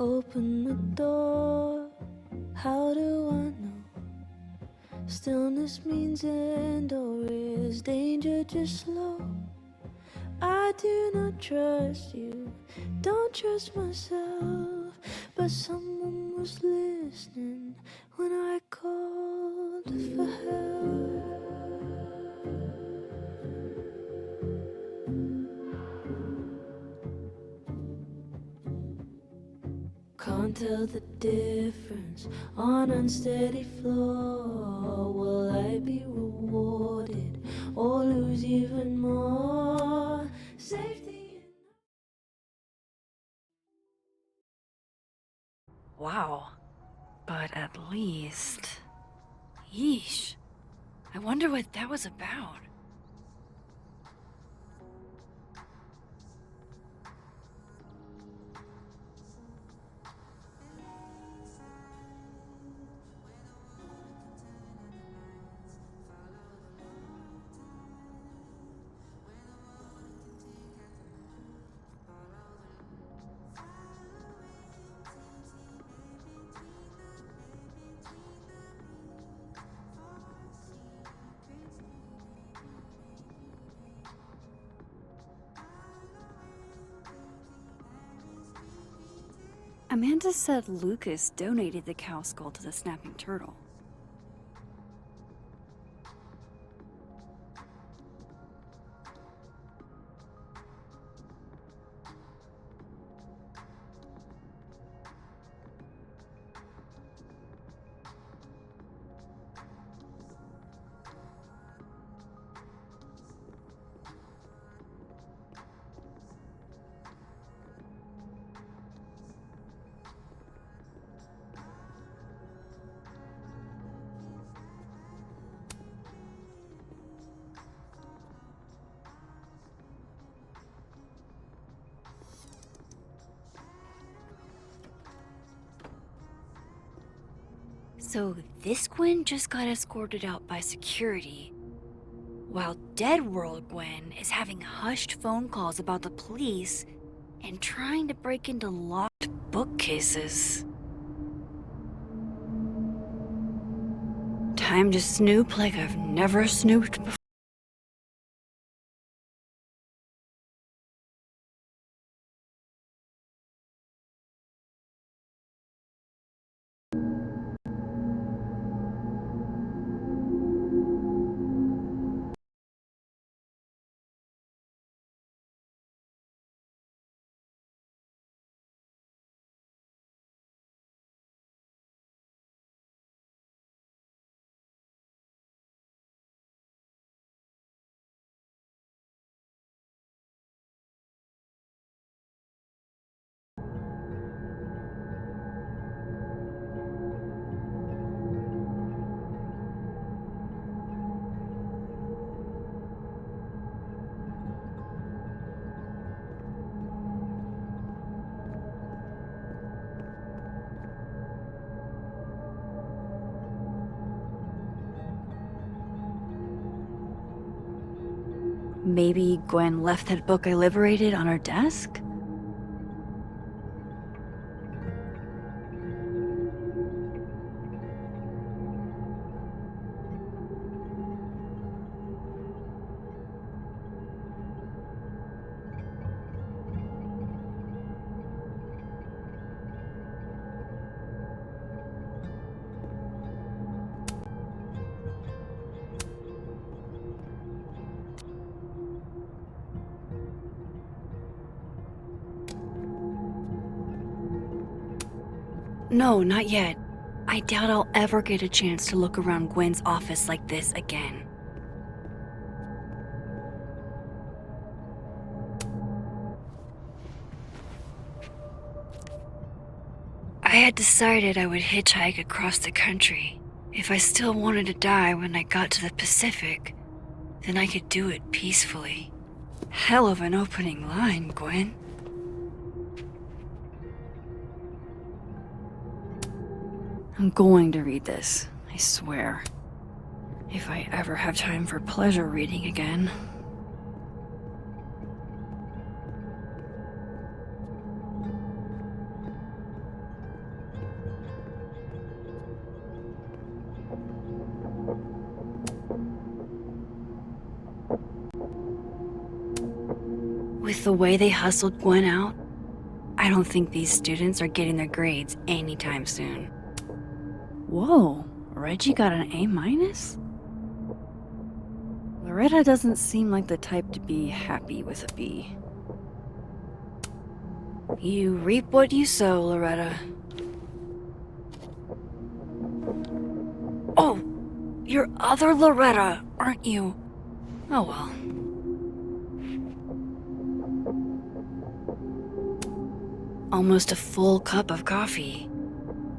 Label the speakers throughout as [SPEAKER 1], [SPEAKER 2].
[SPEAKER 1] Open the door, how do I know? Stillness means end, or is danger just slow? I do not trust you, don't trust myself, but someone was listening when I called for help. Can't tell the difference on unsteady floor. Will I be rewarded or lose even more? Safety.
[SPEAKER 2] Wow. But at least... Yeesh. I wonder what that was about. Amanda said Lucas donated the cow skull to the snapping turtle. So this Gwen just got escorted out by security, while Dead World Gwen is having hushed phone calls about the police and trying to break into locked bookcases. Time to snoop like I've never snooped before. Maybe Gwen left that book I liberated on her desk? No, not yet. I doubt I'll ever get a chance to look around Gwen's office like this again. I had decided I would hitchhike across the country. If I still wanted to die when I got to the Pacific, then I could do it peacefully. Hell of an opening line, Gwen. I'm going to read this, I swear. If I ever have time for pleasure reading again. With the way they hustled Gwen out, I don't think these students are getting their grades anytime soon. Whoa, Reggie got an A-? Loretta doesn't seem like the type to be happy with a B. You reap what you sow, Loretta. Oh, you're other Loretta, aren't you? Oh well. Almost a full cup of coffee.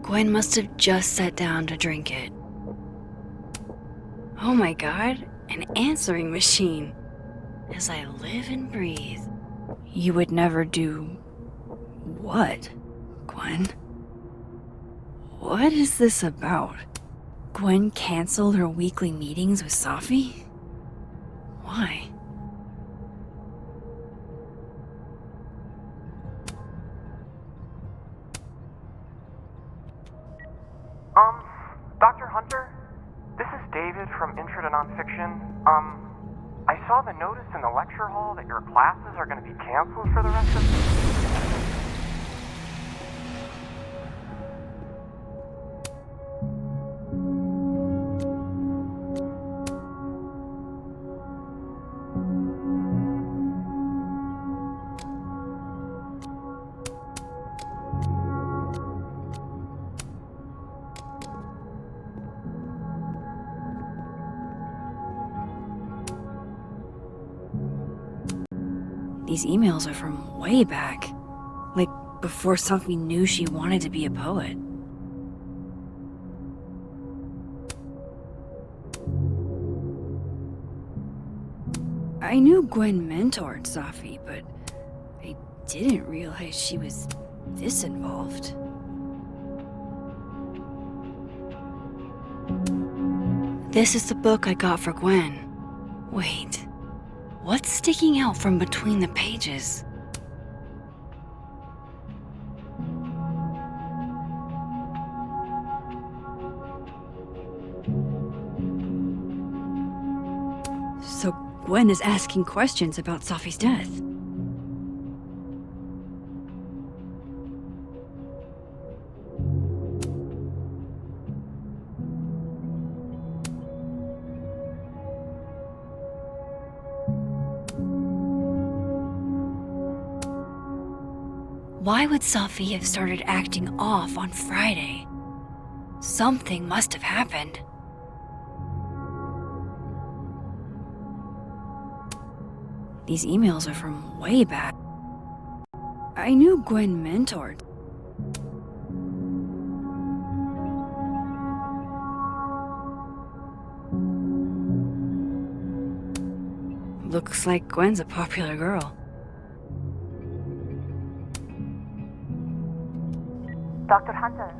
[SPEAKER 2] Gwen must have just sat down to drink it. Oh my god, an answering machine. As I live and breathe. You would never do... what, Gwen? What is this about? Gwen canceled her weekly meetings with Safi? Why?
[SPEAKER 3] Dr. Hunter? This is David from Intro to Nonfiction. I saw the notice in the lecture hall that your classes are going to be canceled for the rest of the...
[SPEAKER 2] These emails are from way back. Like, before Safi knew she wanted to be a poet. I knew Gwen mentored Safi, but I didn't realize she was this involved. This is the book I got for Gwen. Wait. What's sticking out from between the pages? So Gwen is asking questions about Safi's death. Why would Safi have started acting off on Friday? Something must have happened. These emails are from way back. I knew Gwen mentored. Looks like Gwen's a popular girl.
[SPEAKER 4] Dr. Hunter,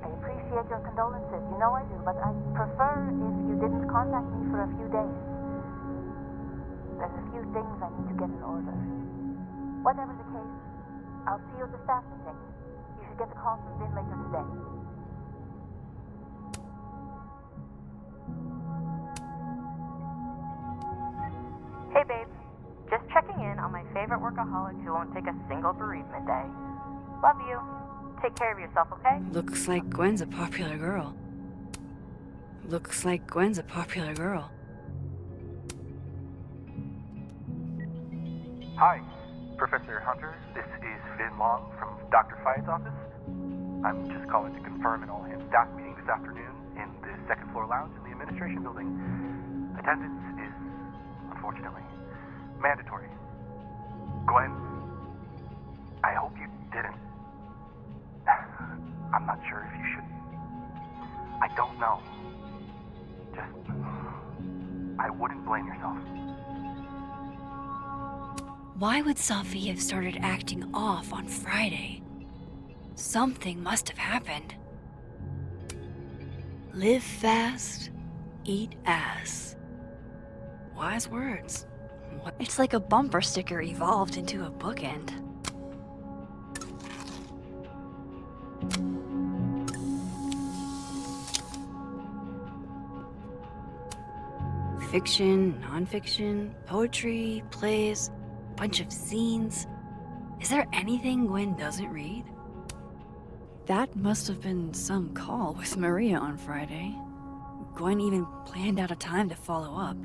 [SPEAKER 4] I appreciate your condolences. You know I do, but I'd prefer if you didn't contact me for a few days. There's a few things I need to get in order. Whatever the case, I'll see you at the staff meeting. You should get the call from Vinh later today. Hey babe, just checking in on my favorite workaholic who won't take a single bereavement day. Love you. Take care of yourself, okay?
[SPEAKER 2] Looks like Gwen's a popular girl. Looks like Gwen's a popular girl.
[SPEAKER 3] Hi, Professor Hunter. This is Vinh Long from Dr. Fai's office. I'm just calling to confirm an all-hands staff meeting this afternoon in the second floor lounge in the administration building. Attendance is, unfortunately, mandatory. Gwen, I hope you didn't. I'm not sure if you should. I don't know. Just, I wouldn't blame yourself.
[SPEAKER 2] Why would Safi have started acting off on Friday? Something must have happened. Live fast, eat ass. Wise words. It's like a bumper sticker evolved into a bookend. Fiction, nonfiction, poetry, plays. bunch of zines. Is there anything Gwen doesn't read? That must have been some call with Maria on Friday. Gwen even planned out a time to follow up.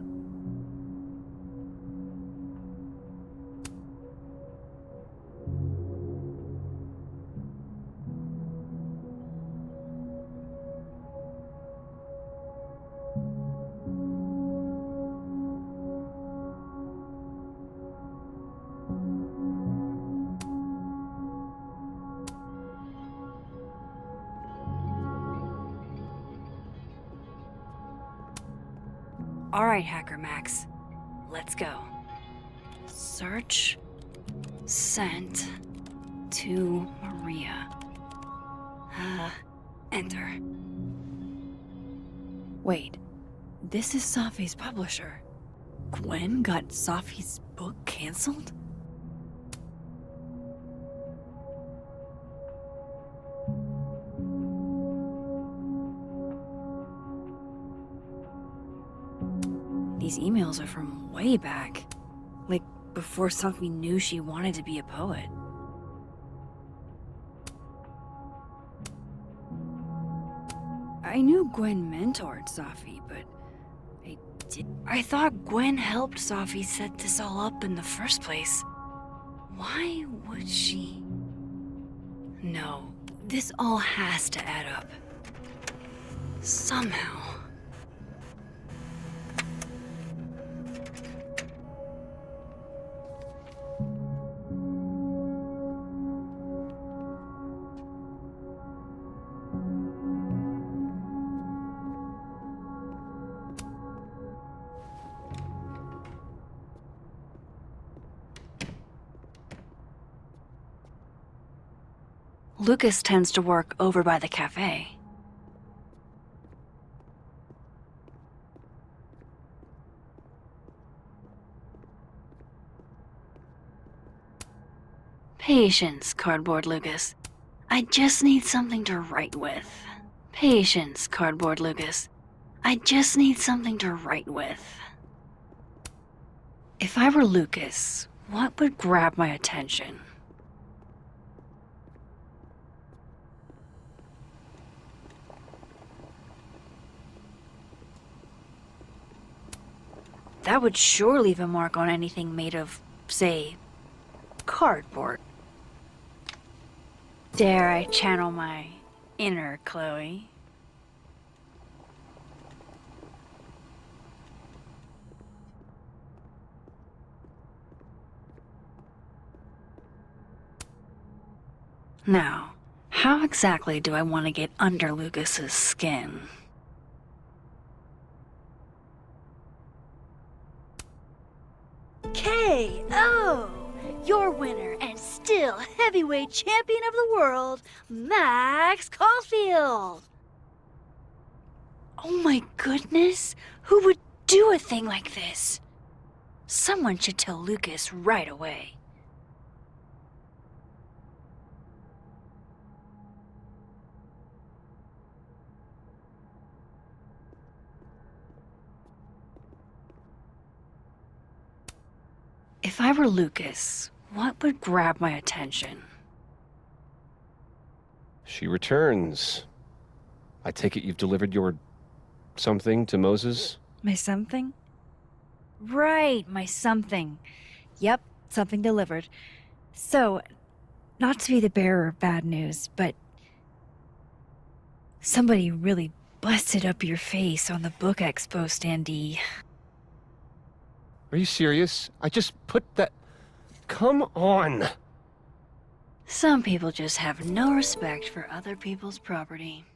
[SPEAKER 2] Alright, Hacker Max. Let's go. Search. Sent. To Maria. Enter. Wait. This is Safi's publisher. Gwen got Safi's book canceled? These emails are from way back. Like, before Safi knew she wanted to be a poet. I knew Gwen mentored Safi, but I thought Gwen helped Safi set this all up in the first place. Why would she? No, this all has to add up. Somehow. Lucas tends to work over by the cafe. Patience, Cardboard Lucas. I just need something to write with. Patience, Cardboard Lucas. I just need something to write with. If I were Lucas, what would grab my attention? That would sure leave a mark on anything made of, say, cardboard. Dare I channel my inner Chloe? Now, how exactly do I want to get under Lucas's skin? K.O. Your winner and still heavyweight champion of the world, Max Caulfield. Oh my goodness, who would do a thing like this? Someone should tell Lucas right away. If I were Lucas, what would grab my attention?
[SPEAKER 5] She returns. I take it you've delivered your something to Moses?
[SPEAKER 2] My something? Right, my something. Yep, something delivered. So, not to be the bearer of bad news, but somebody really busted up your face on the book expo standee.
[SPEAKER 5] Are you serious? I just put that... Come on!
[SPEAKER 2] Some people just have no respect for other people's property.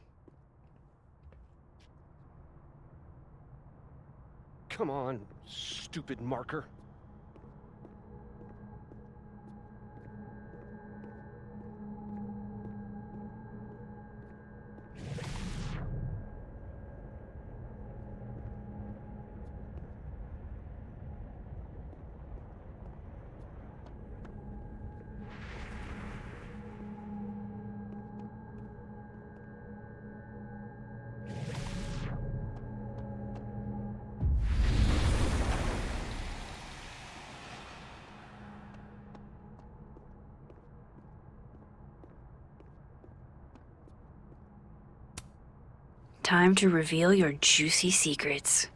[SPEAKER 5] Come on, stupid marker.
[SPEAKER 2] Time to reveal your juicy secrets.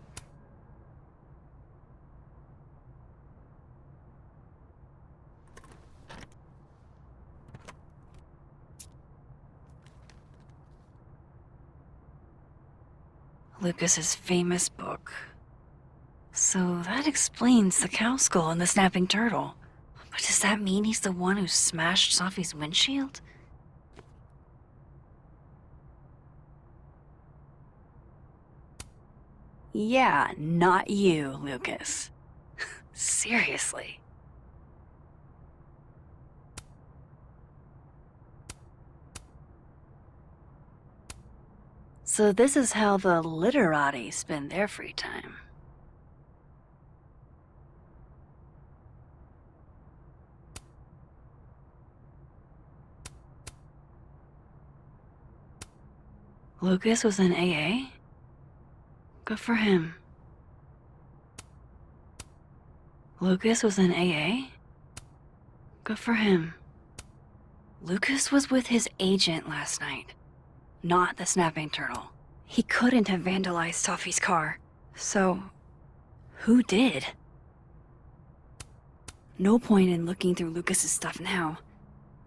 [SPEAKER 2] Lucas's famous book. So that explains the cow skull and the snapping turtle. But does that mean he's the one who smashed Sophie's windshield? Yeah, not you, Lucas. Seriously. So this is how the literati spend their free time. Lucas was in AA? Good for him. Lucas was in AA? Good for him. Lucas was with his agent last night, not the snapping turtle. He couldn't have vandalized Sophie's car. So, who did? No point in looking through Lucas's stuff now,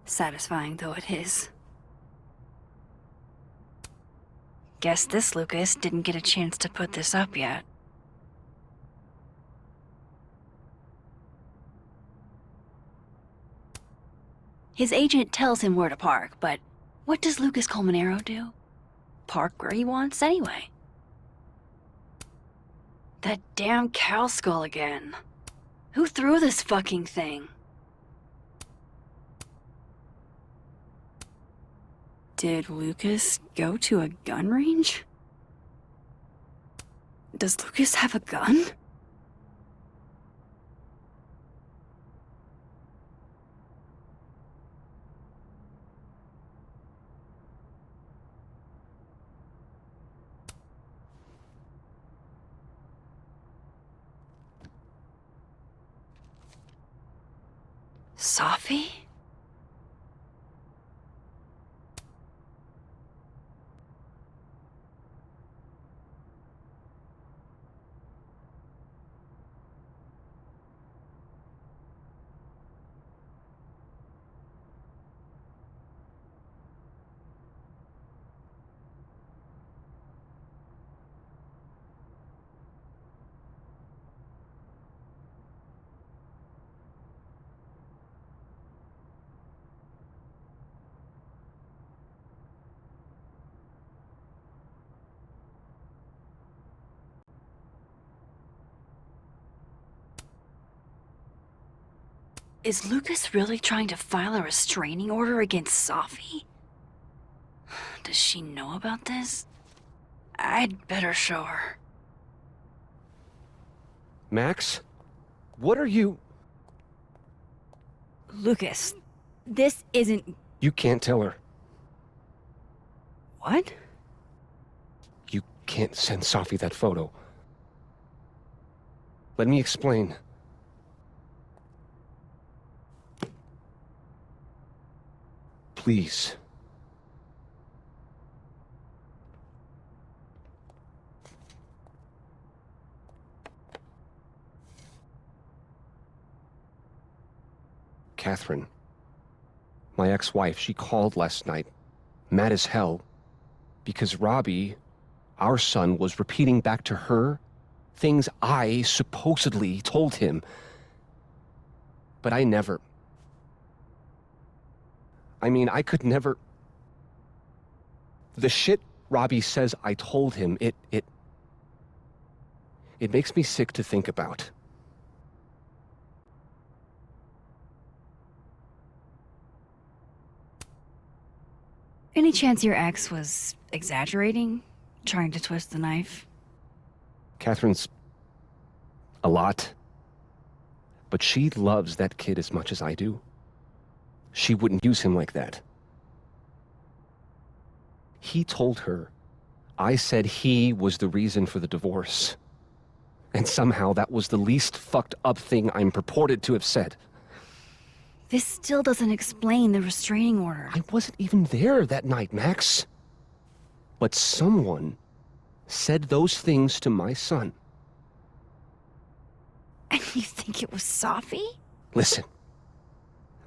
[SPEAKER 2] satisfying though it is. Guess this Lucas didn't get a chance to put this up yet. His agent tells him where to park, but what does Lucas Colmenero do? Park where he wants anyway. That damn cow skull again. Who threw this fucking thing? Did Lucas go to a gun range? Does Lucas have a gun? Sophie? Is Lucas really trying to file a restraining order against Sophie? Does she know about this? I'd better show her.
[SPEAKER 5] Max? What are you...
[SPEAKER 2] Lucas, this isn't...
[SPEAKER 5] You can't tell her.
[SPEAKER 2] What?
[SPEAKER 5] You can't send Sophie that photo. Let me explain. Please. Catherine, my ex-wife, she called last night, mad as hell, because Robbie, our son, was repeating back to her things I supposedly told him. But I never... I mean, I could never... The shit Robbie says I told him, it makes me sick to think about.
[SPEAKER 2] Any chance your ex was exaggerating? Trying to twist the knife?
[SPEAKER 5] Catherine's... a lot. But she loves that kid as much as I do. She wouldn't use him like that. He told her I said he was the reason for the divorce. And somehow that was the least fucked up thing I'm purported to have said.
[SPEAKER 2] This still doesn't explain the restraining order.
[SPEAKER 5] I wasn't even there that night, Max. But someone said those things to my son.
[SPEAKER 2] And you think it was Safi?
[SPEAKER 5] Listen,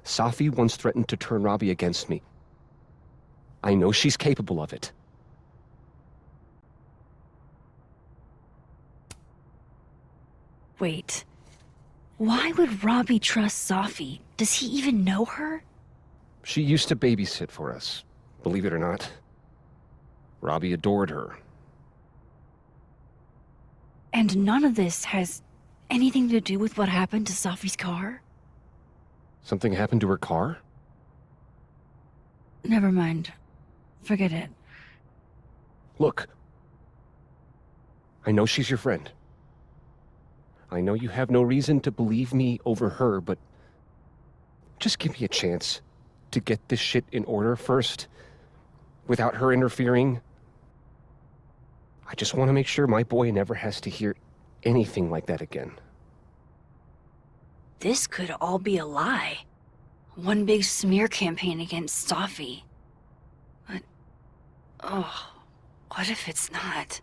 [SPEAKER 5] Safi once threatened to turn Robbie against me. I know she's capable of it.
[SPEAKER 2] Wait. Why would Robbie trust Safi? Does he even know her?
[SPEAKER 5] She used to babysit for us, believe it or not. Robbie adored her.
[SPEAKER 2] And none of this has anything to do with what happened to Safi's car?
[SPEAKER 5] Something happened to her car?
[SPEAKER 2] Never mind. Forget it.
[SPEAKER 5] Look. I know she's your friend. I know you have no reason to believe me over her, but just give me a chance to get this shit in order first, without her interfering. I just want to make sure my boy never has to hear anything like that again.
[SPEAKER 2] This could all be a lie. One big smear campaign against Safi. But, oh, what if it's not?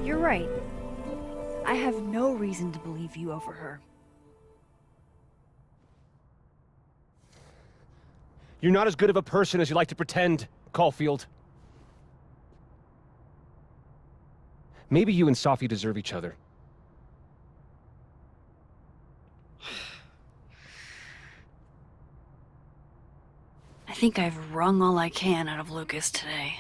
[SPEAKER 2] You're right. I have no reason to believe you over her.
[SPEAKER 5] You're not as good of a person as you like to pretend, Caulfield. Maybe you and Safi deserve each other.
[SPEAKER 2] I think I've wrung all I can out of Lucas today.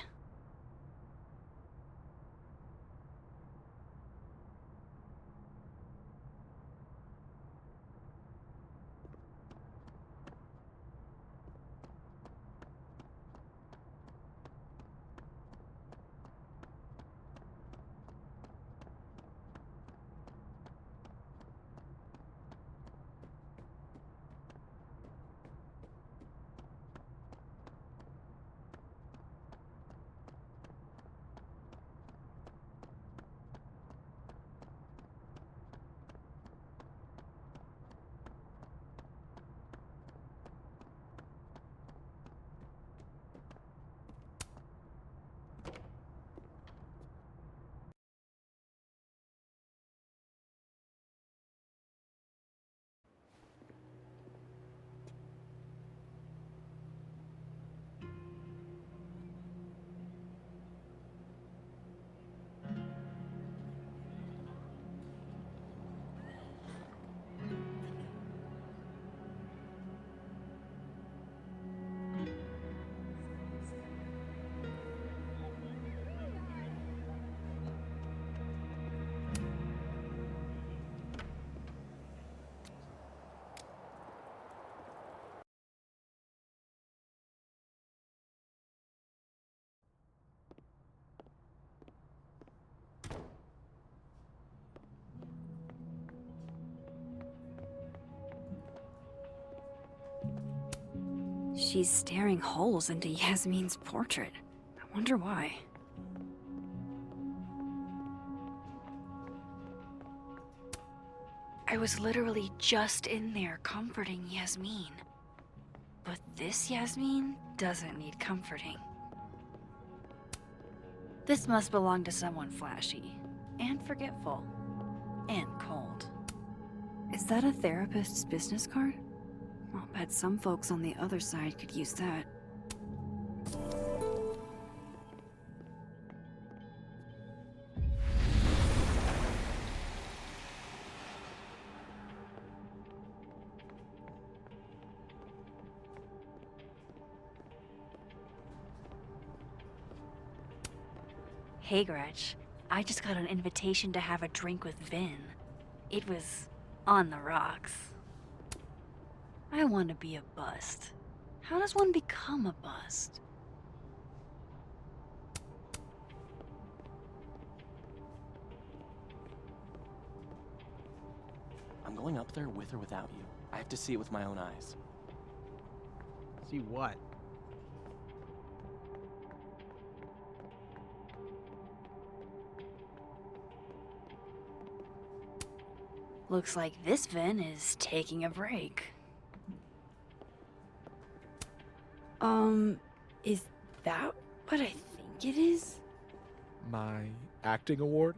[SPEAKER 2] She's staring holes into Yasmin's portrait. I wonder why. I was literally just in there comforting Yasmin. But this Yasmin doesn't need comforting. This must belong to someone flashy, and forgetful, and cold. Is that a therapist's business card? I'll bet some folks on the other side could use that. Hey, Gretch. I just got an invitation to have a drink with Vinh. It was on the rocks. I want to be a bust. How does one become a bust?
[SPEAKER 6] I'm going up there with or without you. I have to see it with my own eyes.
[SPEAKER 7] See what?
[SPEAKER 2] Looks like this Vinh is taking a break. Is that what I think it is?
[SPEAKER 7] My acting award?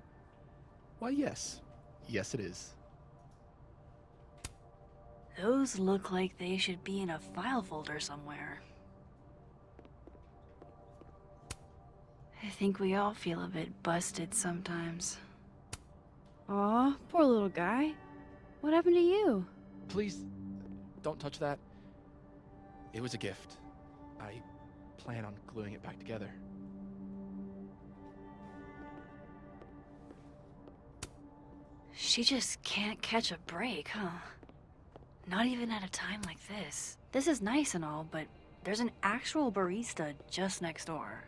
[SPEAKER 7] Why, yes. Yes, it is.
[SPEAKER 2] Those look like they should be in a file folder somewhere. I think we all feel a bit busted sometimes. Aw, poor little guy. What happened to you?
[SPEAKER 6] Please, don't touch that. It was a gift. I plan on gluing it back together.
[SPEAKER 2] She just can't catch a break, huh? Not even at a time like this. This is nice and all, but there's an actual barista just next door.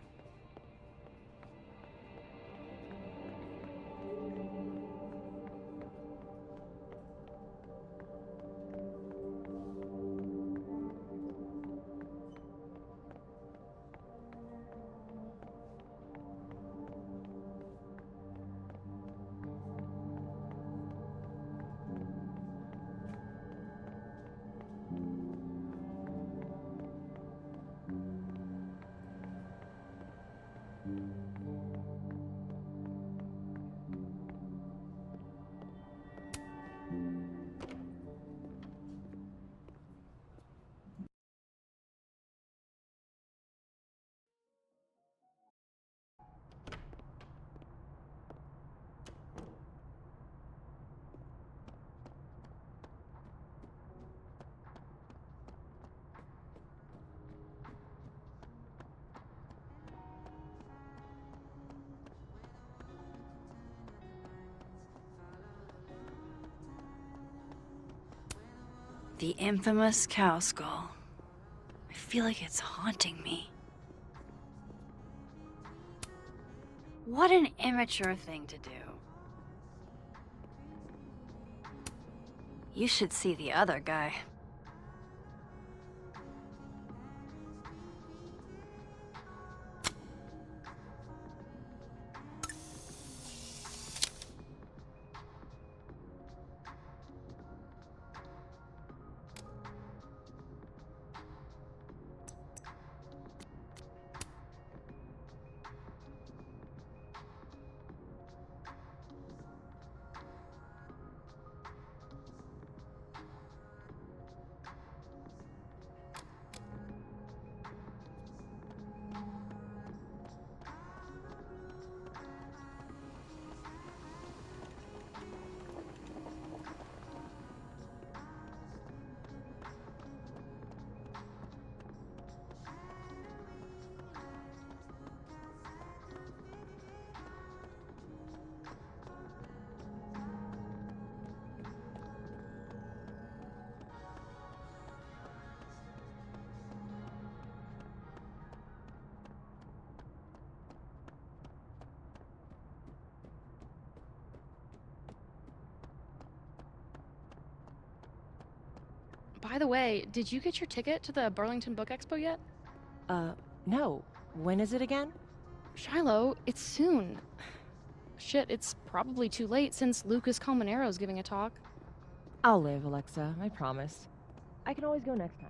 [SPEAKER 2] The infamous cow skull. I feel like it's haunting me. What an immature thing to do. You should see the other guy.
[SPEAKER 8] By the way, did you get your ticket to the Burlington Book Expo yet?
[SPEAKER 9] No. When is it again?
[SPEAKER 8] Shiloh, it's soon. Shit, it's probably too late since Lucas Colmenaro's giving a talk.
[SPEAKER 9] I'll live, Alexa, I promise. I can always go next time.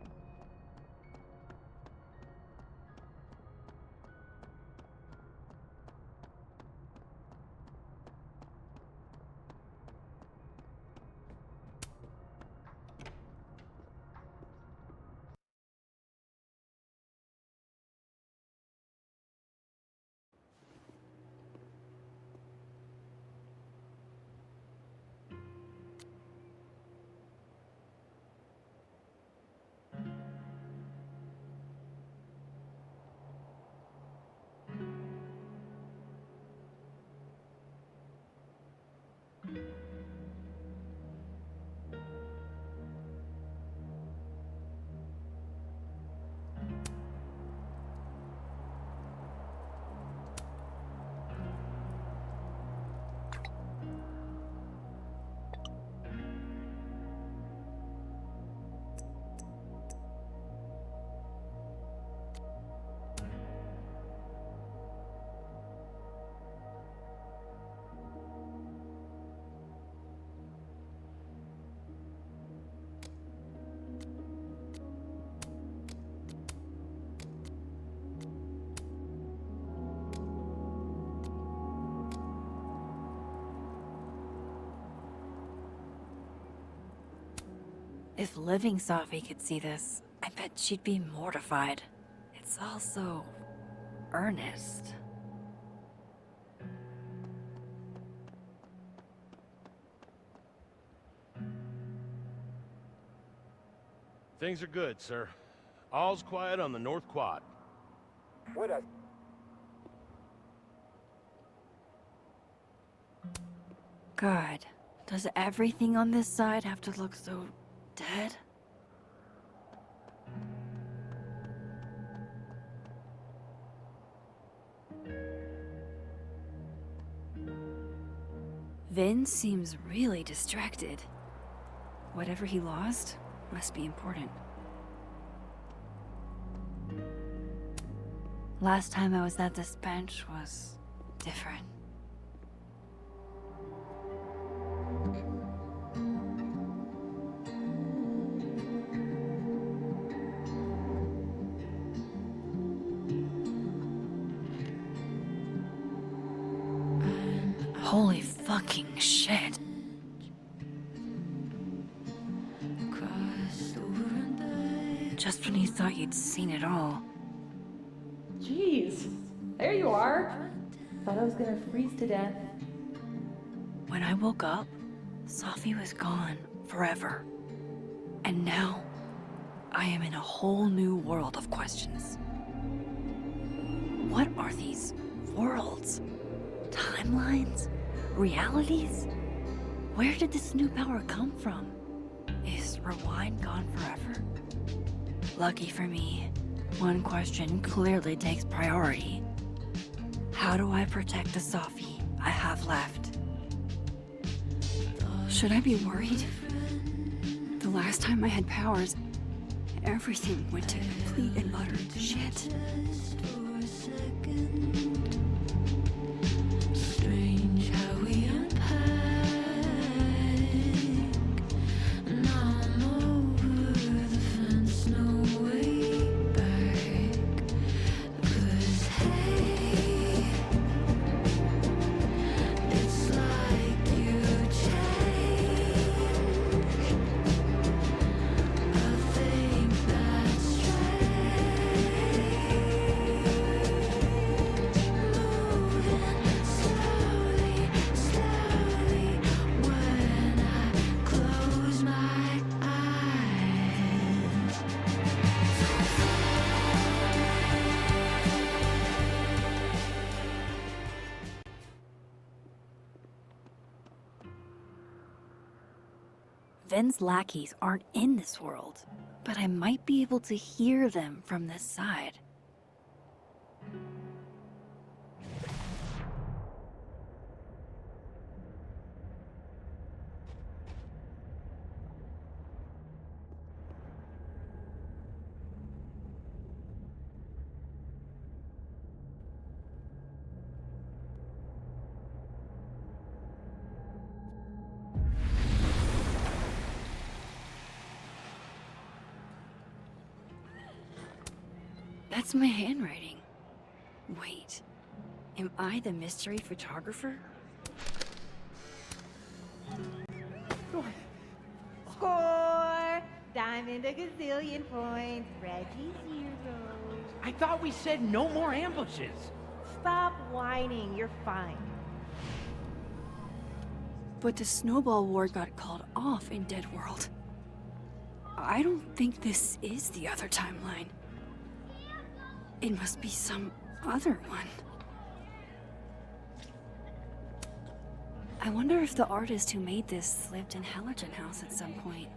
[SPEAKER 2] If living Sophie could see this, I bet she'd be mortified. It's all so earnest.
[SPEAKER 10] Things are good, sir. All's quiet on the North Quad.
[SPEAKER 2] God, does everything on this side have to look so dead? Vinh seems really distracted. Whatever he lost must be important. Last time I was at this bench was different. Holy fucking shit. Just when you thought you'd seen it all.
[SPEAKER 9] Jeez, there you are. Thought I was gonna freeze to death.
[SPEAKER 2] When I woke up, Sophie was gone forever. And now, I am in a whole new world of questions. What are these worlds? Timelines? Realities? Where did this new power come from? Is rewind gone forever? Lucky for me, one question clearly takes priority. How do I protect the Sophie I have left? Should I be worried? The last time I had powers, everything went to complete and utter shit.
[SPEAKER 1] Strange how we unpack. Now I'm over the fence, no way back. 'Cause hey, it's like you changed. I think that's strange. Moving slowly, slowly when I close my eyes.
[SPEAKER 2] Vin's lackeys aren't in this world, but I might be able to hear them from this side. That's my handwriting. Wait, am I the mystery photographer?
[SPEAKER 11] Score! Diamond a gazillion points. Reggie 0.
[SPEAKER 12] I thought we said no more ambushes.
[SPEAKER 11] Stop whining. You're fine.
[SPEAKER 2] But the snowball war got called off in Dead World. I don't think this is the other timeline. It must be some other one. I wonder if the artist who made this lived in Hallerton House at some point.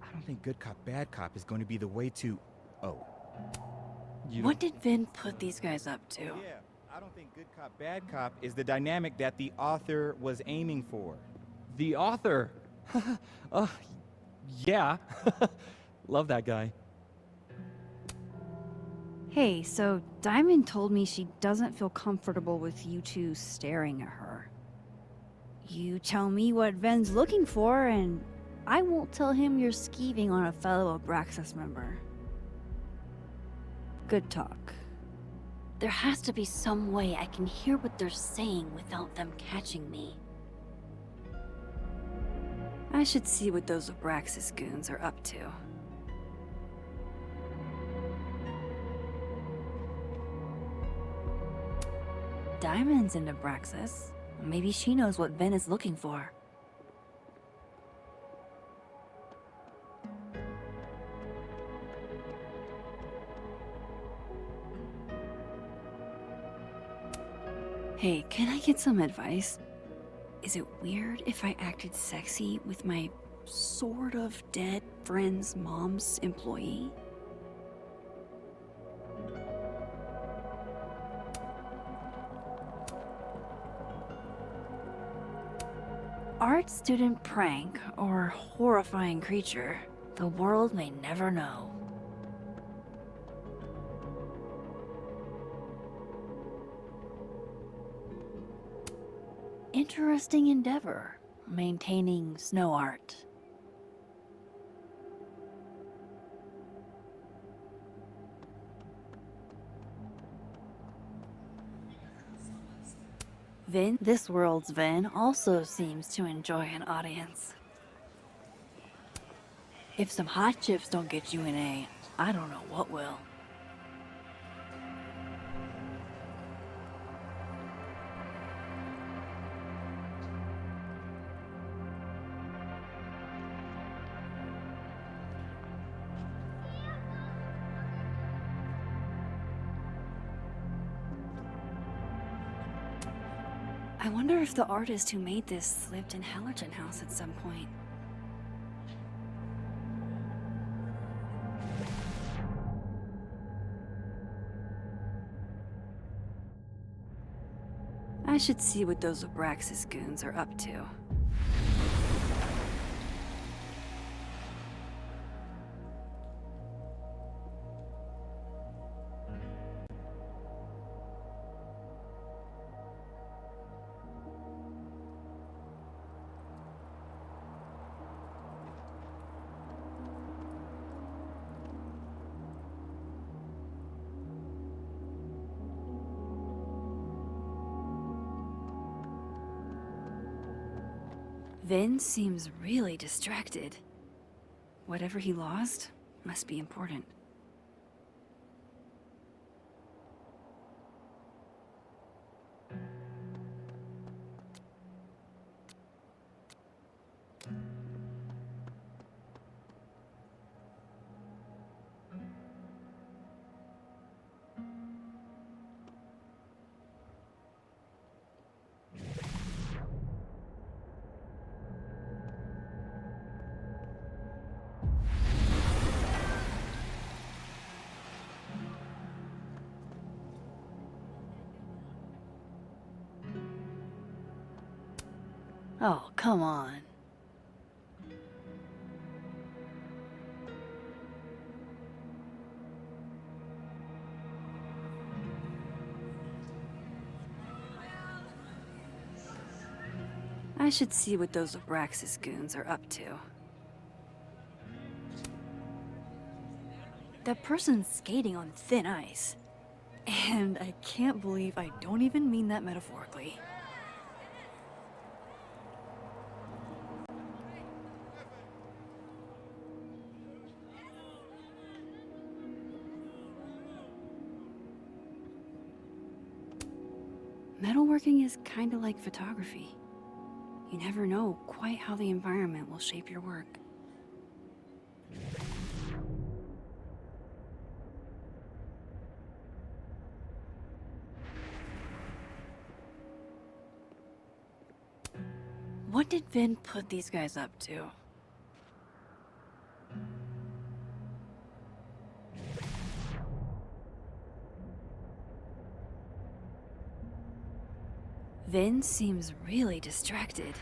[SPEAKER 13] I don't think good cop, bad cop is going to be the way to... Oh.
[SPEAKER 2] What did Vinh put these guys up to?
[SPEAKER 13] Yeah, I don't think good cop, bad cop is the dynamic that the author was aiming for.
[SPEAKER 6] The author. Yeah. Love that guy.
[SPEAKER 2] Hey, so Diamond told me she doesn't feel comfortable with you two staring at her. You tell me what Vin's looking for, and I won't tell him you're skeeving on a fellow Abraxas member. Good talk. There has to be some way I can hear what they're saying without them catching me. I should see what those Abraxas goons are up to. Diamond's in Abraxas. Maybe she knows what Vinh is looking for. Hey, can I get some advice? Is it weird if I acted sexy with my sort of dead friend's mom's employee? Art student prank or horrifying creature, the world may never know. Interesting endeavor, maintaining snow art. Vinh, this world's Vinh, also seems to enjoy an audience. If some hot chips don't get you an A, I don't know what will. I wonder if the artist who made this lived in Hallerton House at some point. I should see what those Abraxas goons are up to. Vinh seems really distracted. Whatever he lost must be important. Oh, come on. I should see what those Abraxas goons are up to. That person's skating on thin ice. And I can't believe I don't even mean that metaphorically. Metalworking is kinda like photography. You never know quite how the environment will shape your work. What did Vinh put these guys up to? Vinh seems really distracted.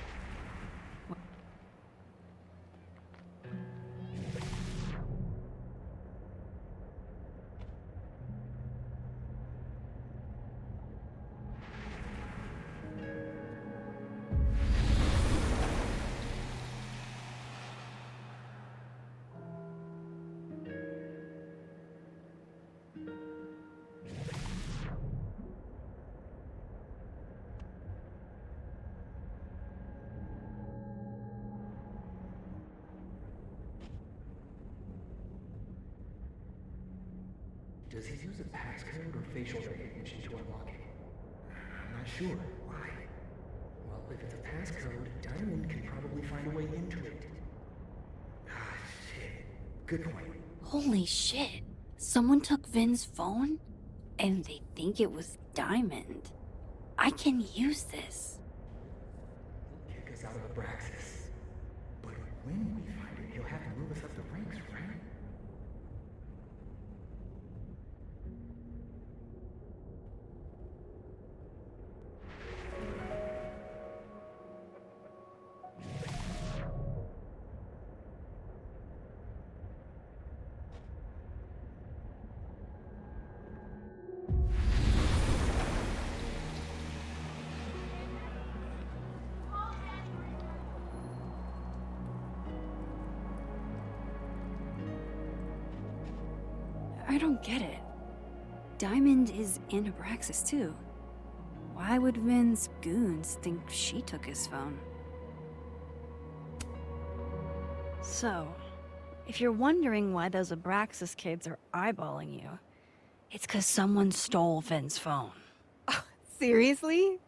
[SPEAKER 14] Does he use a passcode or facial recognition to unlock it? I'm not sure. Why? Well, if it's a passcode, Diamond can probably find a way into it. Ah, shit. Good point.
[SPEAKER 2] Holy shit. Someone took Vin's phone? And they think it was Diamond. I can use this.
[SPEAKER 14] Kick us out of Abraxas. But when we find it, he'll have to move us up the ranks, right?
[SPEAKER 2] I don't get it. Diamond is in Abraxas too. Why would Vin's goons think she took his phone? So, if you're wondering why those Abraxas kids are eyeballing you, it's 'cause someone stole Vin's phone.
[SPEAKER 11] Seriously?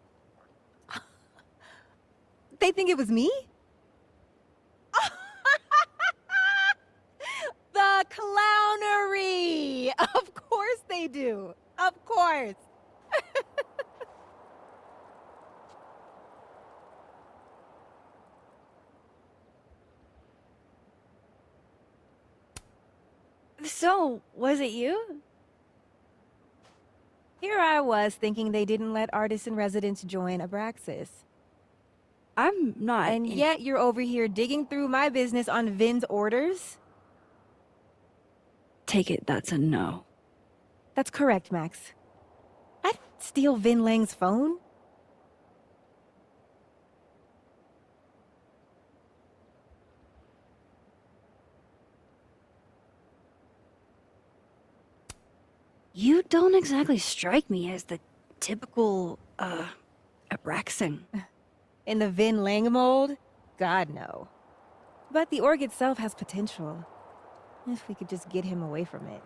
[SPEAKER 11] They think it was me? The clownery! Of course they do. Of course.
[SPEAKER 2] So, was it you?
[SPEAKER 11] Here I was thinking they didn't let artists in residence join Abraxas.
[SPEAKER 2] I'm not.
[SPEAKER 11] And yet you're over here digging through my business on Vin's orders?
[SPEAKER 2] Take it that's a no.
[SPEAKER 11] That's correct, Max. I'd steal Vinh Lang's phone?
[SPEAKER 2] You don't exactly strike me as the typical, Abraxan.
[SPEAKER 11] In the Vinh Lang mold? God, no. But the org itself has potential. If we could just get him away from it.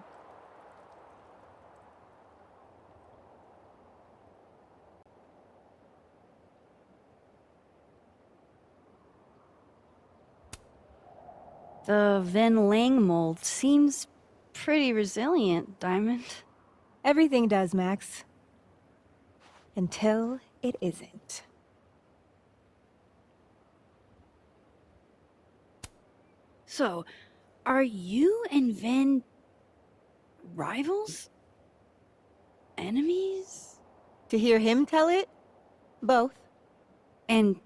[SPEAKER 2] The Vinh Lang mold seems pretty resilient, Diamond.
[SPEAKER 11] Everything does, Max. Until it isn't.
[SPEAKER 2] So, are you and Vinh rivals? Enemies?
[SPEAKER 11] To hear him tell it? Both.
[SPEAKER 2] And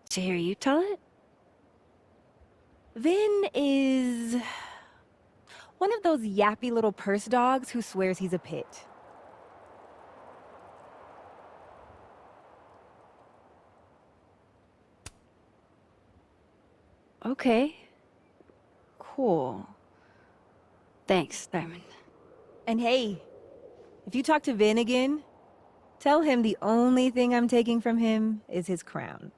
[SPEAKER 2] to hear you tell it?
[SPEAKER 11] Vinh is one of those yappy little purse dogs who swears he's a pit.
[SPEAKER 2] Okay. Cool. Thanks, Diamond.
[SPEAKER 11] And hey, if you talk to Vinh again, tell him the only thing I'm taking from him is his crown.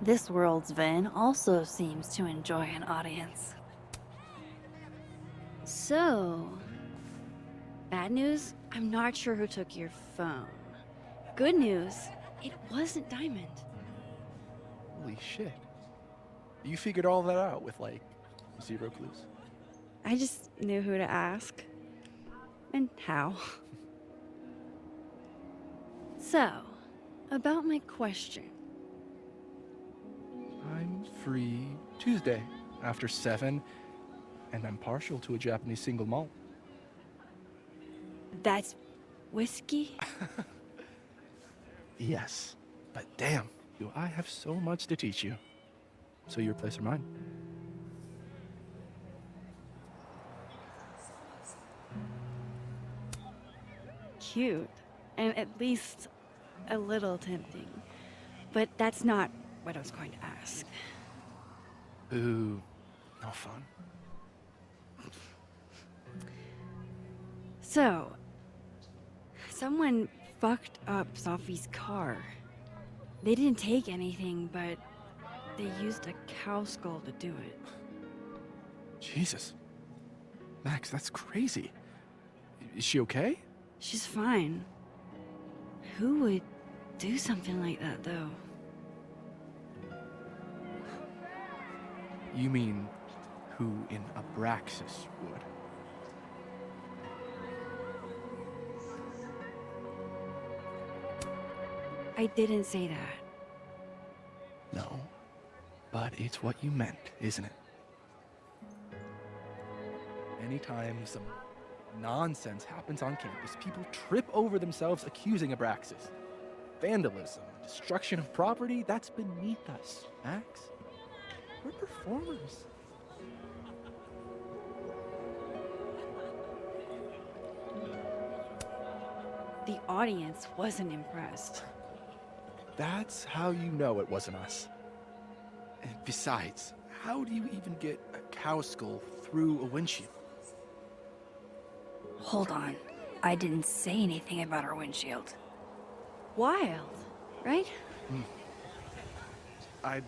[SPEAKER 2] This world's Vinh also seems to enjoy an audience. So, bad news, I'm not sure who took your phone. Good news, it wasn't Diamond.
[SPEAKER 6] Holy shit. You figured all that out with, like, 0 clues?
[SPEAKER 2] I just knew who to ask. And how. So, about my question.
[SPEAKER 6] I'm free Tuesday after 7, and I'm partial to a Japanese single malt.
[SPEAKER 2] That's whiskey?
[SPEAKER 6] Yes, but damn, do I have so much to teach you. So your place or mine?
[SPEAKER 2] Cute. And at least a little tempting. But that's not what I was going to ask.
[SPEAKER 6] Ooh, no fun.
[SPEAKER 2] So, someone fucked up Sophie's car. They didn't take anything, but they used a cow skull to do it.
[SPEAKER 6] Jesus. Max, that's crazy. Is she okay?
[SPEAKER 2] She's fine. Who would do something like that, though?
[SPEAKER 6] You mean who in Abraxas would?
[SPEAKER 2] I didn't say that.
[SPEAKER 6] No, but it's what you meant, isn't it? Anytime some nonsense happens on campus, people trip over themselves accusing Abraxas. Vandalism, destruction of property, that's beneath us, Max. We're performers.
[SPEAKER 2] The audience wasn't impressed.
[SPEAKER 6] That's how you know it wasn't us. And besides, how do you even get a cow skull through a windshield?
[SPEAKER 2] Hold on. I didn't say anything about our windshield. Wild, right?
[SPEAKER 6] I'd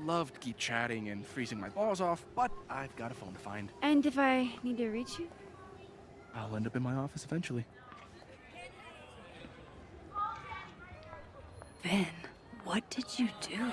[SPEAKER 6] love to keep chatting and freezing my balls off, but I've got a phone to find.
[SPEAKER 2] And if I need to reach you?
[SPEAKER 6] I'll end up in my office eventually.
[SPEAKER 2] Vinh, what did you do?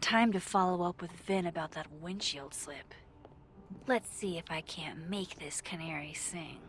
[SPEAKER 2] Time to follow up with Vinh about that windshield slip. Let's see if I can't make this canary sing.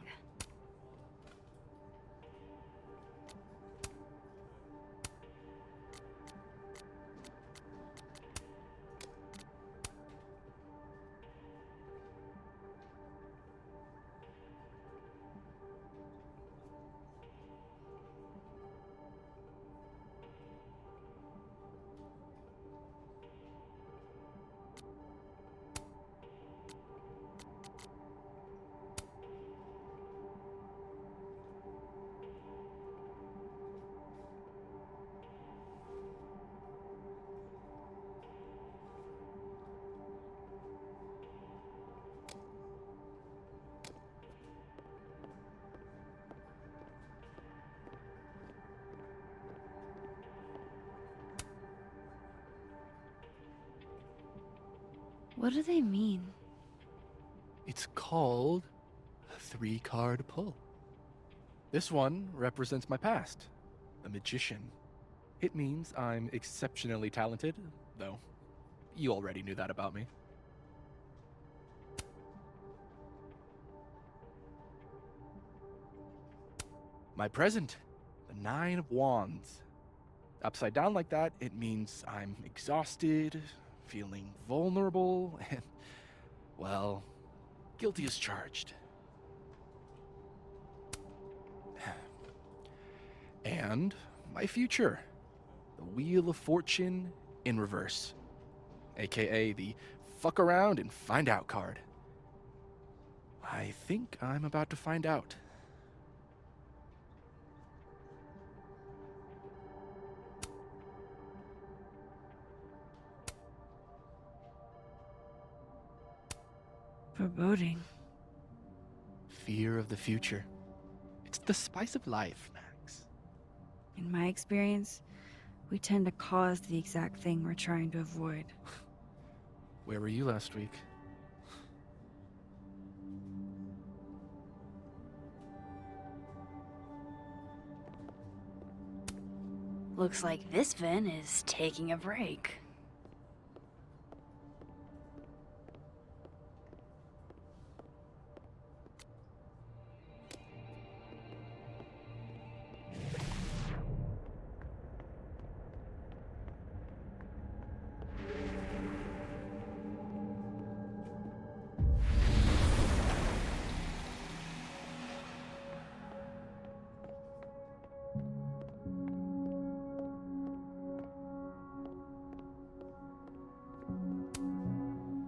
[SPEAKER 2] What do they mean?
[SPEAKER 6] It's called a 3-card pull. This one represents my past, a magician. It means I'm exceptionally talented, though you already knew that about me. My present, the 9 of Wands. Upside down like that, it means I'm exhausted, feeling vulnerable, and, well, guilty as charged. And my future, the Wheel of Fortune in reverse, aka the fuck around and find out card. I think I'm about to find out.
[SPEAKER 2] Foreboding.
[SPEAKER 6] Fear of the future. It's the spice of life, Max.
[SPEAKER 2] In my experience, we tend to cause the exact thing we're trying to avoid.
[SPEAKER 6] Where were you last week?
[SPEAKER 2] Looks like this Vinh is taking a break.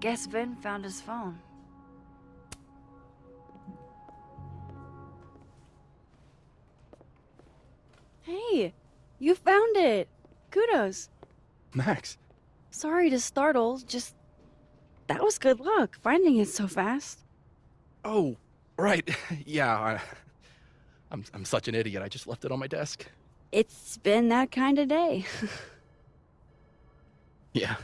[SPEAKER 2] Guess Vinh found his phone. Hey, you found it! Kudos!
[SPEAKER 6] Max.
[SPEAKER 2] Sorry to startle, just... that was good luck, finding it so fast.
[SPEAKER 6] Oh, right. Yeah, I'm such an idiot. I just left it on my desk.
[SPEAKER 2] It's been that kind of day.
[SPEAKER 6] Yeah.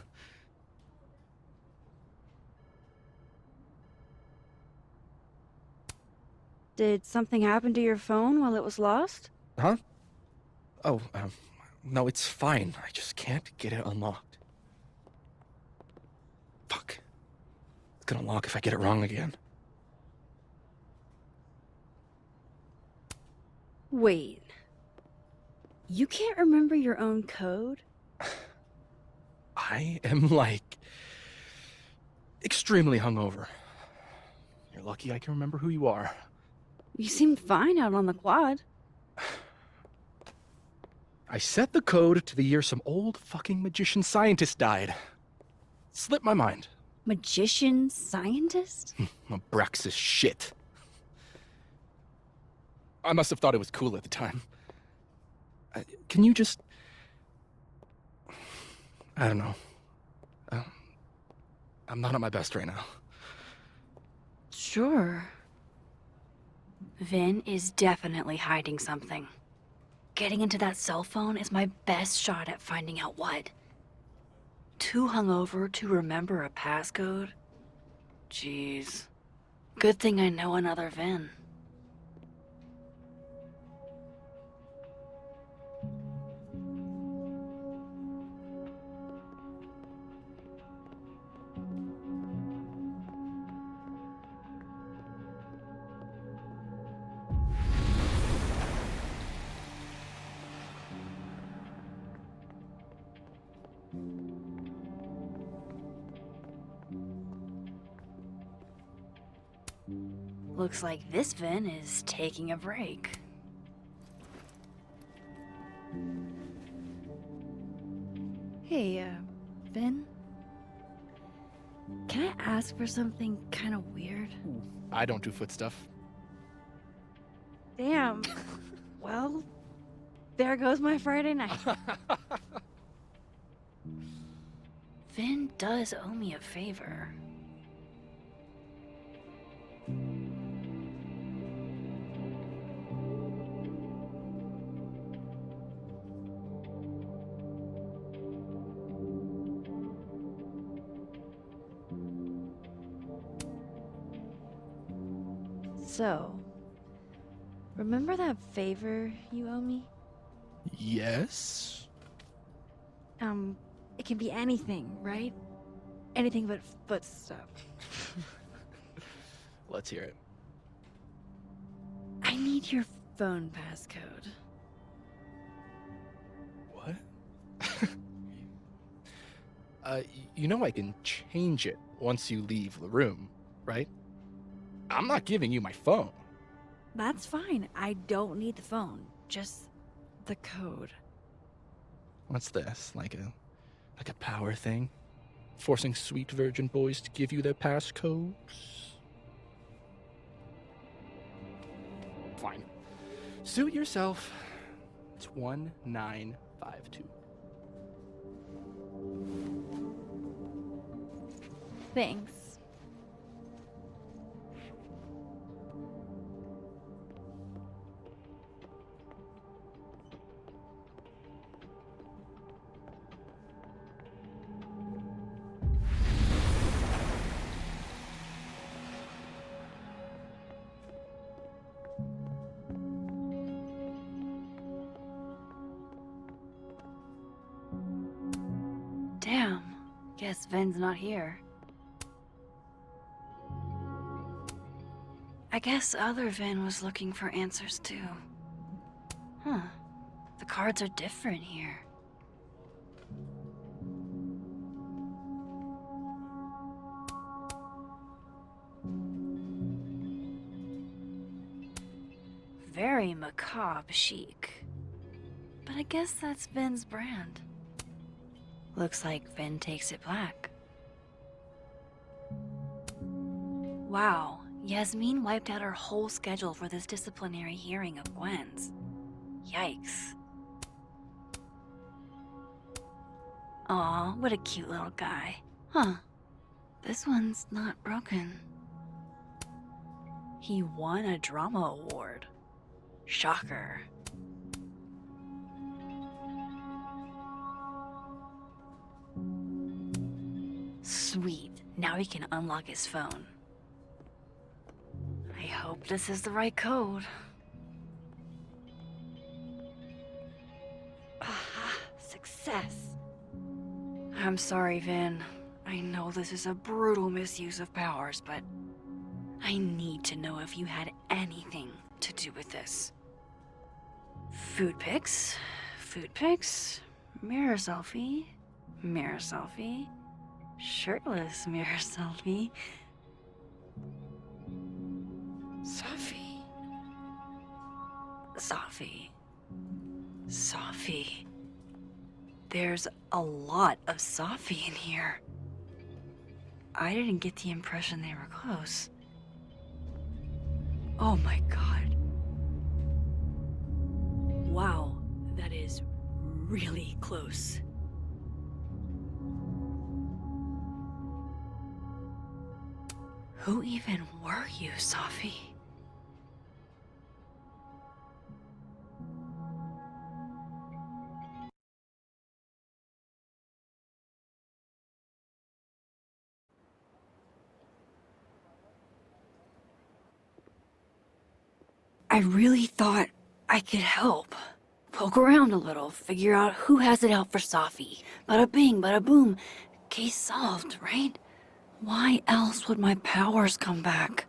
[SPEAKER 2] Did something happen to your phone while it was lost?
[SPEAKER 6] Huh? Oh, no, it's fine. I just can't get it unlocked. Fuck. It's gonna lock if I get it wrong again.
[SPEAKER 2] Wait. You can't remember your own code?
[SPEAKER 6] I am, like, extremely hungover. You're lucky I can remember who you are.
[SPEAKER 2] You seemed fine out on the quad.
[SPEAKER 6] I set the code to the year some old fucking magician scientist died. Slipped my mind.
[SPEAKER 2] Magician scientist?
[SPEAKER 6] Abraxas shit. I must have thought it was cool at the time. Can you just... I don't know. I'm not at my best right now.
[SPEAKER 2] Sure. Vinh is definitely hiding something. Getting into that cell phone is my best shot at finding out what. Too hungover to remember a passcode? Jeez. Good thing I know another Vinh. Looks like this Vinh is taking a break. Hey, Vinh? Can I ask for something kind of weird?
[SPEAKER 6] I don't do foot stuff.
[SPEAKER 2] Damn. Well, there goes my Friday night. Vinh does owe me a favor. So, remember that favor you owe me?
[SPEAKER 6] Yes?
[SPEAKER 2] It can be anything, right? Anything but foot stuff.
[SPEAKER 6] Let's hear it.
[SPEAKER 2] I need your phone passcode.
[SPEAKER 6] What? You know I can change it once you leave the room, right? I'm not giving you my phone.
[SPEAKER 2] That's fine. I don't need the phone. Just the code.
[SPEAKER 6] What's this? Like a power thing? Forcing sweet virgin boys to give you their passcodes? Fine. Suit yourself. It's 1952.
[SPEAKER 8] Thanks.
[SPEAKER 2] Damn. Guess Vin's not here. I guess other Vinh was looking for answers too. Huh. The cards are different here. Very macabre chic. But I guess that's Vin's brand. Looks like Vinh takes it black. Wow, Yasmin wiped out her whole schedule for this disciplinary hearing of Gwen's. Yikes. Aw, what a cute little guy. Huh. This one's not broken. He won a drama award. Shocker. Sweet. Now he can unlock his phone. I hope this is the right code. Aha, success. I'm sorry, Vinh. I know this is a brutal misuse of powers, but I need to know if you had anything to do with this. Food pics, mirror selfie, shirtless mirror selfie. Sophie. There's a lot of Sophie in here. I didn't get the impression they were close. Oh my god. Wow, that is really close. Who even were you, Sophie? I really thought I could help. Poke around a little, figure out who has it out for Sophie. Bada bing, bada boom. Case solved, right? Why else would my powers come back?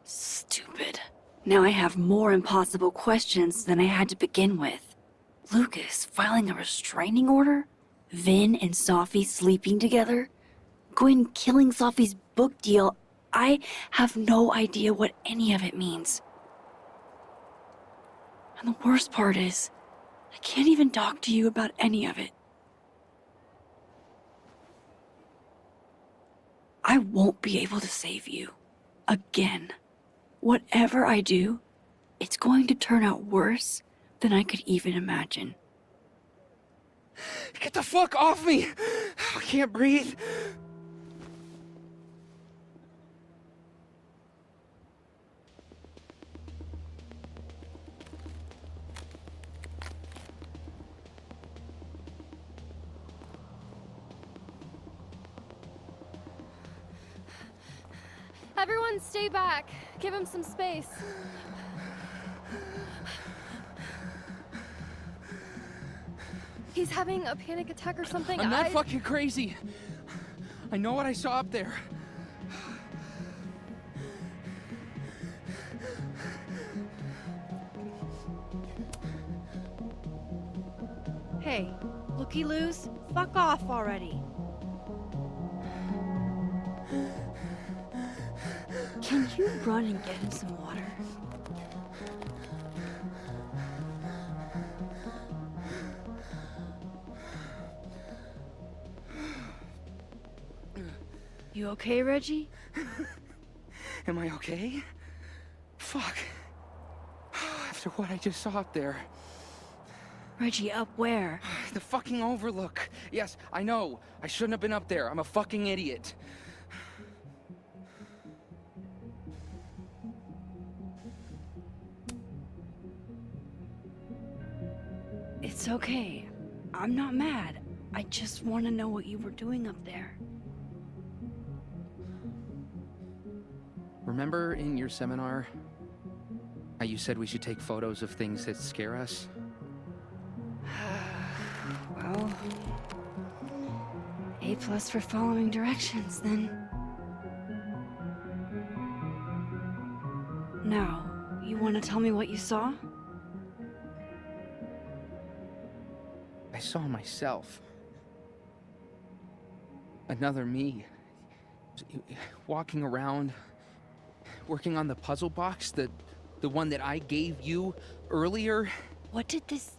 [SPEAKER 2] Stupid. Now I have more impossible questions than I had to begin with. Lucas filing a restraining order? Vinh and Sophie sleeping together? Gwen killing Sophie's book deal? I have no idea what any of it means. And the worst part is, I can't even talk to you about any of it. I won't be able to save you. Again. Whatever I do, it's going to turn out worse than I could even imagine.
[SPEAKER 7] Get the fuck off me! I can't breathe.
[SPEAKER 8] Everyone stay back. Give him some space. He's having a panic attack or something.
[SPEAKER 7] I'm not fucking crazy. I know what I saw up there.
[SPEAKER 8] Hey,
[SPEAKER 2] Looky-loos, fuck off already. Can you run and get him some water? You okay, Reggie?
[SPEAKER 12] Am I okay? Fuck. After what I just saw up there.
[SPEAKER 2] Reggie, up where?
[SPEAKER 12] The fucking overlook. Yes, I know. I shouldn't have been up there. I'm a fucking idiot.
[SPEAKER 2] It's okay. I'm not mad. I just want to know what you were doing up there.
[SPEAKER 12] Remember in your seminar how you said we should take photos of things that scare us?
[SPEAKER 2] Well, A+ for following directions, then. Now, you want to tell me what you saw?
[SPEAKER 12] I saw myself. Another me. Walking around, working on the puzzle box, the one that I gave you earlier.
[SPEAKER 2] What did this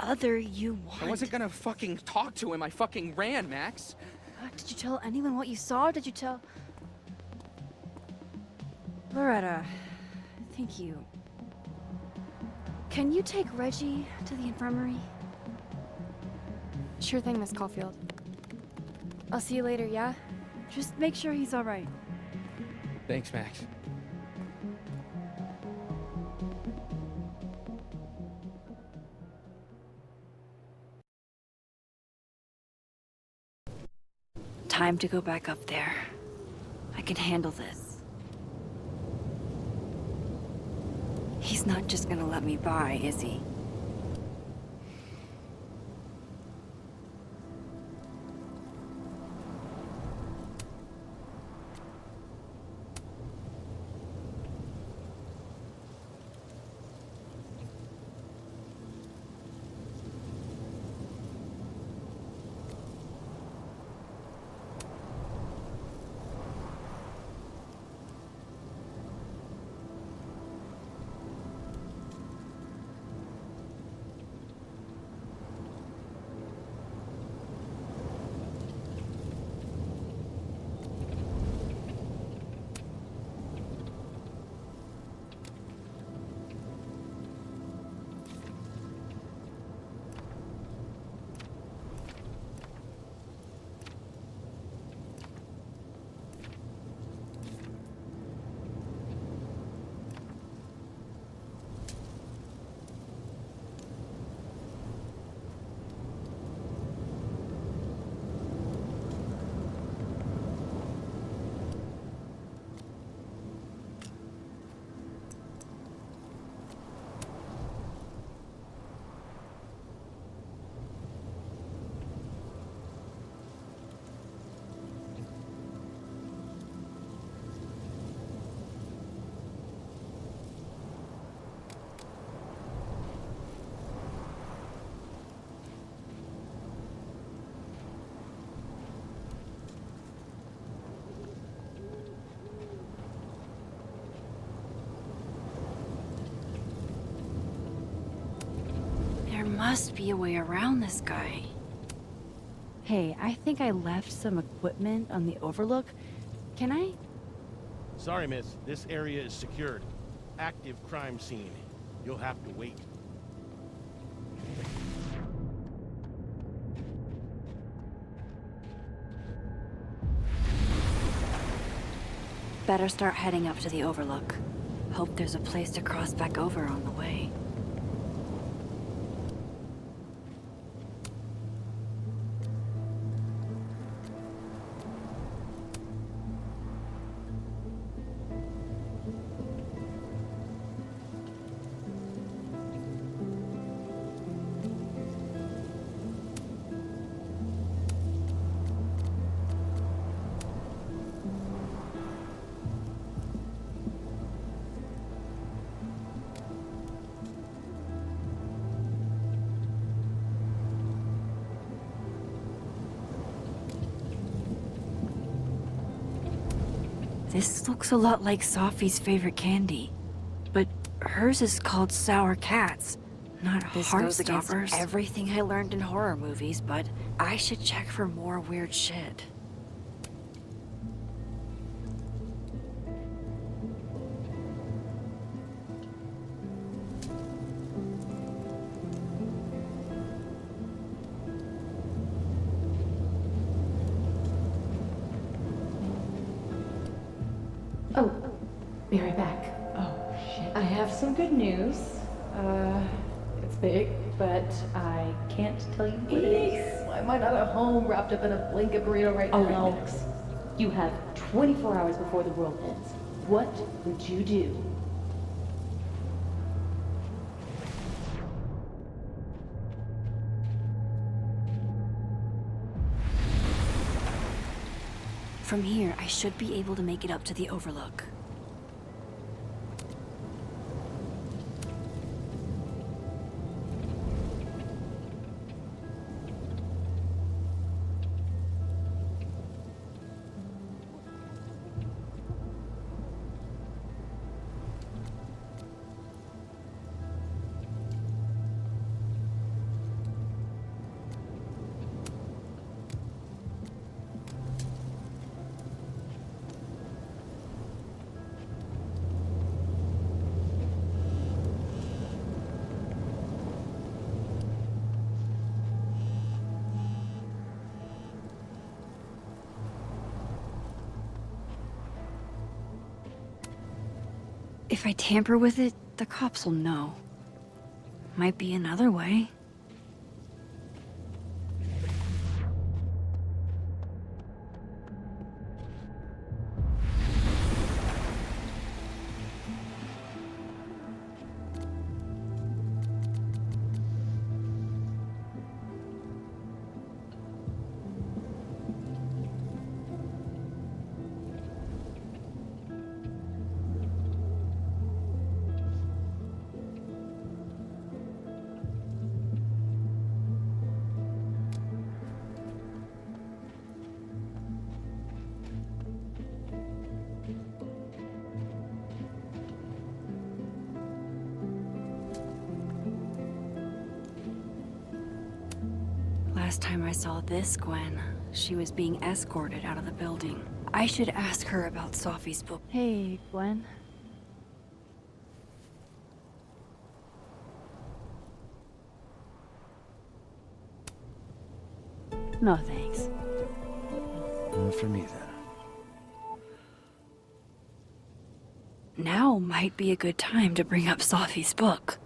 [SPEAKER 2] other you want?
[SPEAKER 12] I wasn't gonna fucking talk to him. I fucking ran, Max.
[SPEAKER 2] Did you tell anyone what you saw? Did you tell...
[SPEAKER 8] Loretta, thank you.
[SPEAKER 2] Can you take Reggie to the infirmary?
[SPEAKER 8] Sure thing, Miss Caulfield. I'll see you later, yeah?
[SPEAKER 2] Just make sure he's all right.
[SPEAKER 12] Thanks, Max.
[SPEAKER 2] Time to go back up there. I can handle this. He's not just gonna let me by, is he? There must be a way around this guy. Hey, I think I left some equipment on the overlook. Can I?
[SPEAKER 10] Sorry, miss. This area is secured. Active crime scene. You'll have to wait.
[SPEAKER 2] Better start heading up to the overlook. Hope there's a place to cross back over on the way. This looks a lot like Sophie's favorite candy. But hers is called Sour Cats, not
[SPEAKER 15] This goes against
[SPEAKER 2] Heartstoppers. Everything I learned in horror movies, but I should check for more weird shit.
[SPEAKER 9] Oh, be right back. Oh, shit. I have some good news. It's big, but I can't tell you what it is. Why am I not at home wrapped up in a blanket burrito right now? Max. You have 24 hours before the world ends. What would you do?
[SPEAKER 2] From here, I should be able to make it up to the Overlook. If I tamper with it, the cops will know. Might be another way. Last time I saw this Gwen, she was being escorted out of the building. I should ask her about Sophie's book. Hey, Gwen. No thanks.
[SPEAKER 16] Not for me, then.
[SPEAKER 2] Now might be a good time to bring up Sophie's book.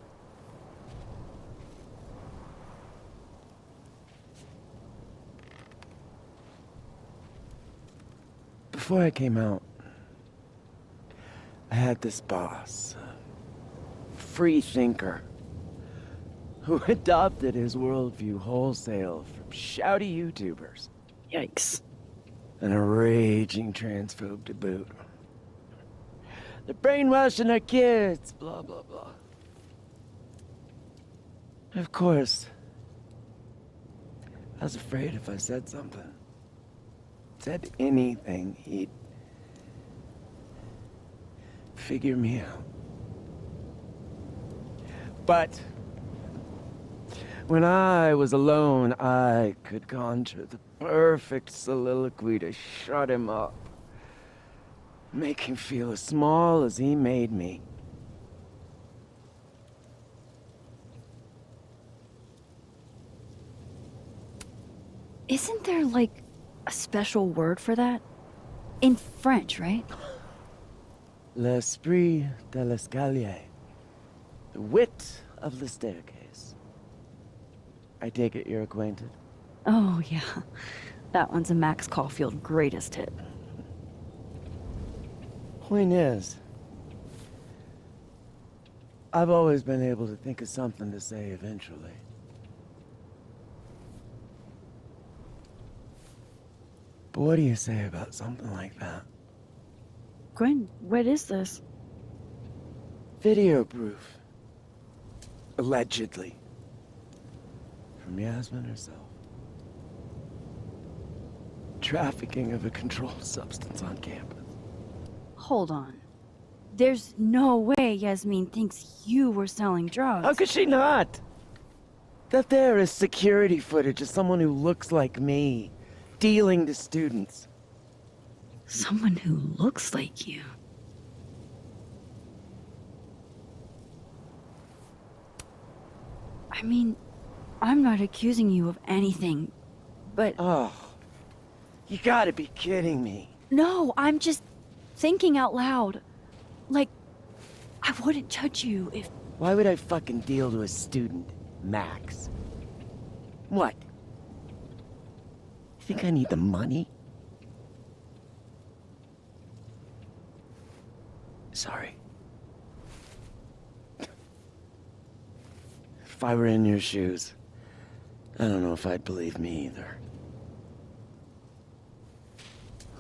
[SPEAKER 16] Before I came out, I had this boss, a free thinker, who adopted his worldview wholesale from shouty YouTubers.
[SPEAKER 2] Yikes.
[SPEAKER 16] And a raging transphobe to boot. They're brainwashing our kids, blah, blah, blah. Of course, I was afraid if I said something, said anything, he'd figure me out. But when I was alone, I could conjure the perfect soliloquy to shut him up. Make him feel as small as he made me.
[SPEAKER 2] Isn't there, like, a special word for that? In French, right?
[SPEAKER 16] L'esprit de l'escalier. The wit of the staircase. I take it you're acquainted?
[SPEAKER 2] Oh, yeah. That one's a Max Caulfield greatest hit.
[SPEAKER 16] Point is, I've always been able to think of something to say eventually. But what do you say about something like that?
[SPEAKER 2] Gwen, what is this?
[SPEAKER 16] Video proof. Allegedly. From Yasmin herself. Trafficking of a controlled substance on campus.
[SPEAKER 2] Hold on. There's no way Yasmin thinks you were selling drugs.
[SPEAKER 16] How could she not? That there is security footage of someone who looks like me, dealing to students.
[SPEAKER 2] Someone who looks like you. I mean, I'm not accusing you of anything, but...
[SPEAKER 16] Oh, you gotta be kidding me.
[SPEAKER 2] No, I'm just thinking out loud. Like, I wouldn't judge you if...
[SPEAKER 16] Why would I fucking deal to a student, Max? What? You think I need the money? Sorry. If I were in your shoes, I don't know if I'd believe me either.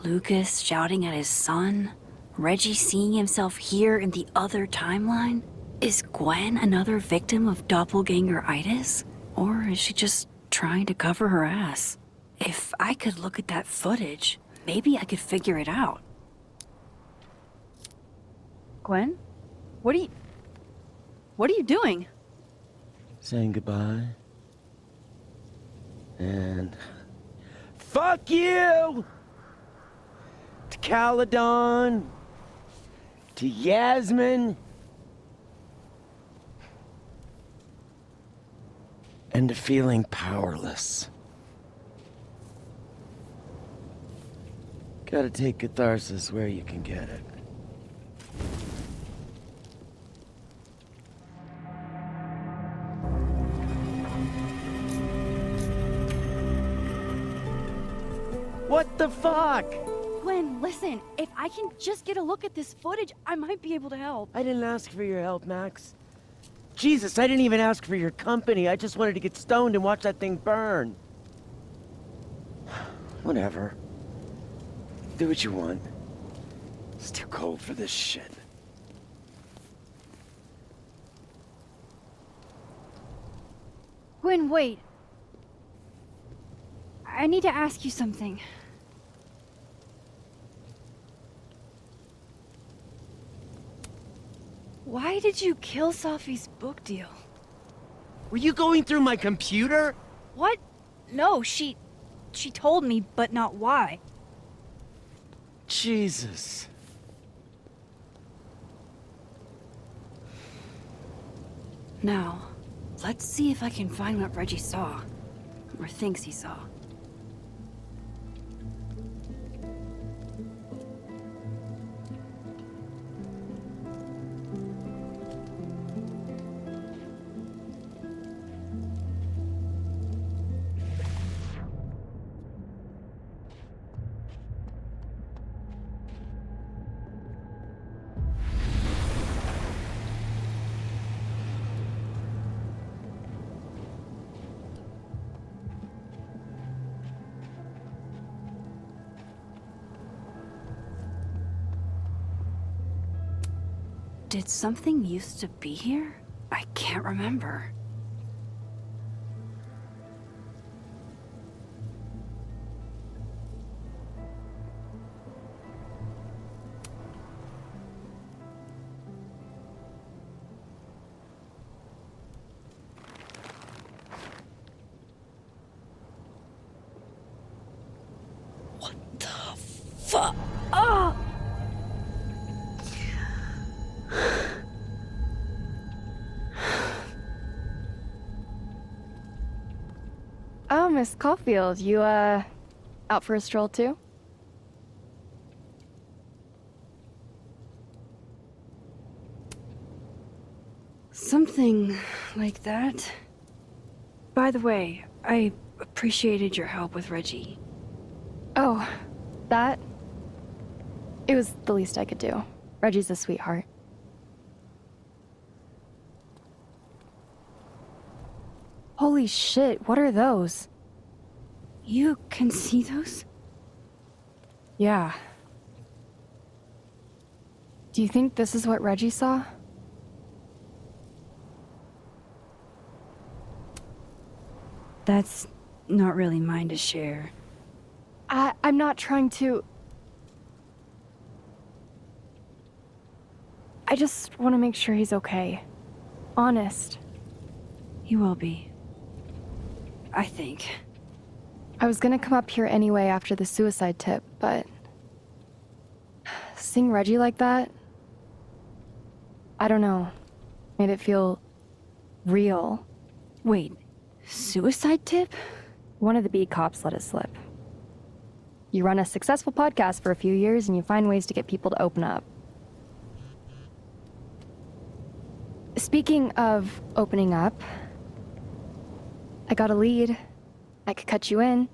[SPEAKER 2] Lucas shouting at his son? Reggie seeing himself here in the other timeline? Is Gwen another victim of doppelganger-itis? Or is she just trying to cover her ass? If I could look at that footage, maybe I could figure it out. Gwen? What are you doing?
[SPEAKER 16] Saying goodbye. And... fuck you! To Caledon. To Yasmin. And to feeling powerless. Gotta take catharsis where you can get it. What the fuck?
[SPEAKER 2] Gwen, listen, if I can just get a look at this footage, I might be able to help.
[SPEAKER 16] I didn't ask for your help, Max. Jesus, I didn't even ask for your company. I just wanted to get stoned and watch that thing burn. Whatever. Do what you want. It's too cold for this shit.
[SPEAKER 2] Gwen, wait. I need to ask you something. Why did you kill Safi's book deal?
[SPEAKER 16] Were you going through my computer?
[SPEAKER 2] What? No, she told me, but not why.
[SPEAKER 16] Jesus.
[SPEAKER 2] Now, let's see if I can find what Reggie saw. Or thinks he saw. Did something used to be here? I can't remember. What the fuck? Ah!
[SPEAKER 8] Oh, Miss Caulfield, you, out for a stroll too?
[SPEAKER 2] Something like that. By the way, I appreciated your help with Reggie.
[SPEAKER 8] Oh, that? It was the least I could do. Reggie's a sweetheart. Holy shit, what are those?
[SPEAKER 2] You can see those?
[SPEAKER 8] Yeah. Do you think this is what Reggie saw?
[SPEAKER 2] That's not really mine to share.
[SPEAKER 8] I'm not trying to... I just want to make sure he's okay. Honest.
[SPEAKER 2] He will be. I think.
[SPEAKER 8] I was gonna come up here anyway after the suicide tip, but... seeing Reggie like that... I don't know. Made it feel... real.
[SPEAKER 2] Wait, suicide tip?
[SPEAKER 8] One of the beat cops let it slip. You run a successful podcast for a few years and you find ways to get people to open up. Speaking of opening up, I got a lead. I could cut you in.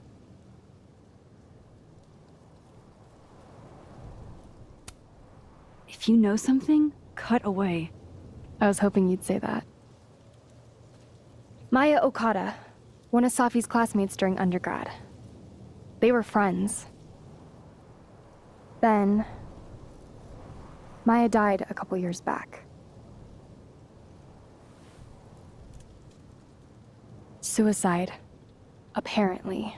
[SPEAKER 2] If you know something, cut away.
[SPEAKER 8] I was hoping you'd say that. Maya Okada, one of Safi's classmates during undergrad. They were friends. Then, Maya died a couple years back. Suicide, apparently.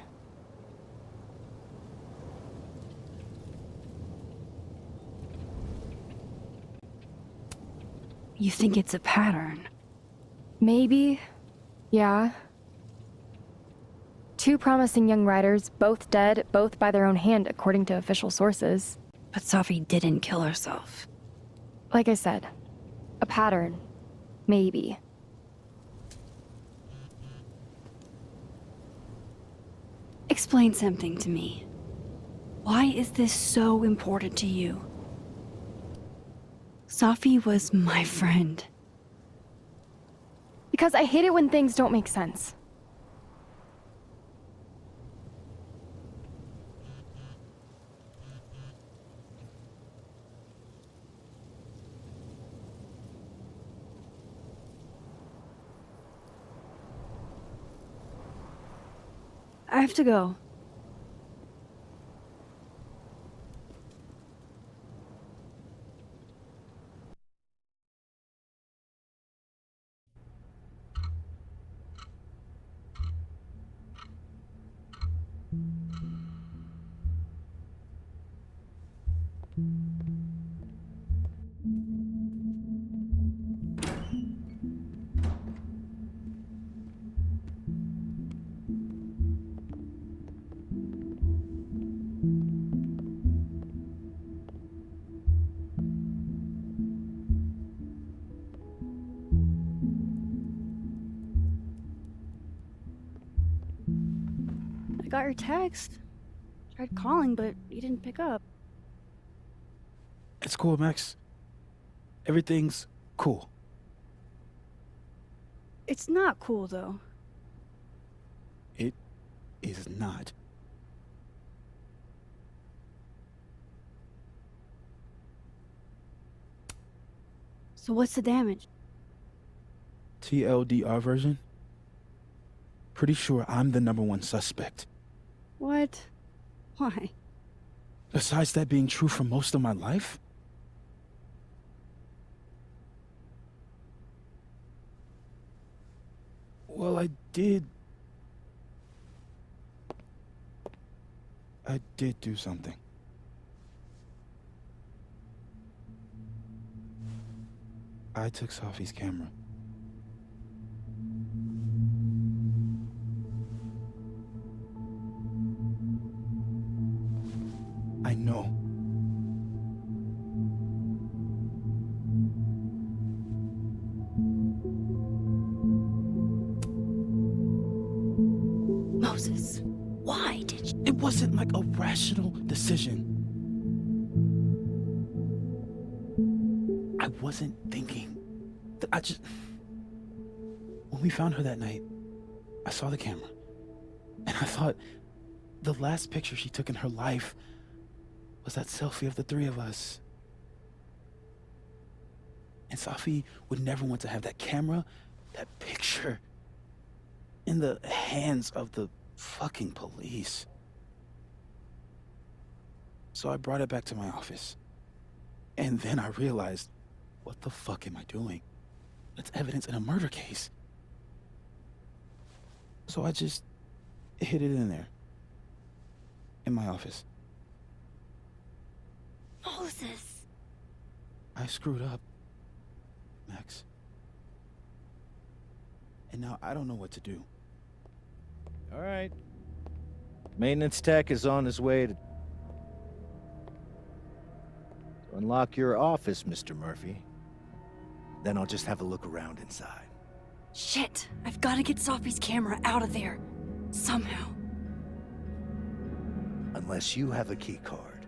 [SPEAKER 2] You think it's a pattern?
[SPEAKER 8] Maybe, yeah. Two promising young writers, both dead, both by their own hand, according to official sources.
[SPEAKER 2] But Safi didn't kill herself.
[SPEAKER 8] Like I said, a pattern. Maybe.
[SPEAKER 2] Explain something to me. Why is this so important to you? Safi was my friend.
[SPEAKER 8] Because I hate it when things don't make sense.
[SPEAKER 2] I have to go. I got your text. Tried calling, but you didn't pick up.
[SPEAKER 15] It's cool, Max. Everything's cool.
[SPEAKER 2] It's not cool, though.
[SPEAKER 15] It is not.
[SPEAKER 2] So what's the damage?
[SPEAKER 15] TLDR version? Pretty sure I'm the #1 suspect.
[SPEAKER 2] What? Why?
[SPEAKER 15] Besides that being true for most of my life? Well, I did do something. I took Safi's camera. I know.
[SPEAKER 2] Moses, why did you?
[SPEAKER 15] It wasn't like a rational decision. I wasn't thinking. When we found her that night, I saw the camera. And I thought the last picture she took in her life was that selfie of the three of us. And Safi would never want to have that camera, that picture, in the hands of the fucking police. So I brought it back to my office. And then I realized, what the fuck am I doing? That's evidence in a murder case. So I just hid it in there. In my office.
[SPEAKER 2] Moses.
[SPEAKER 15] I screwed up. Max. And now I don't know what to do.
[SPEAKER 17] All right. Maintenance tech is on his way to unlock your office, Mr. Murphy. Then I'll just have a look around inside.
[SPEAKER 2] Shit! I've got to get Sophie's camera out of there. Somehow.
[SPEAKER 17] Unless you have a key card,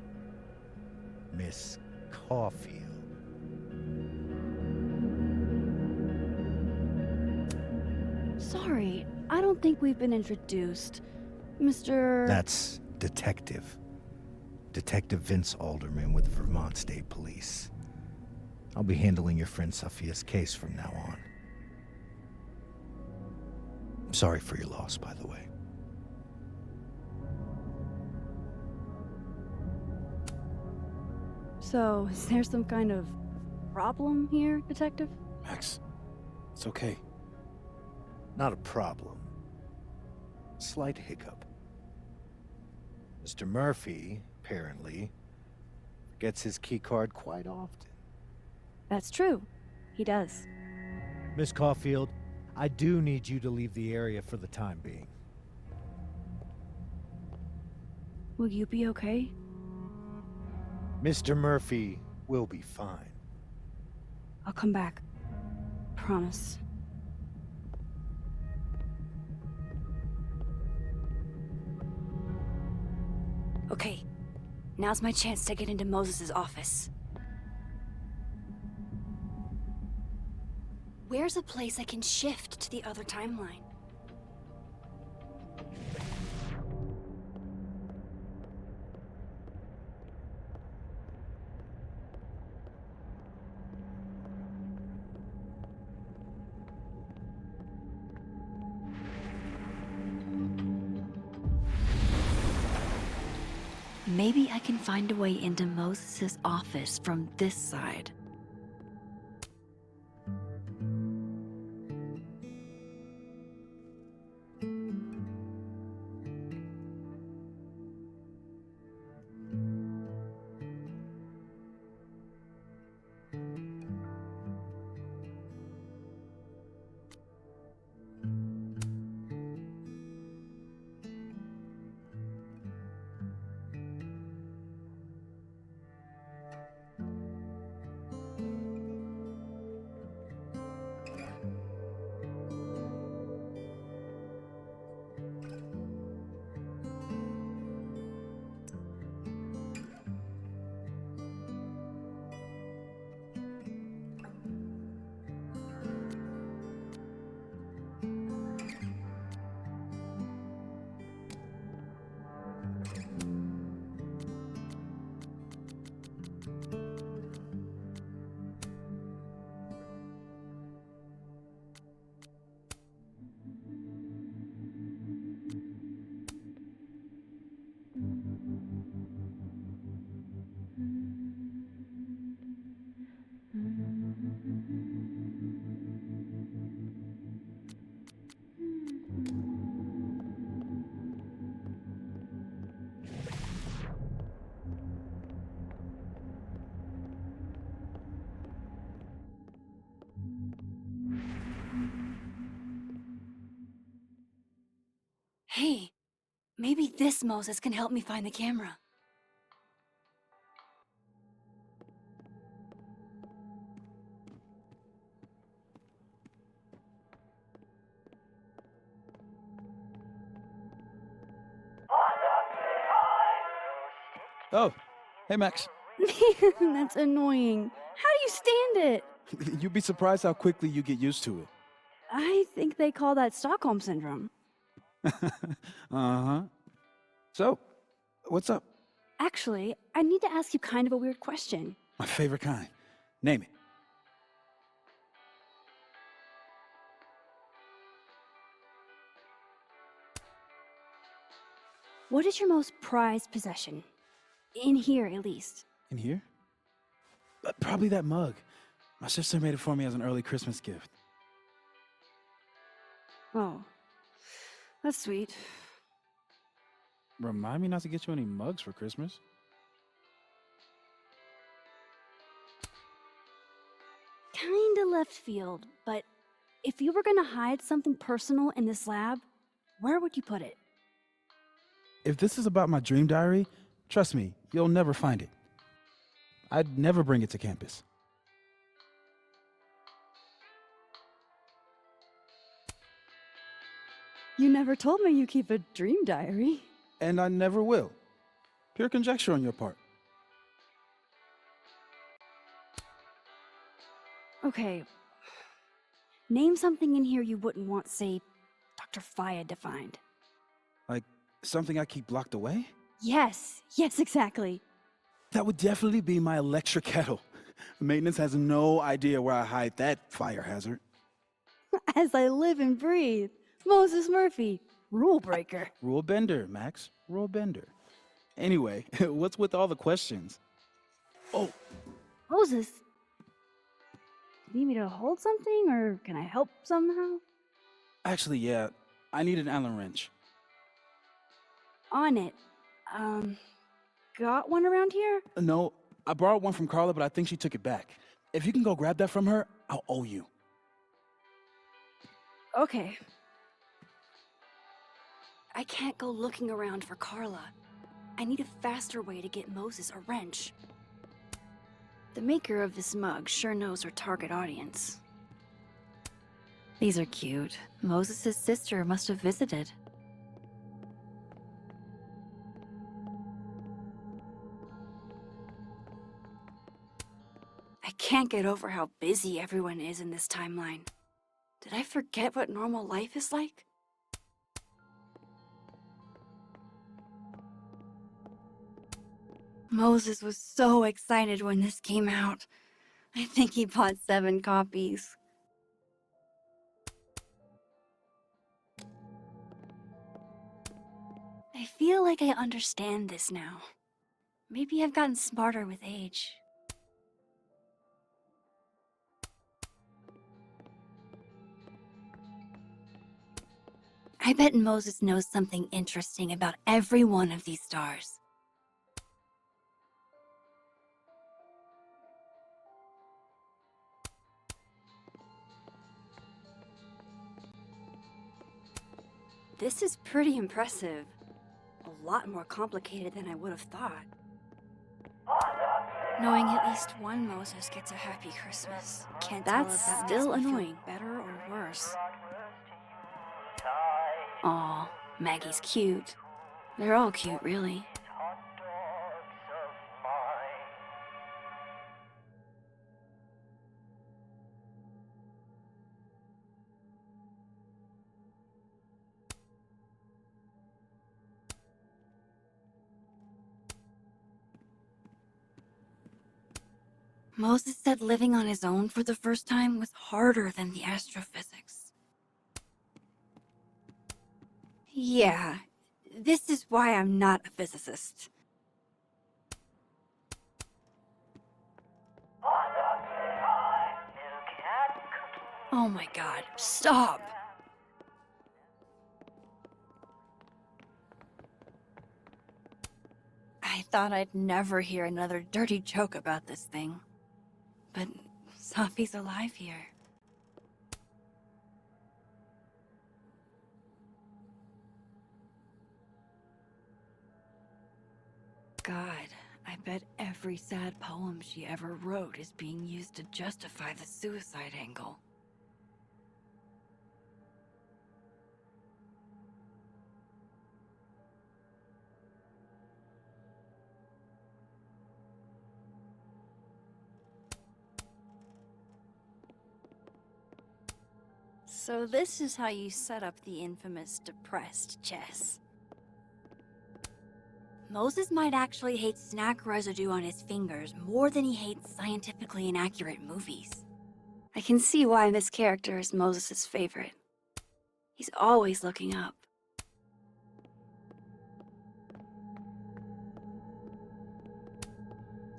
[SPEAKER 17] Miss Caulfield.
[SPEAKER 2] Sorry, I don't think we've been introduced. Mr.
[SPEAKER 17] That's Detective. Detective Vince Alderman with Vermont State Police. I'll be handling your friend Sophia's case from now on. I'm sorry for your loss, by the way.
[SPEAKER 2] So, is there some kind of problem here, Detective?
[SPEAKER 15] Max, it's okay.
[SPEAKER 17] Not a problem. Slight hiccup. Mr. Murphy, apparently, forgets his keycard quite often.
[SPEAKER 2] That's true. He does.
[SPEAKER 17] Miss Caulfield, I do need you to leave the area for the time being.
[SPEAKER 2] Will you be okay?
[SPEAKER 17] Mr. Murphy will be fine.
[SPEAKER 2] I'll come back. Promise. Okay, now's my chance to get into Moses' office. Where's a place I can shift to the other timeline? Maybe I can find a way into Moses' office from this side. Hey, maybe this Moses can help me find the camera.
[SPEAKER 15] Oh, hey Max.
[SPEAKER 2] Man, that's annoying. How do you stand it?
[SPEAKER 15] You'd be surprised how quickly you get used to it.
[SPEAKER 2] I think they call that Stockholm Syndrome.
[SPEAKER 15] Uh-huh. So, what's up?
[SPEAKER 2] Actually, I need to ask you kind of a weird question.
[SPEAKER 15] My favorite kind. Name it.
[SPEAKER 2] What is your most prized possession? In here, at least.
[SPEAKER 15] In here? Probably that mug. My sister made it for me as an early Christmas gift.
[SPEAKER 2] Oh, that's sweet.
[SPEAKER 15] Remind me not to get you any mugs for Christmas.
[SPEAKER 2] Kinda left field, but if you were gonna hide something personal in this lab, where would you put it?
[SPEAKER 15] If this is about my dream diary, trust me, you'll never find it. I'd never bring it to campus.
[SPEAKER 2] You never told me you keep a dream diary.
[SPEAKER 15] And I never will. Pure conjecture on your part.
[SPEAKER 2] Okay. Name something in here you wouldn't want, say, Dr. Fayed to find.
[SPEAKER 15] Like something I keep locked away?
[SPEAKER 2] Yes, exactly.
[SPEAKER 15] That would definitely be my electric kettle. Maintenance has no idea where I hide that fire hazard.
[SPEAKER 2] As I live and breathe. Moses Murphy, rule breaker.
[SPEAKER 15] Rule bender, Max. Rule bender. Anyway, what's with all the questions? Oh,
[SPEAKER 2] Moses, do you need me to hold something, or can I help somehow?
[SPEAKER 15] actually, yeah. I need an Allen wrench.
[SPEAKER 2] On it. Got one around here?
[SPEAKER 15] No, I borrowed one from Carla, but I think she took it back. If you can go grab that from her, I'll owe you.
[SPEAKER 2] Okay. I can't go looking around for Carla. I need a faster way to get Moses a wrench. The maker of this mug sure knows her target audience. These are cute. Moses' sister must have visited. I can't get over how busy everyone is in this timeline. Did I forget what normal life is like? Moses was so excited when this came out. I think he bought 7 copies. I feel like I understand this now. Maybe I've gotten smarter with age. I bet Moses knows something interesting about every one of these stars. This is pretty impressive. A lot more complicated than I would have thought. Knowing at least one Moses gets a happy Christmas. Can't tell if that still annoying, better or worse. Aw, Maggie's cute. They're all cute, really. Moses said living on his own for the first time was harder than the astrophysics. Yeah, this is why I'm not a physicist. Oh my god, stop! I thought I'd never hear another dirty joke about this thing. But Safi's alive here. God, I bet every sad poem she ever wrote is being used to justify the suicide angle. So this is how you set up the infamous depressed chess. Moses might actually hate snack residue on his fingers more than he hates scientifically inaccurate movies. I can see why this character is Moses' favorite. He's always looking up.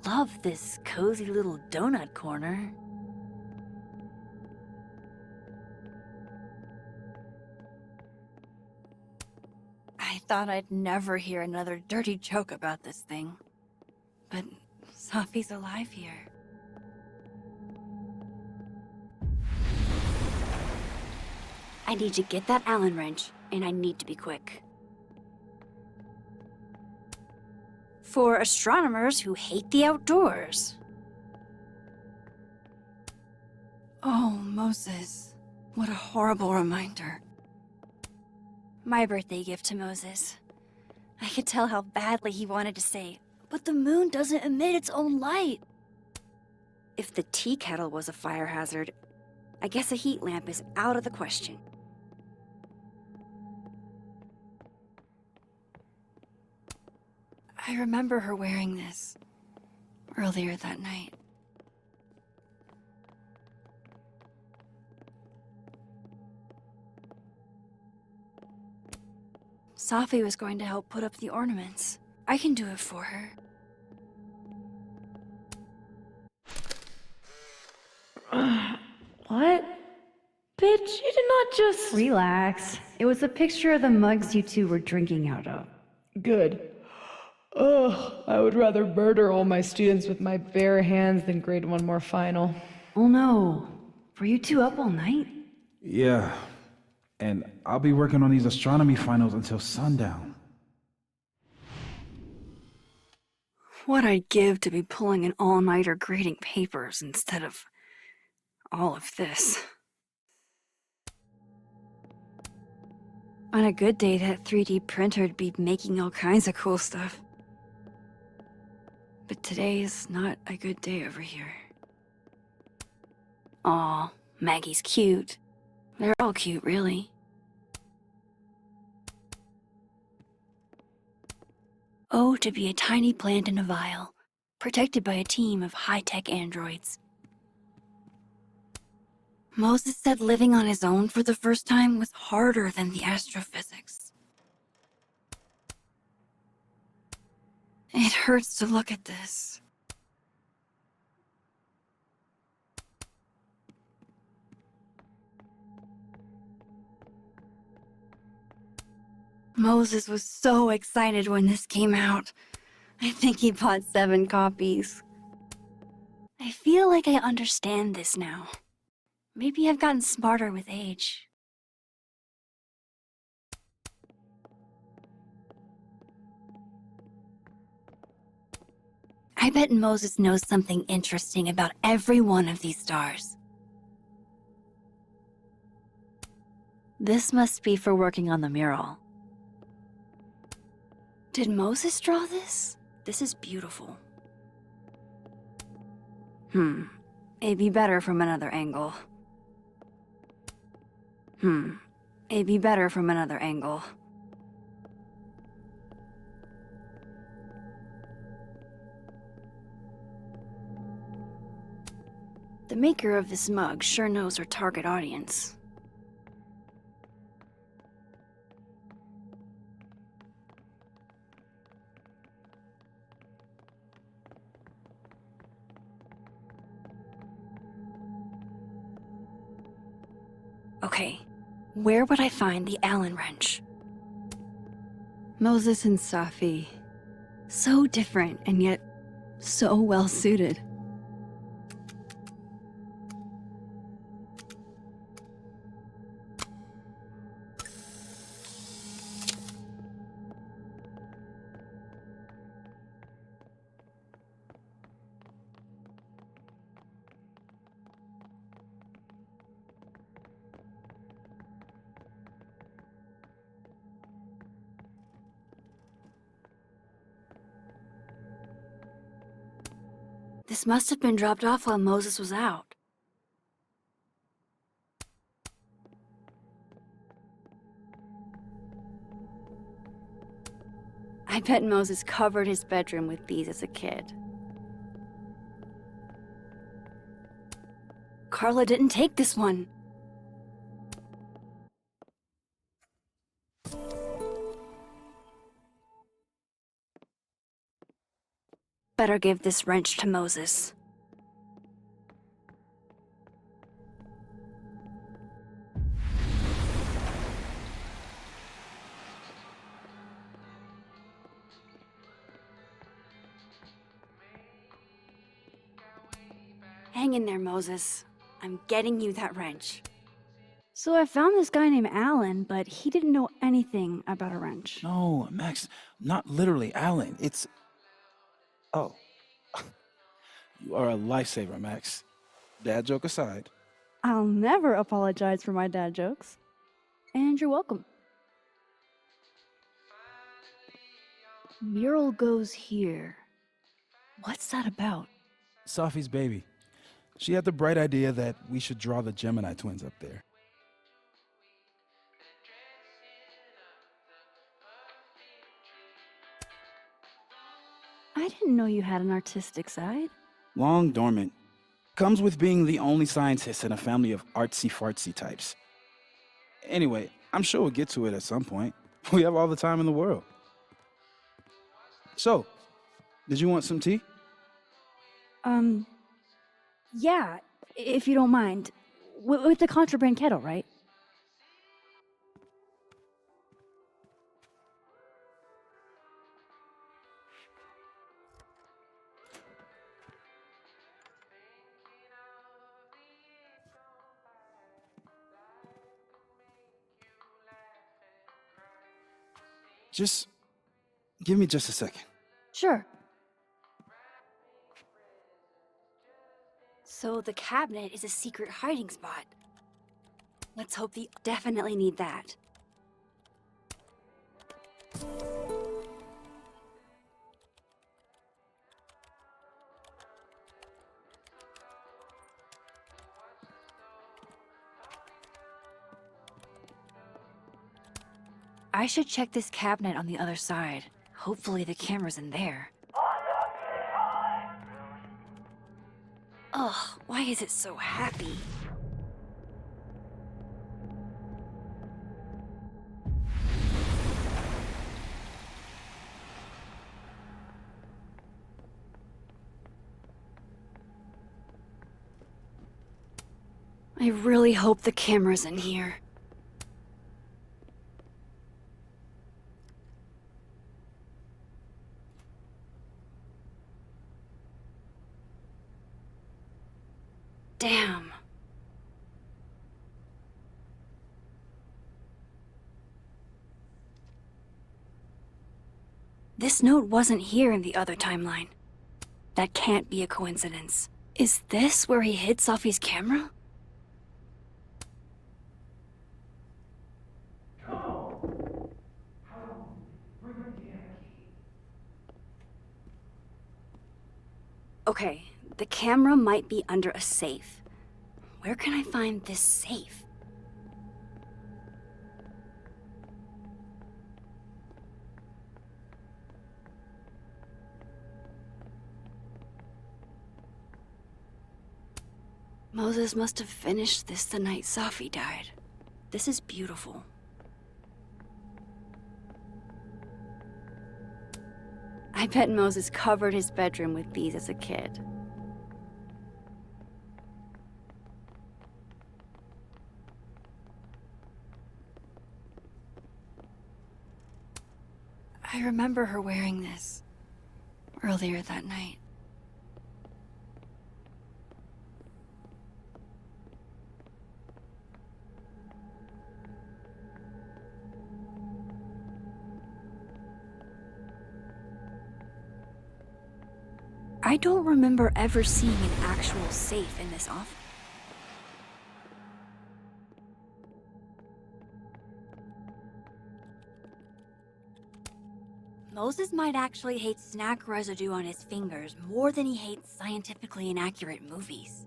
[SPEAKER 2] Love this cozy little donut corner. I thought I'd never hear another dirty joke about this thing. But Safi's alive here. I need to get that Allen wrench, and I need to be quick. For astronomers who hate the outdoors. Oh, Moses. What a horrible reminder. My birthday gift to Moses. I could tell how badly he wanted to say, but the moon doesn't emit its own light. If the tea kettle was a fire hazard, I guess a heat lamp is out of the question. I remember her wearing this earlier that night. Safi was going to help put up the ornaments. I can do it for her.
[SPEAKER 9] What? Bitch, you did not just... Relax. It was a picture of the mugs you two were drinking out of.
[SPEAKER 18] Good. Ugh, I would rather murder all my students with my bare hands than grade one more final.
[SPEAKER 9] Oh no. Were you two up all night?
[SPEAKER 15] Yeah. And I'll be working on these astronomy finals until sundown.
[SPEAKER 2] What I'd give to be pulling an all-nighter grading papers instead of all of this. On a good day, that 3D printer'd be making all kinds of cool stuff. But today is not a good day over here. Aw, Maggie's cute. They're all cute, really. Oh, to be a tiny plant in a vial, protected by a team of high-tech androids. Moses said living on his own for the first time was harder than the astrophysics. It hurts to look at this. Moses was so excited when this came out. I think he bought 7 copies. I feel like I understand this now. Maybe I've gotten smarter with age. I bet Moses knows something interesting about every one of these stars. This must be for working on the mural. Did Moses draw this? This is beautiful. It'd be better from another angle. It'd be better from another angle. The maker of this mug sure knows her target audience. Okay, where would I find the Allen wrench? Moses and Safi. So different and yet so well suited. This must have been dropped off while Moses was out. I bet Moses covered his bedroom with these as a kid. Carla didn't take this one. Better give this wrench to Moses. Hang in there, Moses. I'm getting you that wrench. So I found this guy named Alan, but he didn't know anything about a wrench.
[SPEAKER 15] No, Max, not literally Alan. It's... Oh. You are a lifesaver, Max. Dad joke aside.
[SPEAKER 2] I'll never apologize for my dad jokes. And you're welcome. Mural goes here. What's that about?
[SPEAKER 15] Sophie's baby. She had the bright idea that we should draw the Gemini twins up there.
[SPEAKER 2] I didn't know you had an artistic side.
[SPEAKER 15] Long dormant. Comes with being the only scientist in a family of artsy-fartsy types. Anyway, I'm sure we'll get to it at some point. We have all the time in the world. So, did you want some tea?
[SPEAKER 2] Yeah, if you don't mind. With the contraband kettle, right?
[SPEAKER 15] Just give me just a second.
[SPEAKER 2] Sure. So the cabinet is a secret hiding spot. Let's hope they definitely need that. I should check this cabinet on the other side. Hopefully the camera's in there. Ugh, why is it so happy? I really hope the camera's in here. Damn. This note wasn't here in the other timeline. That can't be a coincidence. Is this where he hid Sophie's camera? Okay, the camera might be under a safe. Where can I find this safe? Moses must have finished this the night Sophie died. This is beautiful. I bet Moses covered his bedroom with these as a kid. I remember her wearing this earlier that night. I don't remember ever seeing an actual safe in this office. Moses might actually hate snack residue on his fingers more than he hates scientifically inaccurate movies.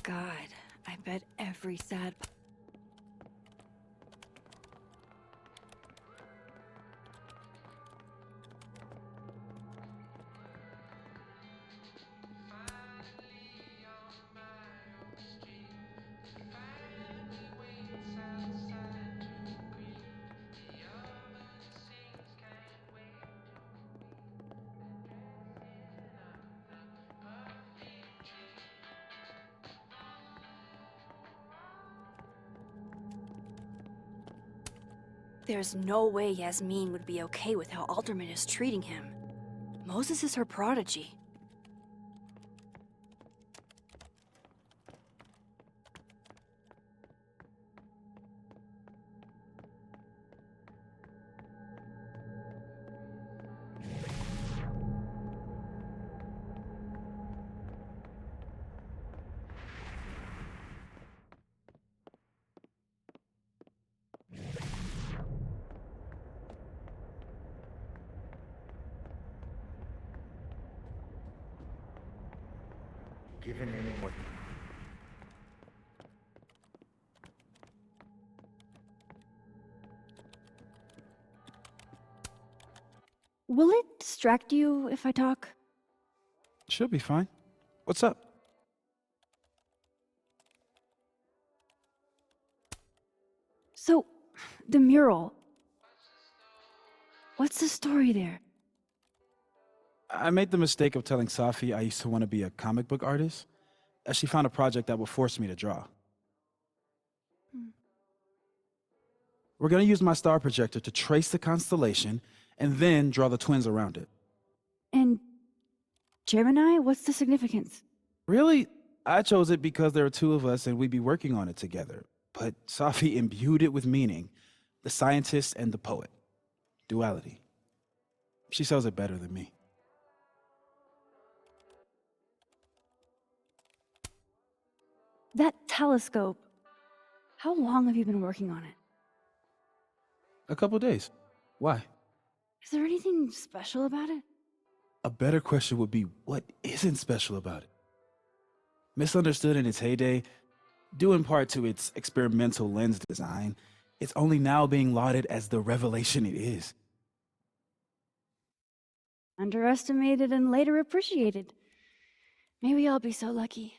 [SPEAKER 2] God, I bet every sad... There's no way Yasmin would be okay with how Alderman is treating him. Moses is her prodigy.
[SPEAKER 14] given any more.
[SPEAKER 2] Will it distract you if I talk?
[SPEAKER 15] She'll be fine. What's up?
[SPEAKER 2] So, the mural. What's the story there?
[SPEAKER 15] I made the mistake of telling Safi I used to want to be a comic book artist, as she found a project that would force me to draw. We're going to use my star projector to trace the constellation and then draw the twins around it.
[SPEAKER 2] And Gemini, what's the significance?
[SPEAKER 15] Really, I chose it because there are two of us and we'd be working on it together. But Safi imbued it with meaning, the scientist and the poet. Duality. She sells it better than me.
[SPEAKER 2] That telescope. How long have you been working on it?
[SPEAKER 15] A couple days. Why?
[SPEAKER 2] Is there anything special about it?
[SPEAKER 15] A better question would be, what isn't special about it? Misunderstood in its heyday, due in part to its experimental lens design, it's only now being lauded as the revelation it is.
[SPEAKER 2] Underestimated and later appreciated. Maybe I'll be so lucky.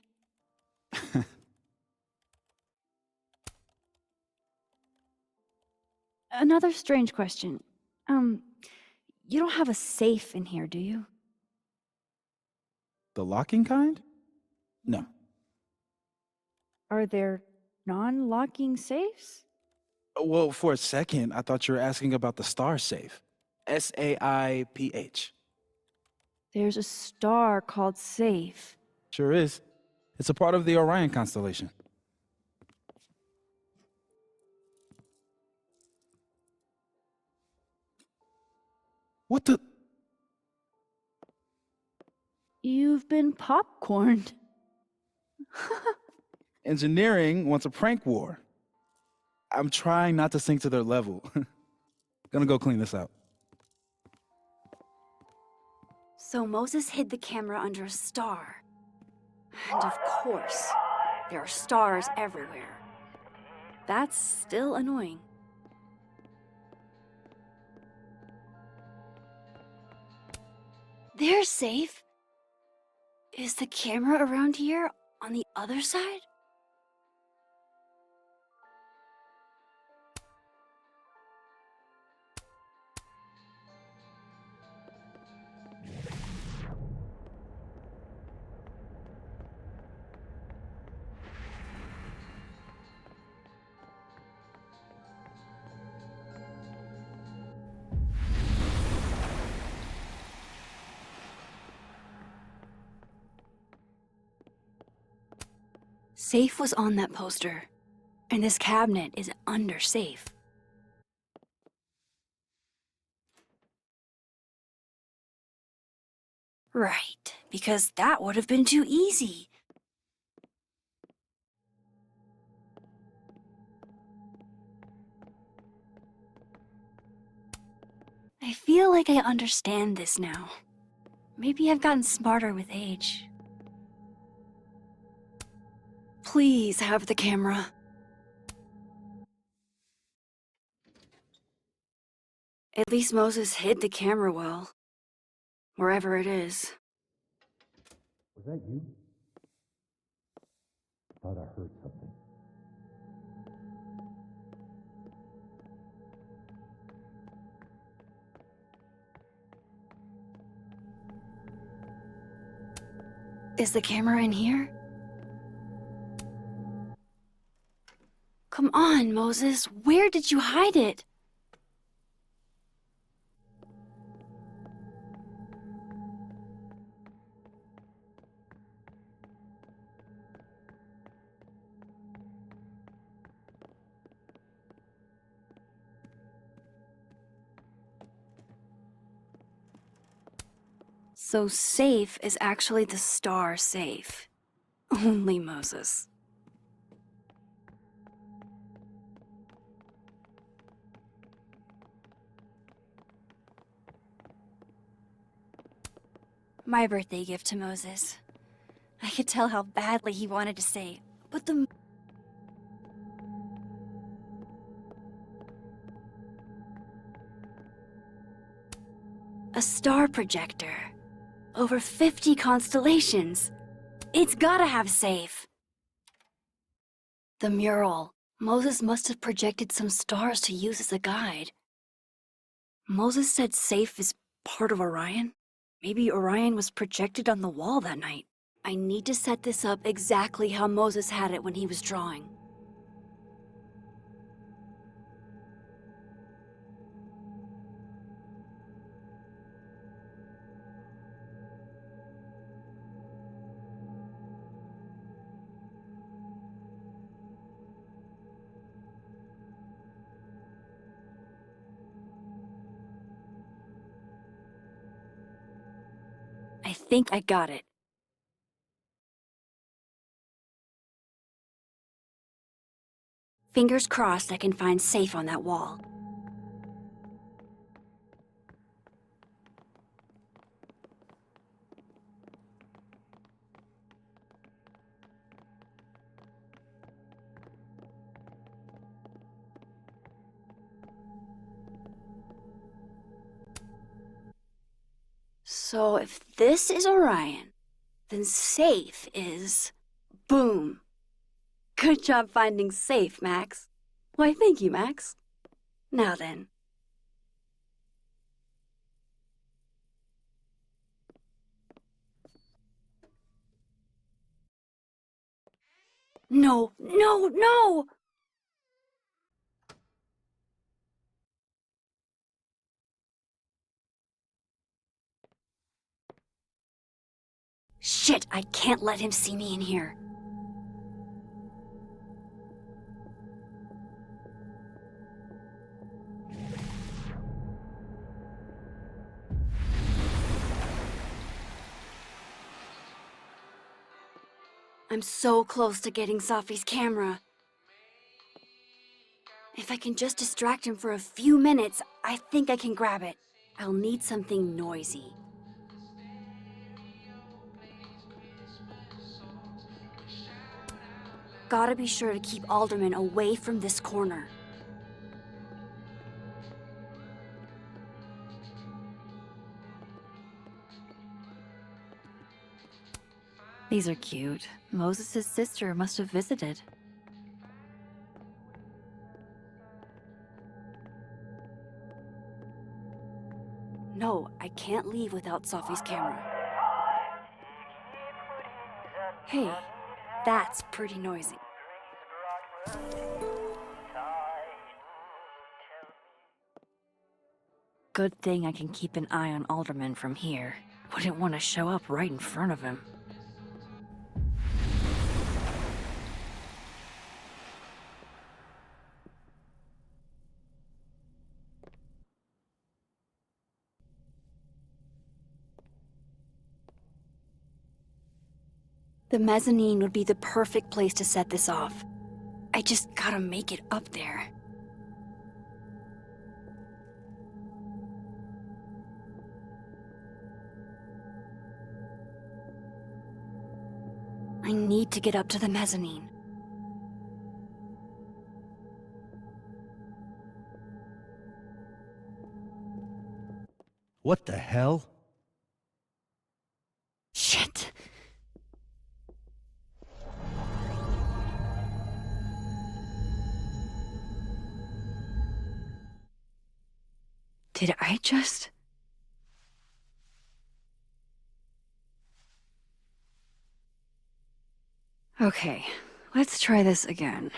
[SPEAKER 2] Another strange question. You don't have a safe in here, do you?
[SPEAKER 15] The locking kind? No.
[SPEAKER 2] Are there non-locking safes?
[SPEAKER 15] Well, for a second, I thought you were asking about the star safe. SAIPH.
[SPEAKER 2] There's a star called Safe.
[SPEAKER 15] Sure is. It's a part of the Orion constellation. What the?
[SPEAKER 2] You've been popcorned.
[SPEAKER 15] Engineering wants a prank war. I'm trying not to sink to their level. Gonna go clean this out.
[SPEAKER 2] So Moses hid the camera under a star. And of course, there are stars everywhere. That's still annoying. They're safe. Is the camera around here on the other side? Safe was on that poster, and this cabinet is under safe. Right, because that would have been too easy. I feel like I understand this now. Maybe I've gotten smarter with age. Please have the camera. At least Moses hid the camera well. Wherever it is.
[SPEAKER 17] Was that you? I thought I heard something.
[SPEAKER 2] Is the camera in here? Come on, Moses. Where did you hide it? So safe is actually the star safe. Only Moses. My birthday gift to Moses. I could tell how badly he wanted to say, but the... A star projector. Over 50 constellations. It's gotta have safe. The mural. Moses must have projected some stars to use as a guide. Moses said safe is part of Orion? Maybe Orion was projected on the wall that night. I need to set this up exactly how Moses had it when he was drawing. I think I got it. Fingers crossed I can find safe on that wall. So if this is Orion, then safe is... boom. Good job finding safe, Max. Why, thank you, Max. Now then. No, no, no! Shit, I can't let him see me in here. I'm so close to getting Safi's camera. If I can just distract him for a few minutes, I think I can grab it. I'll need something noisy. Gotta be sure to keep Alderman away from this corner. These are cute. Moses' sister must have visited. No, I can't leave without Safi's camera. Hey, that's pretty noisy. Good thing I can keep an eye on Alderman from here. Wouldn't want to show up right in front of him. The mezzanine would be the perfect place to set this off. I just gotta make it up there. I need to get up to the mezzanine.
[SPEAKER 17] What the hell?
[SPEAKER 2] Shit! Did I just... Okay, let's try this again.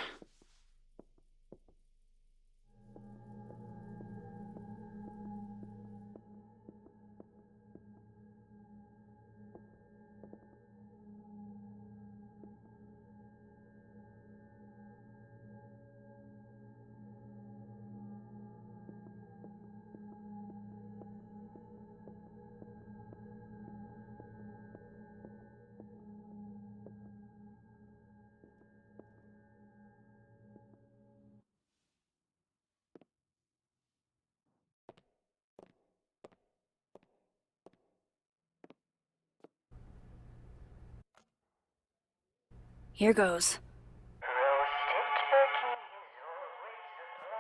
[SPEAKER 2] Here goes.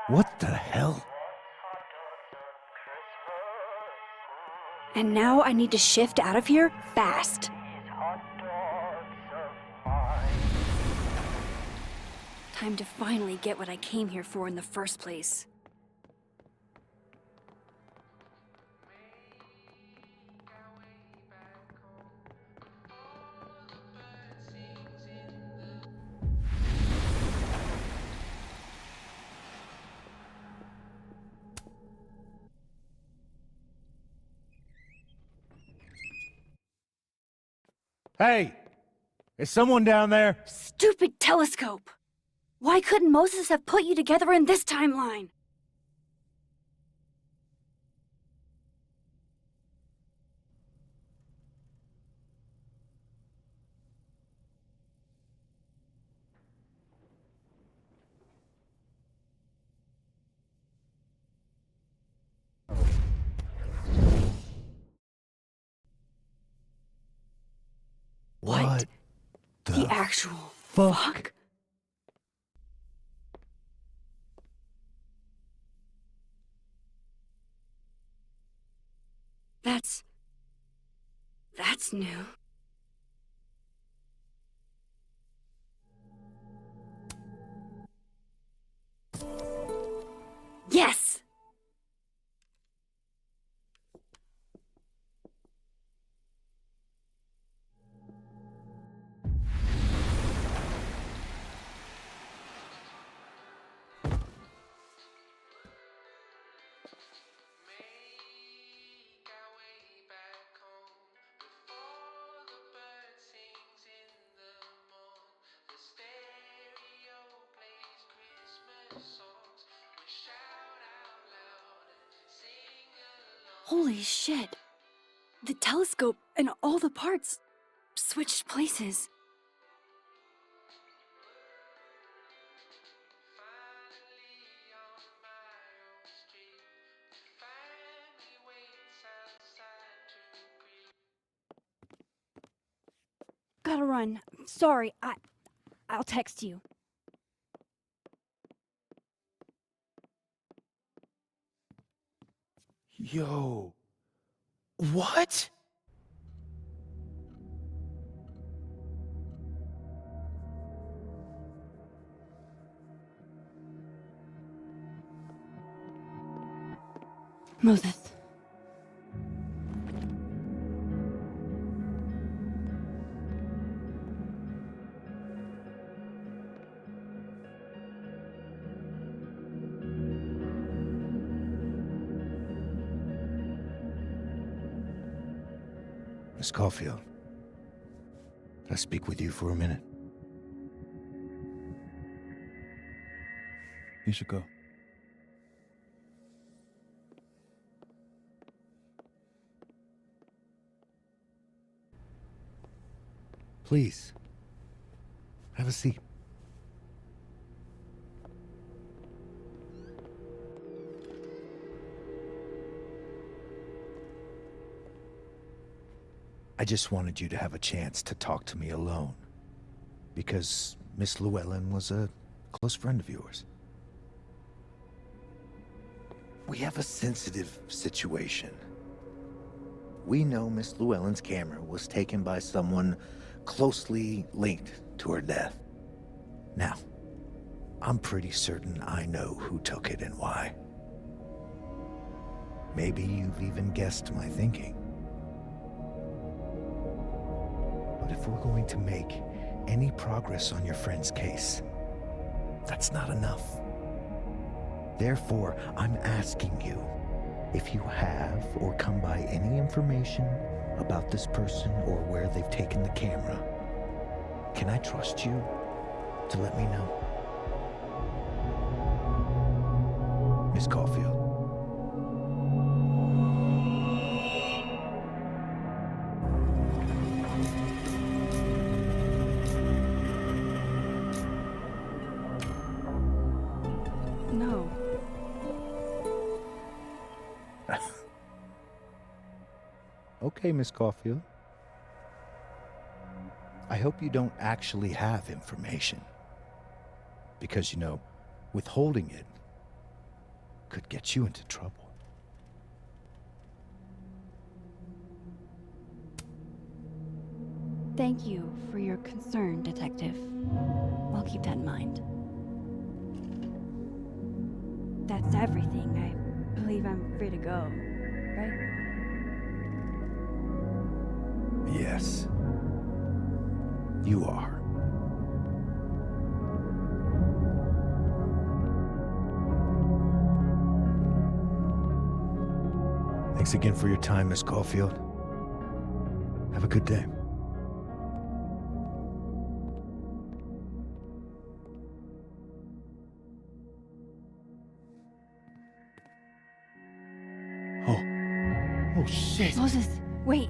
[SPEAKER 17] What the hell?
[SPEAKER 2] And now I need to shift out of here fast. Time to finally get what I came here for in the first place.
[SPEAKER 17] Hey! Is someone down there?
[SPEAKER 2] Stupid telescope! Why couldn't Moses have put you together in this timeline?
[SPEAKER 17] What
[SPEAKER 2] the actual
[SPEAKER 17] fuck?
[SPEAKER 2] That's new. Yes! Holy shit. The telescope and all the parts switched places. Gotta run. Sorry, I'll text you.
[SPEAKER 15] Yo. What?
[SPEAKER 2] Moses.
[SPEAKER 17] Miss Caulfield, can I speak with you for a minute?
[SPEAKER 15] You should go.
[SPEAKER 17] Please, have a seat. I just wanted you to have a chance to talk to me alone, because Miss Llewellyn was a close friend of yours. We have a sensitive situation. We know Miss Llewellyn's camera was taken by someone closely linked to her death. Now, I'm pretty certain I know who took it and why. Maybe you've even guessed my thinking. But if we're going to make any progress on your friend's case, that's not enough. Therefore, I'm asking you, if you have or come by any information about this person or where they've taken the camera, can I trust you to let me know? Miss Caulfield.
[SPEAKER 2] No.
[SPEAKER 17] Okay, Miss Caulfield. I hope you don't actually have information. Because, you know, withholding it could get you into trouble.
[SPEAKER 2] Thank you for your concern, Detective. I'll keep that in mind. That's everything. I believe I'm free to go, right?
[SPEAKER 17] Yes, you are. Thanks again for your time, Miss Caulfield. Have a good day.
[SPEAKER 15] Oh shit.
[SPEAKER 2] Moses, wait.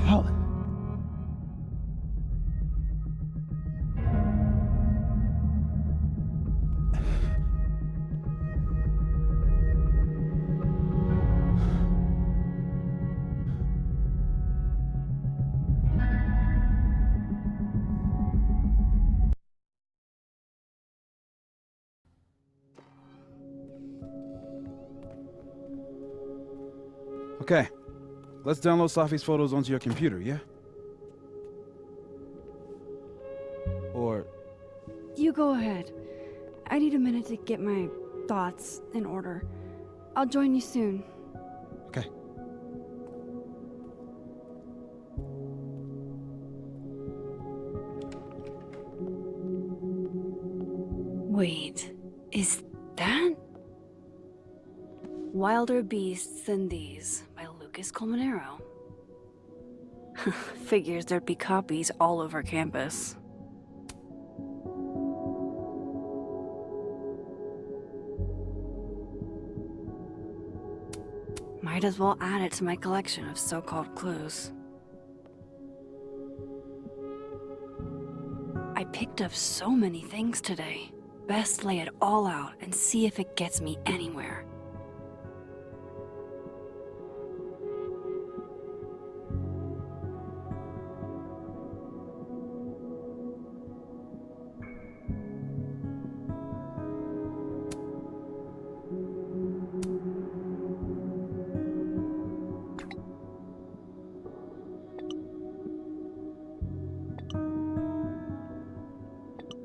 [SPEAKER 15] How? Okay, let's download Safi's photos onto your computer, yeah? Or...
[SPEAKER 2] You go ahead. I need a minute to get my thoughts in order. I'll join you soon.
[SPEAKER 15] Okay.
[SPEAKER 2] Wait, is that Wilder Beasts Than These by Lucas Colmenero? Figures there'd be copies all over campus. Might as well add it to my collection of so-called clues. I picked up so many things today. Best lay it all out and see if it gets me anywhere.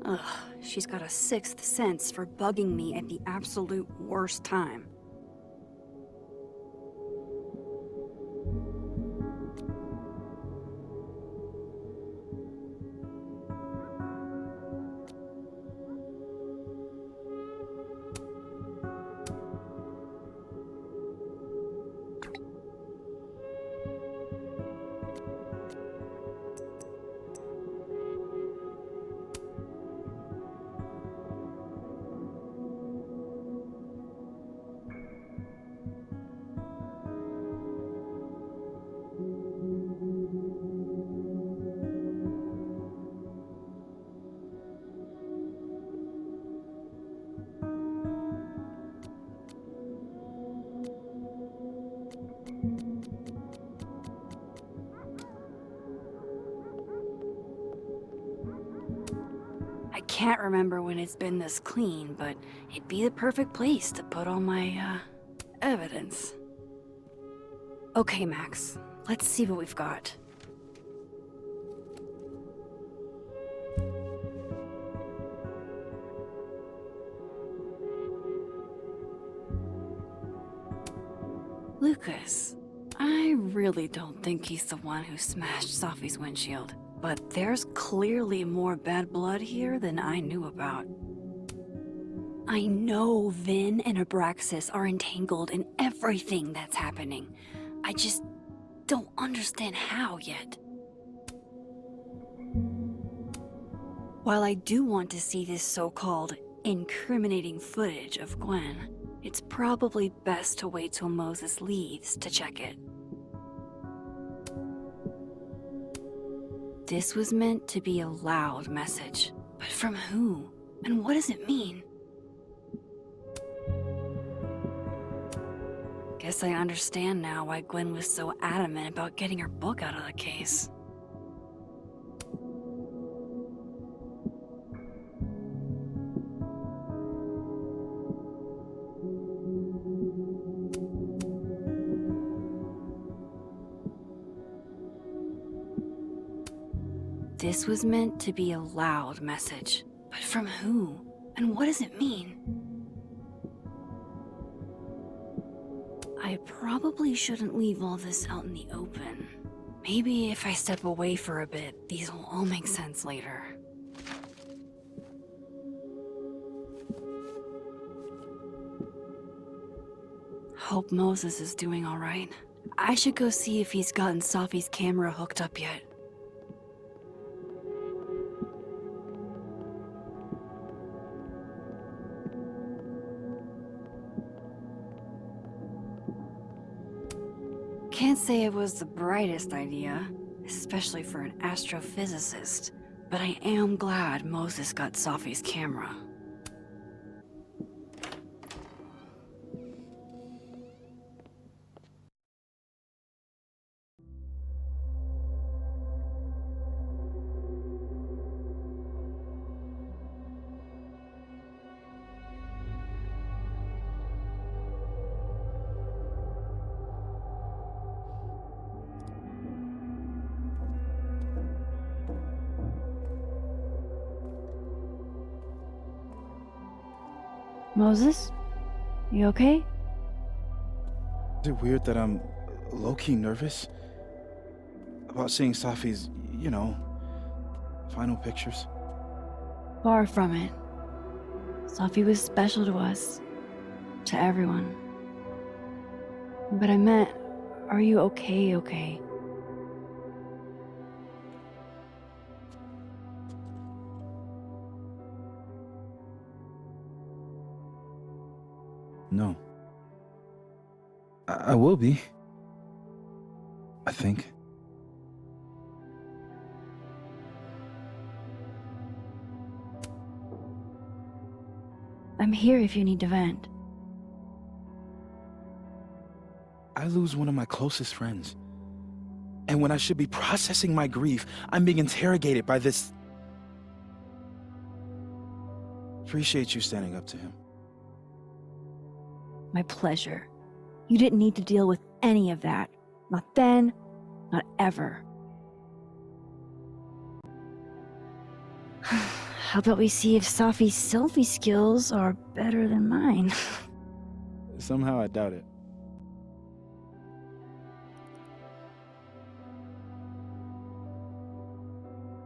[SPEAKER 2] Ugh, she's got a sixth sense for bugging me at the absolute worst time. I can't remember when it's been this clean, but it'd be the perfect place to put all my, evidence. Okay, Max, let's see what we've got. Lucas, I really don't think he's the one who smashed Safi's windshield. But there's clearly more bad blood here than I knew about. I know Vinh and Abraxas are entangled in everything that's happening. I just don't understand how yet. While I do want to see this so-called incriminating footage of Gwen, it's probably best to wait till Moses leaves to check it. This was meant to be a loud message, but from who? And what does it mean? Guess I understand now why Gwen was so adamant about getting her book out of the case. This was meant to be a loud message, but from who? And what does it mean? I probably shouldn't leave all this out in the open. Maybe if I step away for a bit, these will all make sense later. Hope Moses is doing all right. I should go see if he's gotten Safi's camera hooked up yet. Can't say it was the brightest idea, especially for an astrophysicist, but I am glad Moses got Safi's camera. Moses? You okay?
[SPEAKER 15] Is it weird that I'm low-key nervous about seeing Safi's, final pictures?
[SPEAKER 2] Far from it. Safi was special to us. To everyone. But I meant, are you okay?
[SPEAKER 15] No. I will be. I think.
[SPEAKER 2] I'm here if you need to vent.
[SPEAKER 15] I lose one of my closest friends. And when I should be processing my grief, I'm being interrogated by this... Appreciate you standing up to him.
[SPEAKER 2] My pleasure. You didn't need to deal with any of that. Not then, not ever. How about we see if Safi's selfie skills are better than mine?
[SPEAKER 15] Somehow I doubt it.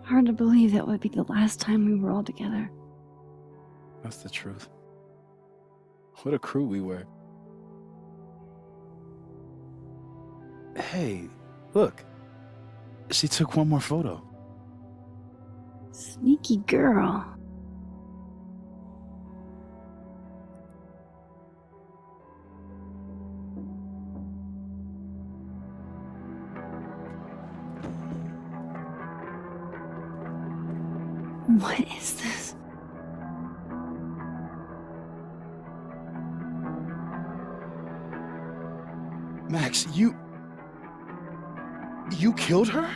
[SPEAKER 2] Hard to believe that would be the last time we were all together.
[SPEAKER 15] That's the truth. What a crew we were. Hey, look. She took one more photo.
[SPEAKER 2] Sneaky girl. What is this?
[SPEAKER 15] Max, you killed her?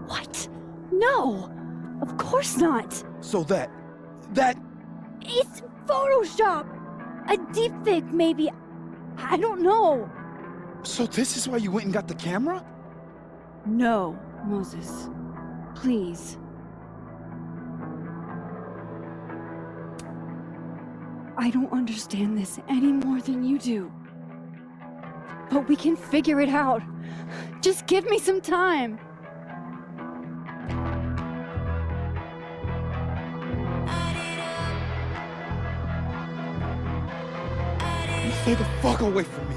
[SPEAKER 2] What? No! Of course not!
[SPEAKER 15] So that...
[SPEAKER 2] It's Photoshop! A deepfake, maybe. I don't know.
[SPEAKER 15] So this is why you went and got the camera?
[SPEAKER 2] No, Moses. Please. I don't understand this any more than you do. But we can figure it out. Just give me some time.
[SPEAKER 15] Stay the fuck away from me.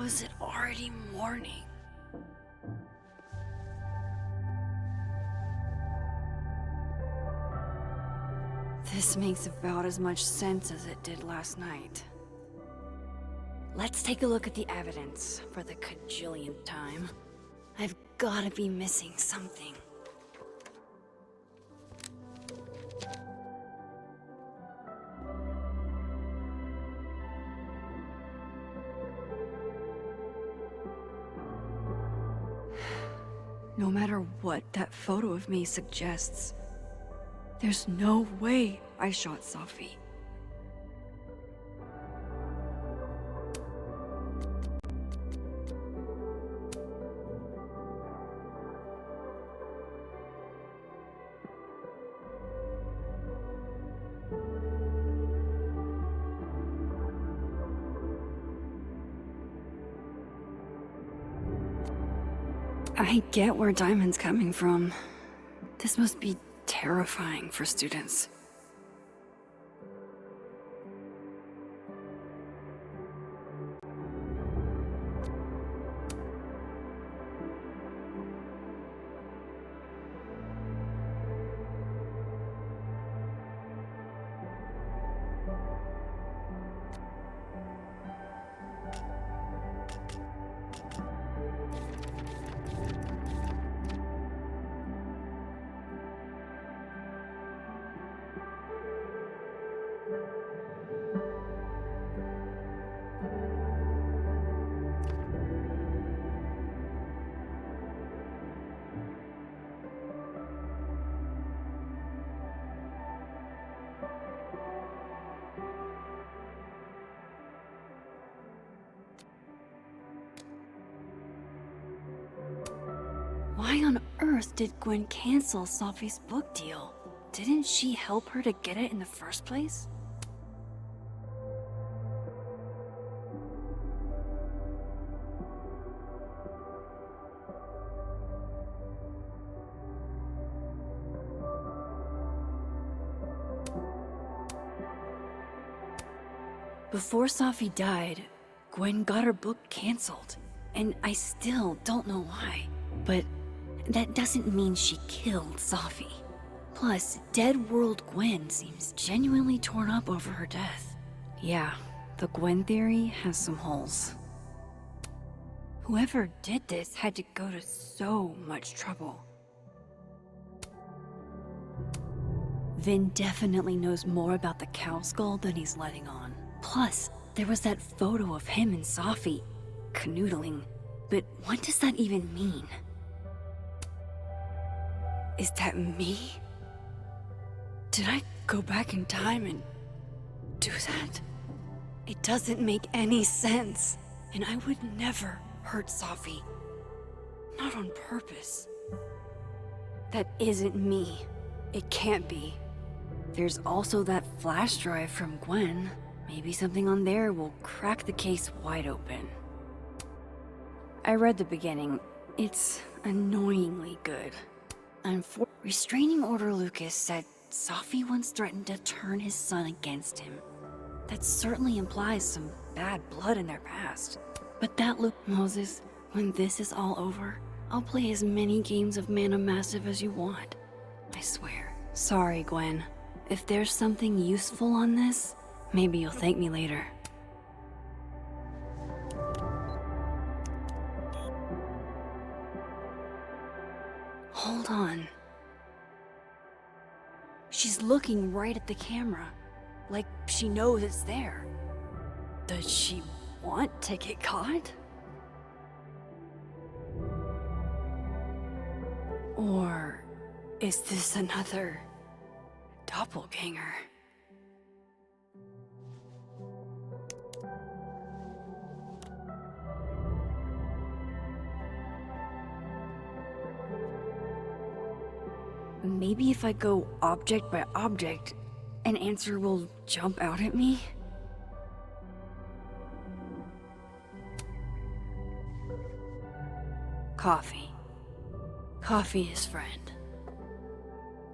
[SPEAKER 2] is it already morning? This makes about as much sense as it did last night. Let's take a look at the evidence for the cajillionth time. I've gotta be missing something. No matter what that photo of me suggests, there's no way I shot Safi. I get where Diamond's coming from. This must be terrifying for students. Why on earth did Gwen cancel Safi's book deal? Didn't she help her to get it in the first place? Before Safi died, Gwen got her book canceled, and I still don't know why. But that doesn't mean she killed Safi. Plus, Dead World Gwen seems genuinely torn up over her death. Yeah, the Gwen theory has some holes. Whoever did this had to go to so much trouble. Vinh definitely knows more about the cow skull than he's letting on. Plus, there was that photo of him and Safi canoodling. But what does that even mean? Is that me? Did I go back in time and do that? It doesn't make any sense. And I would never hurt Safi. Not on purpose. That isn't me. It can't be. There's also that flash drive from Gwen. Maybe something on there will crack the case wide open. I read the beginning. It's annoyingly good. Restraining Order Lucas said Safi once threatened to turn his son against him. That certainly implies some bad blood in their past. But that Moses, when this is all over, I'll play as many games of Mana Massive as you want. I swear. Sorry, Gwen. If there's something useful on this, maybe you'll thank me later. Hold on. She's looking right at the camera, like she knows it's there. Does she want to get caught? Or is this another doppelganger? Maybe if I go object by object, an answer will jump out at me? Coffee. Coffee is friend.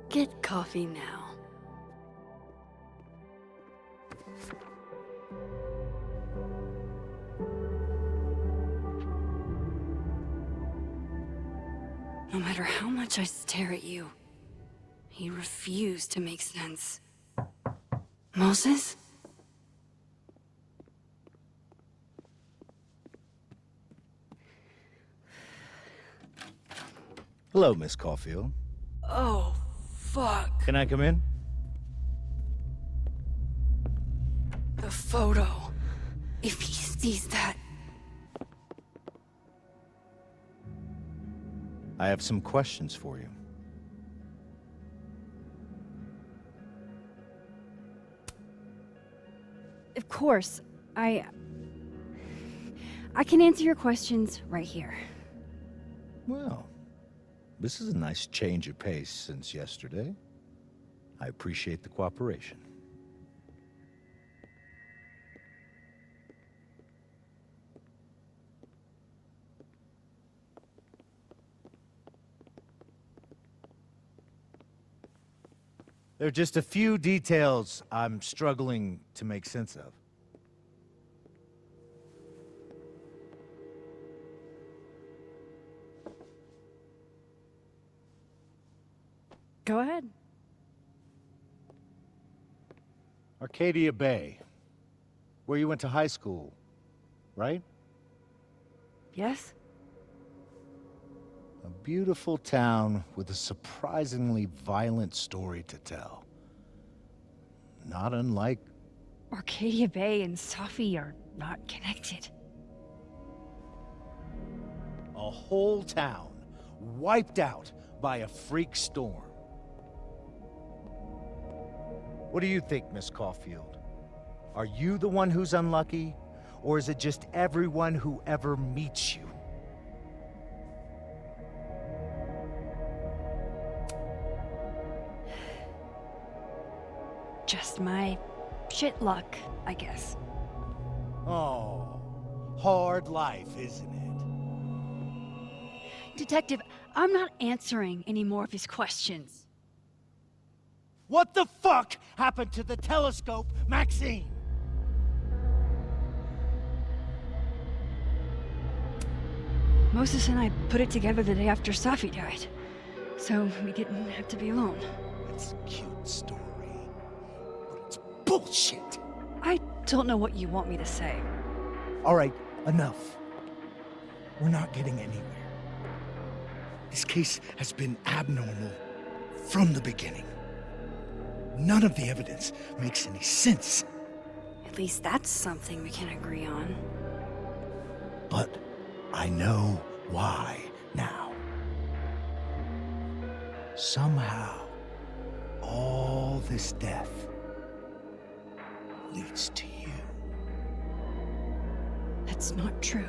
[SPEAKER 2] Get coffee now. matter how much I stare at you, he refused to make sense. Moses?
[SPEAKER 17] Hello, Miss Caulfield.
[SPEAKER 2] Oh, fuck.
[SPEAKER 17] Can I come in?
[SPEAKER 2] The photo. If he sees that...
[SPEAKER 17] I have some questions for you.
[SPEAKER 8] Of course. I can answer your questions right here.
[SPEAKER 17] Well, this is a nice change of pace since yesterday. I appreciate the cooperation. There are just a few details I'm struggling to make sense of.
[SPEAKER 8] Go ahead.
[SPEAKER 17] Arcadia Bay, where you went to high school, right?
[SPEAKER 8] Yes?
[SPEAKER 17] A beautiful town with a surprisingly violent story to tell. Not unlike...
[SPEAKER 8] Arcadia Bay and Safi are not connected.
[SPEAKER 17] A whole town wiped out by a freak storm. What do you think, Miss Caulfield? Are you the one who's unlucky, or is it just everyone who ever meets you?
[SPEAKER 8] Just my shit luck, I guess.
[SPEAKER 17] Oh, hard life, isn't it?
[SPEAKER 8] Detective, I'm not answering any more of his questions.
[SPEAKER 17] What the fuck happened to the telescope, Maxine?
[SPEAKER 8] Moses and I put it together the day after Safi died, so we didn't have to be alone.
[SPEAKER 17] It's a cute story, but it's bullshit.
[SPEAKER 8] I don't know what you want me to say.
[SPEAKER 17] All right, enough. We're not getting anywhere. This case has been abnormal from the beginning. None of the evidence makes any sense.
[SPEAKER 2] At least that's something we can agree on.
[SPEAKER 17] But I know why now. Somehow, all this death leads to you.
[SPEAKER 8] That's not true.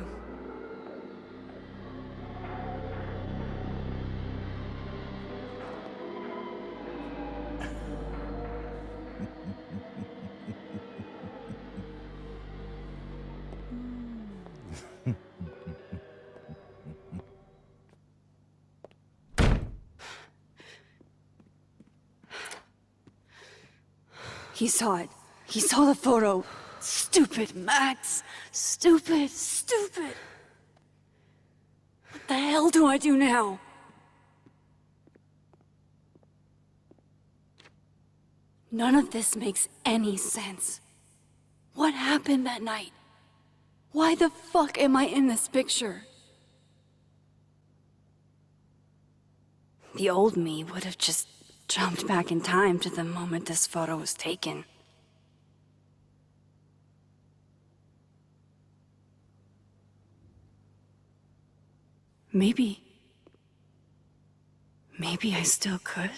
[SPEAKER 2] He saw it. He saw the photo. Stupid, Max. Stupid, stupid. What the hell do I do now? None of this makes any sense. What happened that night? Why the fuck am I in this picture? The old me would have just jumped back in time to the moment this photo was taken. Maybe I still could.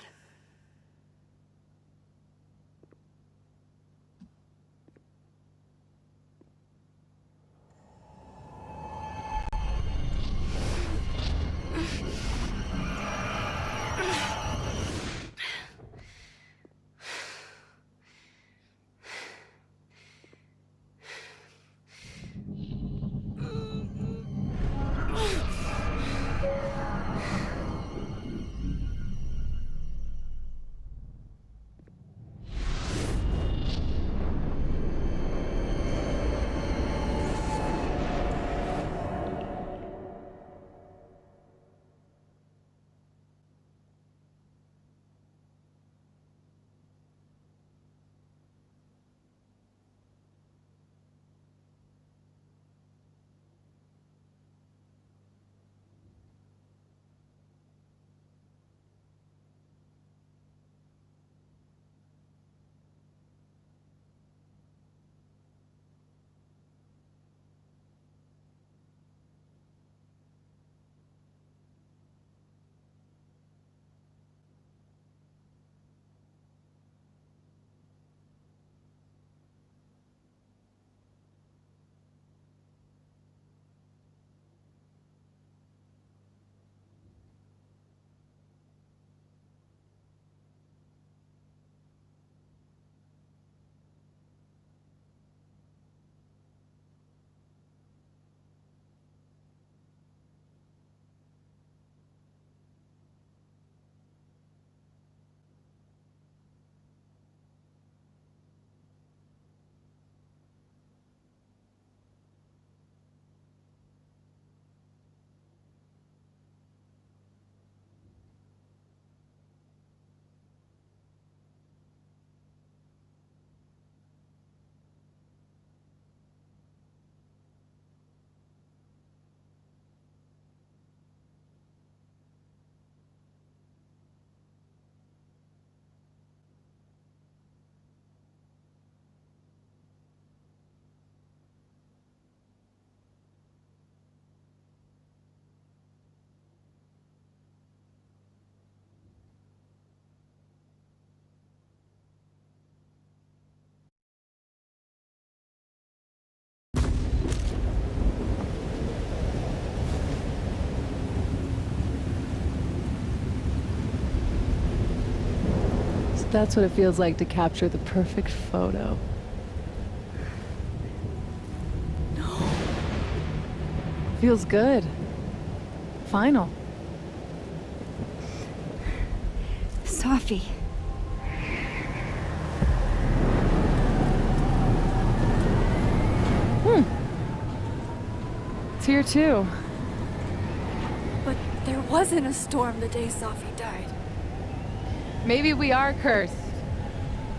[SPEAKER 18] That's what it feels like to capture the perfect photo. No. Feels good. Final.
[SPEAKER 2] Sophie.
[SPEAKER 18] It's here too.
[SPEAKER 1] But there wasn't a storm the day Sophie died.
[SPEAKER 18] Maybe we are cursed.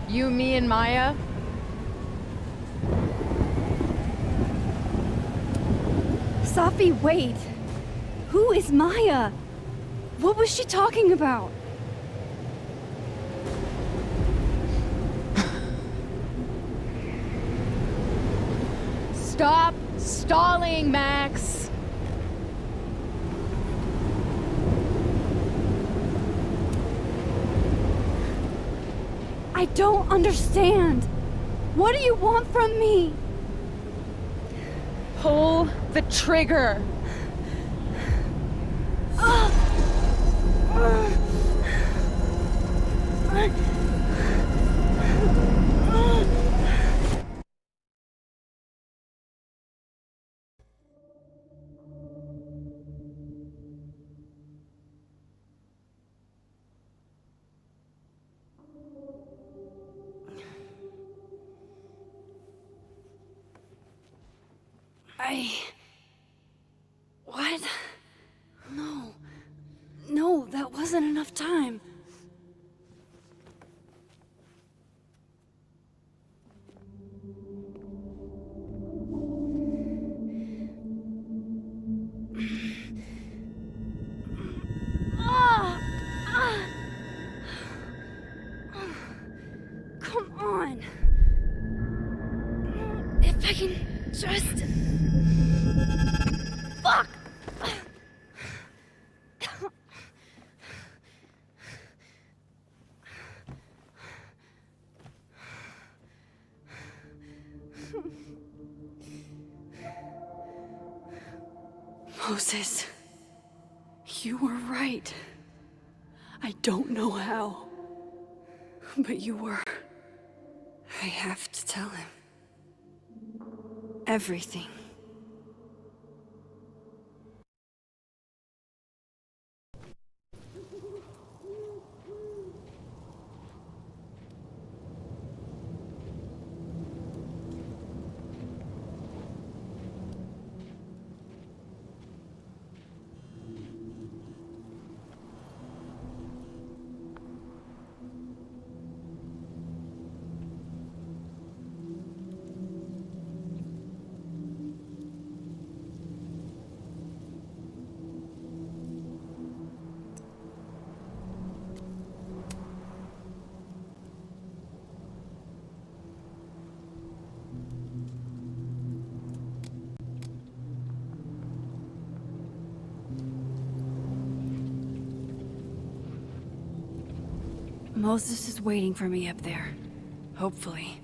[SPEAKER 18] You, me, and Maya.
[SPEAKER 2] Sophie, wait. Who is Maya? What was she talking about?
[SPEAKER 18] Stop stalling, Max.
[SPEAKER 2] I don't understand. What do you want from me?
[SPEAKER 18] Pull the trigger.
[SPEAKER 2] What? No. No, that wasn't enough time. Come on. If I can just... Fuck!
[SPEAKER 1] Moses, you were right. I don't know how, but you were. I have to tell him everything. Moses is waiting for me up there. Hopefully.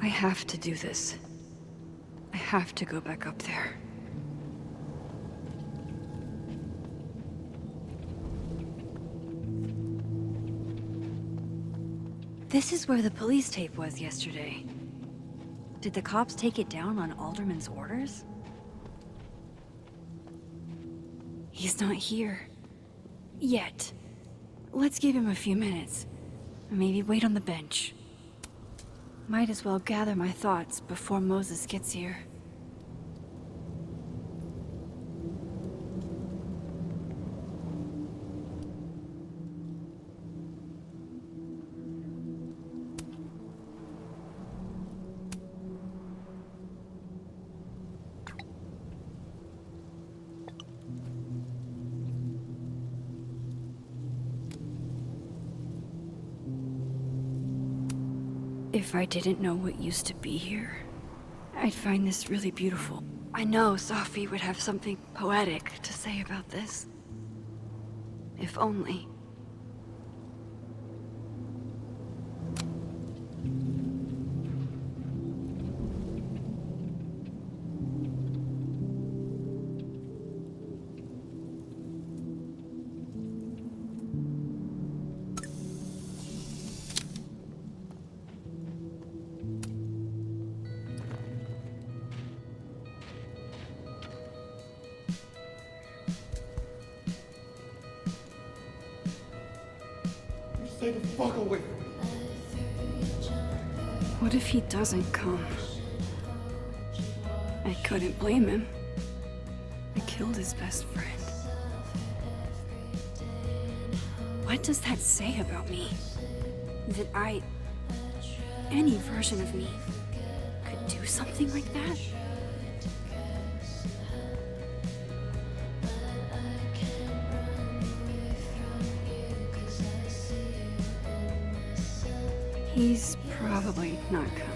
[SPEAKER 1] I have to do this. I have to go back up there. This is where the police tape was yesterday. Did the cops take it down on Alderman's orders? He's not here. Yet. Let's give him a few minutes. Maybe wait on the bench.
[SPEAKER 2] Might as well gather my thoughts before Moses gets here. If I didn't know what used to be here, I'd find this really beautiful. I know Sophie would have something poetic to say about this. If only.
[SPEAKER 10] Stay the fuck away from me.
[SPEAKER 2] What if he doesn't come? I couldn't blame him. I killed his best friend. What does that say about me? That any version of me, could do something like that? He's probably not coming.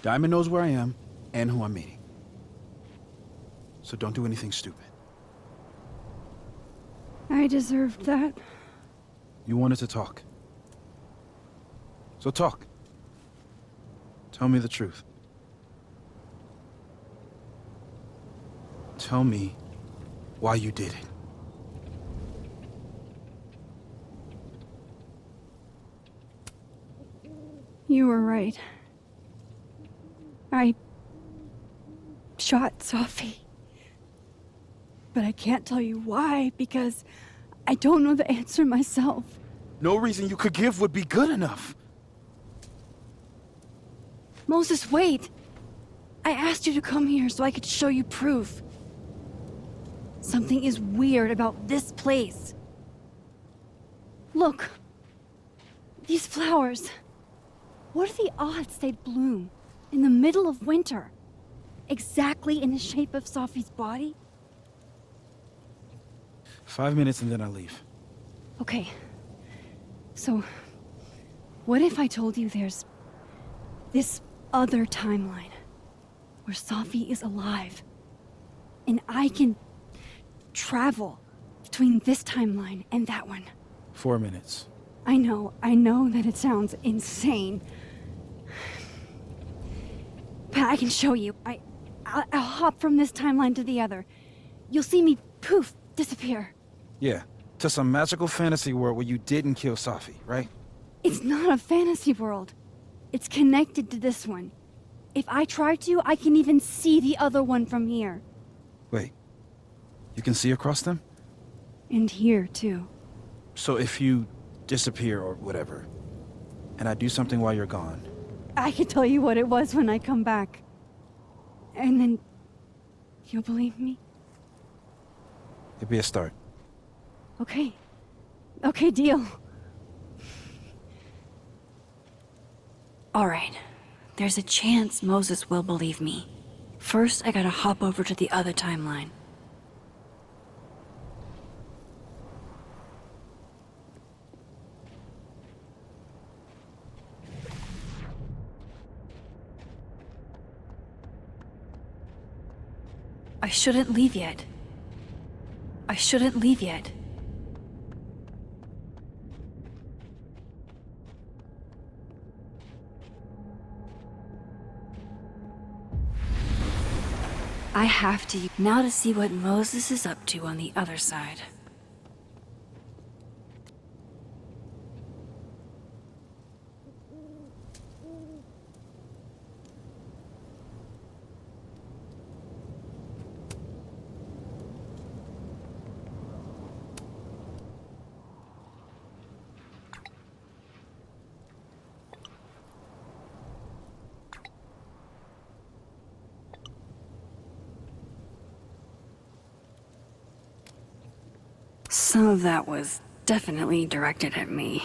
[SPEAKER 15] Diamond knows where I am and who I'm meeting. So don't do anything stupid.
[SPEAKER 2] I deserved that.
[SPEAKER 15] You wanted to talk. So talk. Tell me the truth. Tell me why you did it.
[SPEAKER 2] You were right. I shot Sophie. But I can't tell you why, because I don't know the answer myself.
[SPEAKER 15] No reason you could give would be good enough.
[SPEAKER 2] Moses, wait! I asked you to come here so I could show you proof. Something is weird about this place. Look. These flowers. What are the odds they'd bloom in the middle of winter? Exactly in the shape of Sophie's body?
[SPEAKER 15] 5 minutes and then I leave.
[SPEAKER 2] Okay. So, What if I told you there's this other timeline where Safi is alive and I can travel between this timeline and that one?
[SPEAKER 15] 4 minutes.
[SPEAKER 2] I know that it sounds insane. But I can show you. I'll hop from this timeline to the other. You'll see me, poof, disappear.
[SPEAKER 15] Yeah, to some magical fantasy world where you didn't kill Safi, right?
[SPEAKER 2] It's not a fantasy world. It's connected to this one. If I try to, I can even see the other one from here.
[SPEAKER 15] Wait, you can see across them?
[SPEAKER 2] And here, too.
[SPEAKER 15] So if you disappear or whatever, and I do something while you're gone,
[SPEAKER 2] I can tell you what it was when I come back. And then you'll believe me?
[SPEAKER 15] it'd be a start.
[SPEAKER 2] Okay. Okay, deal. Alright. There's a chance Moses will believe me. First, I gotta hop over to the other timeline. I shouldn't leave yet. I shouldn't leave yet. I have to now to see what Moses is up to on the other side. Some of that was definitely directed at me.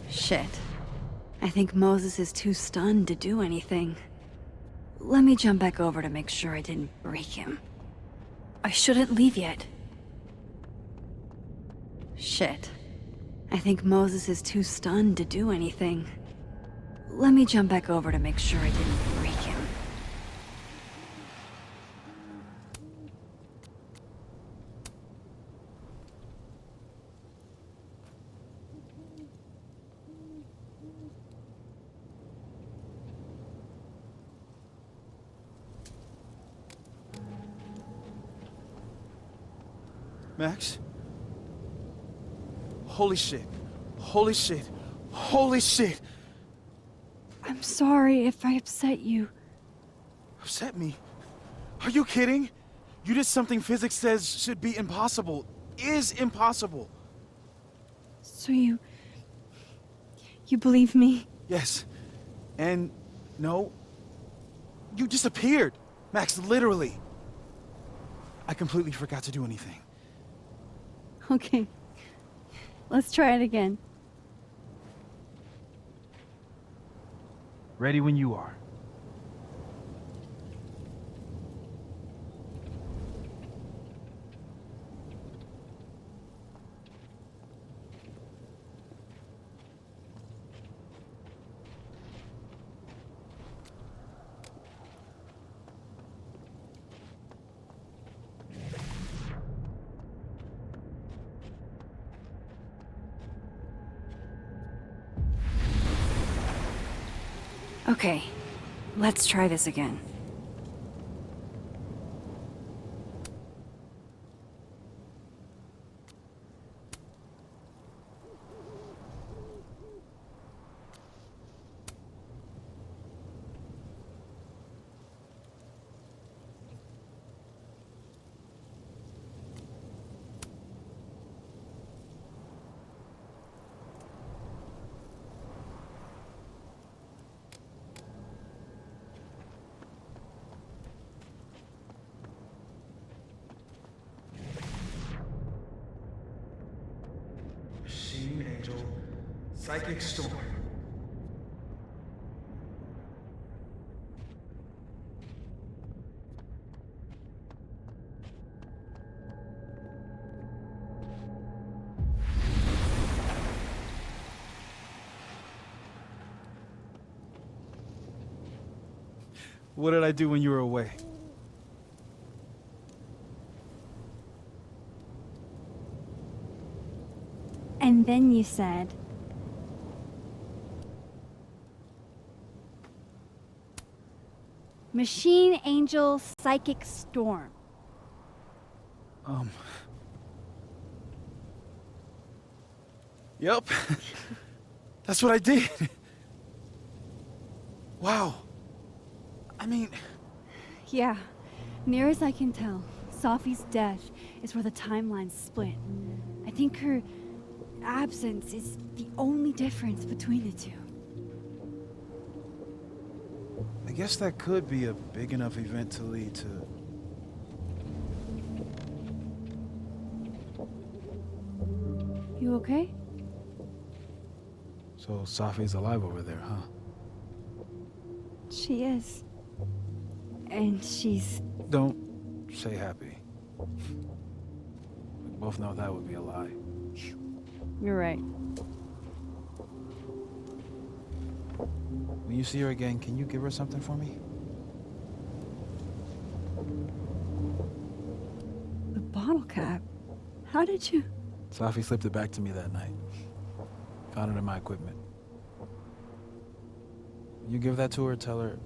[SPEAKER 2] Shit. I think Moses is too stunned to do anything. Let me jump back over to make sure I didn't break him. I shouldn't leave yet. Shit. I think Moses is too stunned to do anything. Let me jump back over to make sure I didn't break him.
[SPEAKER 15] Max? Holy shit. Holy shit. Holy shit!
[SPEAKER 2] I'm sorry if I upset you.
[SPEAKER 15] Upset me? Are you kidding? You did something physics says should be impossible. Is impossible.
[SPEAKER 2] So you believe me?
[SPEAKER 15] Yes. And no. You disappeared. Max, literally. I completely forgot to do anything.
[SPEAKER 2] Okay. Let's try it again.
[SPEAKER 15] Ready when you are.
[SPEAKER 2] Okay, let's try this again.
[SPEAKER 14] Machine Angel, Psychic Storm.
[SPEAKER 15] What did I do when you were away?
[SPEAKER 2] And then you said, Machine Angel Psychic Storm.
[SPEAKER 15] Yep. That's what I did. Wow. I mean...
[SPEAKER 2] Yeah, near as I can tell, Sophie's death is where the timelines split. I think her absence is the only difference between the two.
[SPEAKER 15] I guess that could be a big enough event to lead to...
[SPEAKER 2] You okay?
[SPEAKER 15] So Sophie's alive over there, huh?
[SPEAKER 2] She is. And she's...
[SPEAKER 15] Don't say happy. We both know that would be a lie.
[SPEAKER 2] You're right.
[SPEAKER 15] When you see her again, can you give her something for me?
[SPEAKER 2] The bottle cap? How did you...
[SPEAKER 15] Sophie slipped it back to me that night. Found it in my equipment. You give that to her, tell her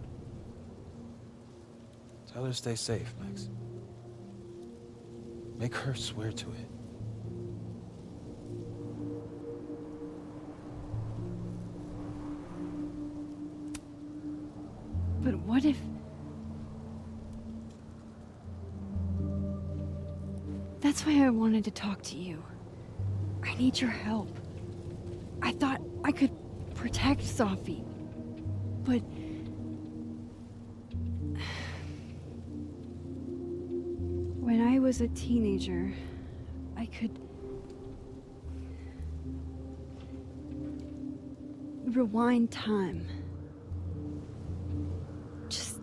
[SPEAKER 15] stay safe, Max. Make her swear to it.
[SPEAKER 2] But what if... That's why I wanted to talk to you. I need your help. I thought I could protect Sophie, but... When I was a teenager, I could... rewind time. Just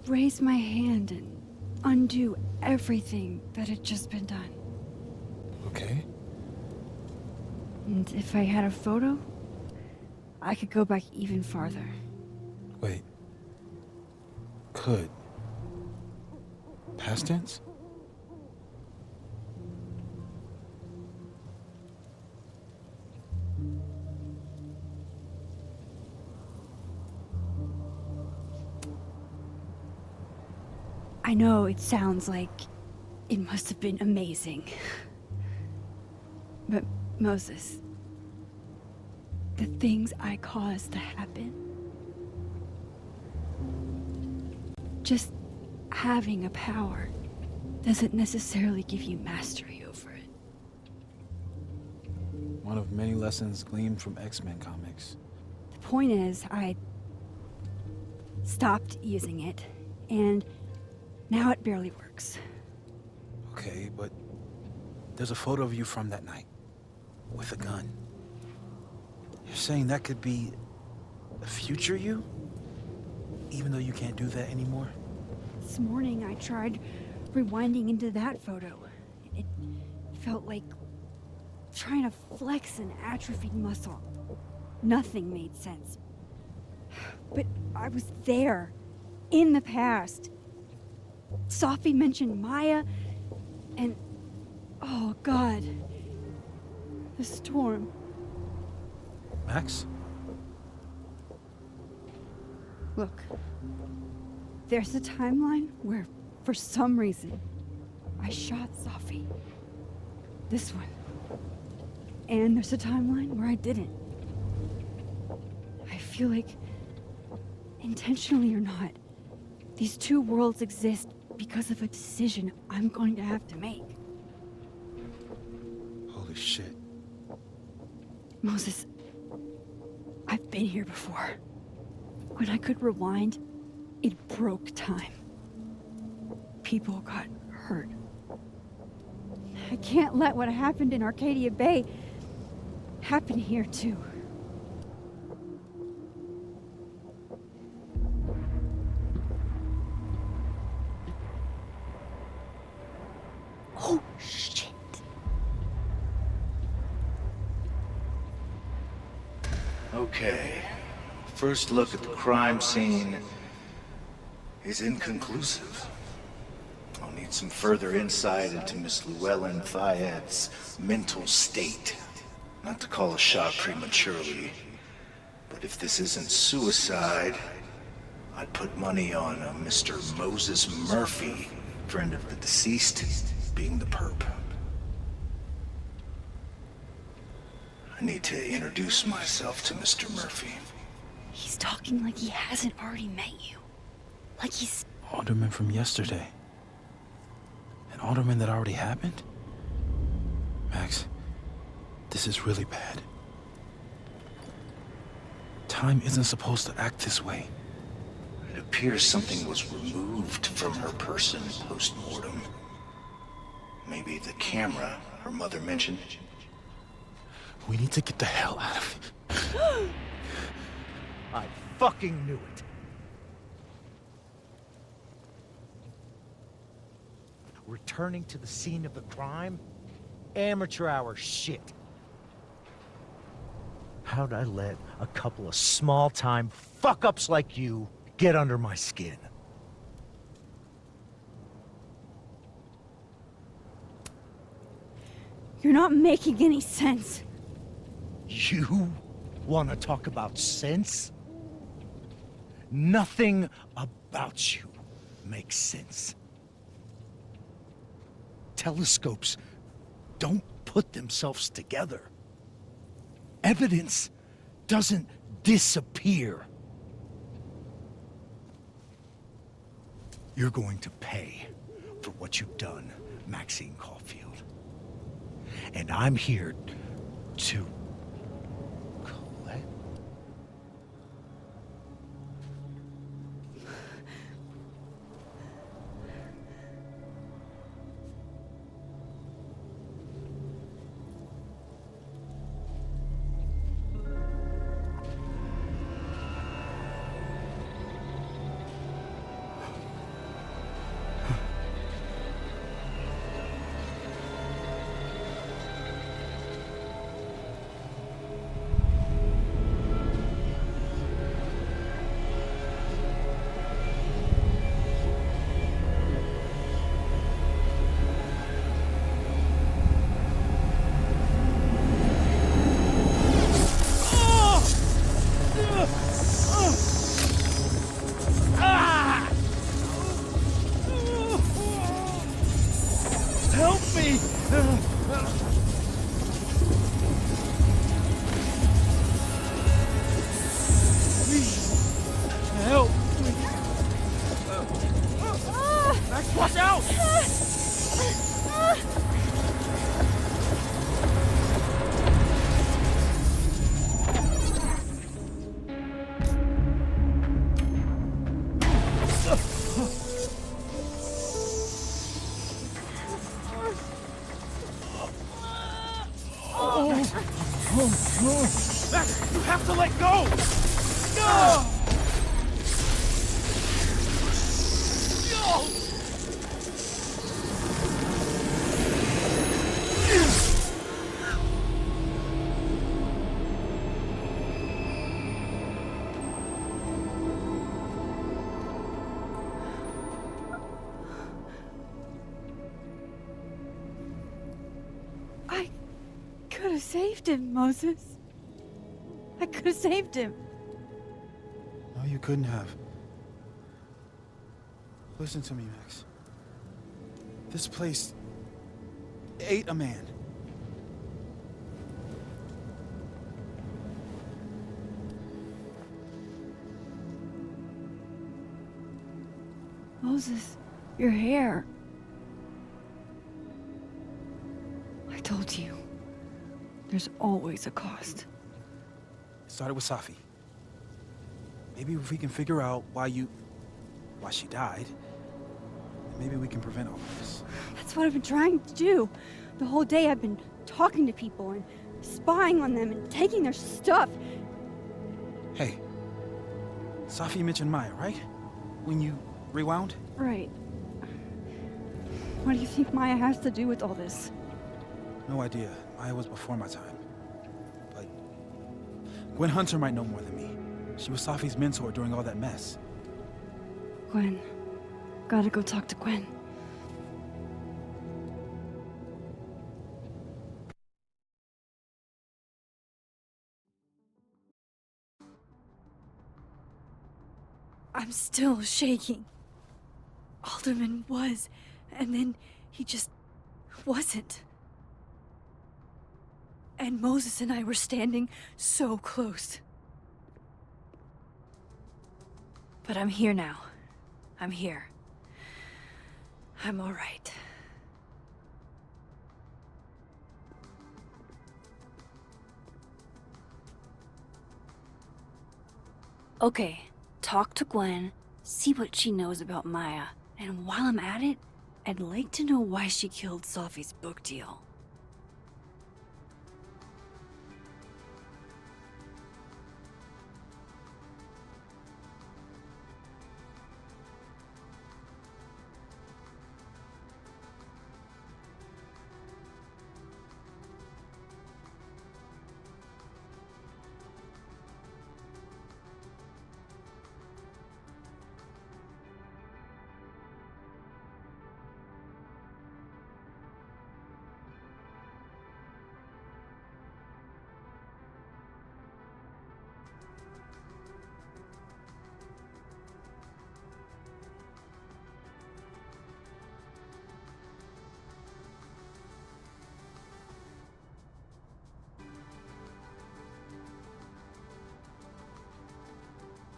[SPEAKER 2] raise my hand and undo everything that had just been done.
[SPEAKER 15] Okay.
[SPEAKER 2] And if I had a photo, I could go back even farther.
[SPEAKER 15] Wait. Could. Past tense?
[SPEAKER 2] I know it sounds like it must have been amazing. But Moses, the things I caused to happen, just having a power doesn't necessarily give you mastery over it.
[SPEAKER 15] One of many lessons gleaned from X-Men comics.
[SPEAKER 2] The point is, I stopped using it, and now it barely works.
[SPEAKER 15] Okay, but there's a photo of you from that night, with a gun. You're saying that could be a future you? Even though you can't do that anymore?
[SPEAKER 2] This morning I tried rewinding into that photo. It felt like trying to flex an atrophied muscle. Nothing made sense. But I was there, in the past. Sophie mentioned Maya, and oh God, the storm.
[SPEAKER 15] Max?
[SPEAKER 19] Look, there's a timeline where, for some reason, I shot Safi. This one. And there's a timeline where I didn't. I feel like, intentionally or not, these two worlds exist because of a decision I'm going to have to make.
[SPEAKER 15] Holy shit.
[SPEAKER 19] Moses, I've been here before. When I could rewind, it broke time. People got hurt. I can't let what happened in Arcadia Bay happen here too.
[SPEAKER 2] Oh, shit.
[SPEAKER 17] Okay. First look at the crime scene is inconclusive. I'll need some further insight into Miss Llewellyn Fayette's mental state. Not to call a shot prematurely, but if this isn't suicide, I'd put money on a Mr. Moses Murphy, friend of the deceased, being the perp. I need to introduce myself to Mr. Murphy.
[SPEAKER 2] He's talking like he hasn't already met you. Like he's...
[SPEAKER 15] Alderman from yesterday. An alderman that already happened? Max, this is really bad. Time isn't supposed to act this way.
[SPEAKER 17] It appears something was removed from her person post-mortem. Maybe the camera her mother mentioned.
[SPEAKER 15] We need to get the hell out of here.
[SPEAKER 20] I fucking knew it. Returning to the scene of the crime? Amateur hour shit. How'd I let a couple of small-time fuck-ups like you get under my skin?
[SPEAKER 19] You're not making any sense.
[SPEAKER 20] You want to talk about sense? Nothing about you makes sense. Telescopes don't put themselves together. Evidence doesn't disappear. You're going to pay for what you've done, Maxine Caulfield. And I'm here to collect. Help me! Please, help me! Max, watch out! Max, you have to let go! No!
[SPEAKER 19] I could have saved him, Moses. I could have saved him.
[SPEAKER 15] No, you couldn't have. Listen to me, Max. This place ate a man.
[SPEAKER 19] Moses, your hair. I told you. There's always a cost.
[SPEAKER 15] It started with Safi. Maybe if we can figure out why she died, maybe we can prevent all of this.
[SPEAKER 19] That's what I've been trying to do. The whole day I've been talking to people and spying on them and taking their stuff.
[SPEAKER 15] Hey, Safi mentioned Maya, right? When you rewound?
[SPEAKER 19] Right. What do you think Maya has to do with all this?
[SPEAKER 15] No idea. Maya was before my time. But Gwen Hunter might know more than me. She was Safi's mentor during all that mess.
[SPEAKER 19] Gwen. Gotta go talk to Gwen. I'm still shaking. Alderman was, and then he just wasn't. And Moses and I were standing so close. But I'm here now. I'm here. I'm all right.
[SPEAKER 2] Okay, talk to Gwen, see what she knows about Maya, and while I'm at it, I'd like to know why she killed Safi's book deal.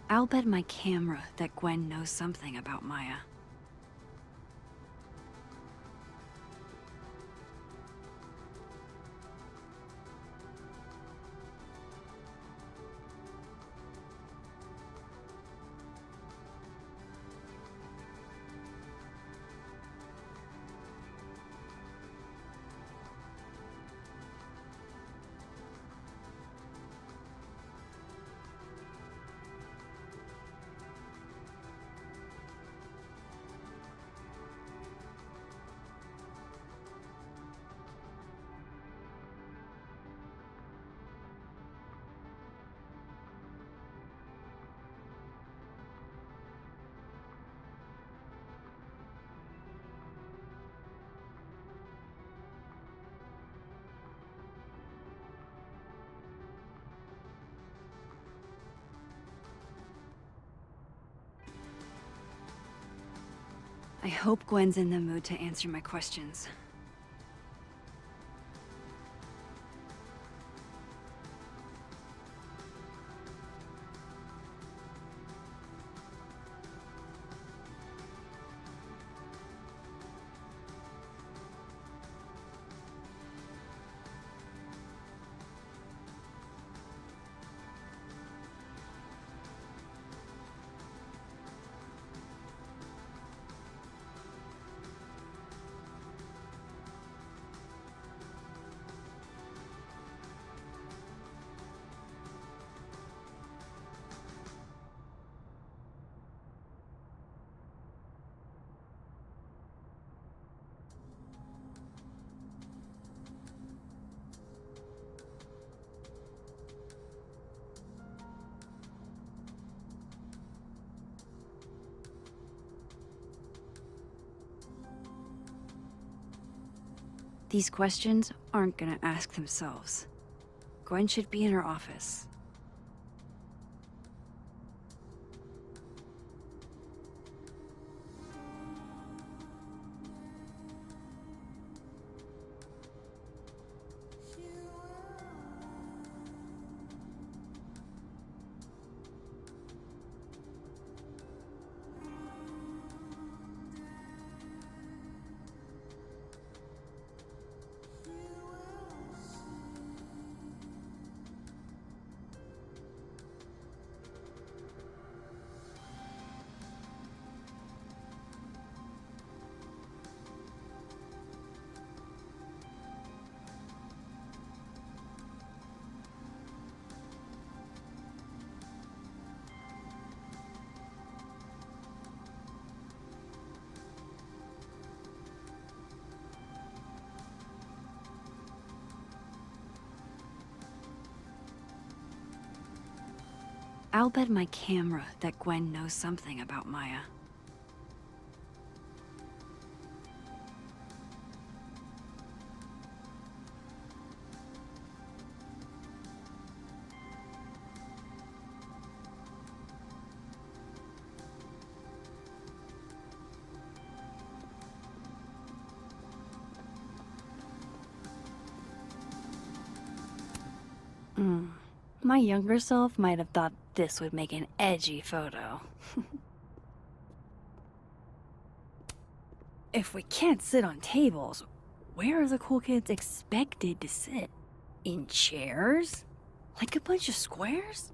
[SPEAKER 2] I'll bet my camera that Gwen knows something about Maya. I hope Gwen's in the mood to answer my questions. These questions aren't gonna ask themselves. Gwen should be in her office. I'll bet my camera that Gwen knows something about Maya. My younger self might have thought this would make an edgy photo. If we can't sit on tables, where are the cool kids expected to sit? In chairs? Like a bunch of squares?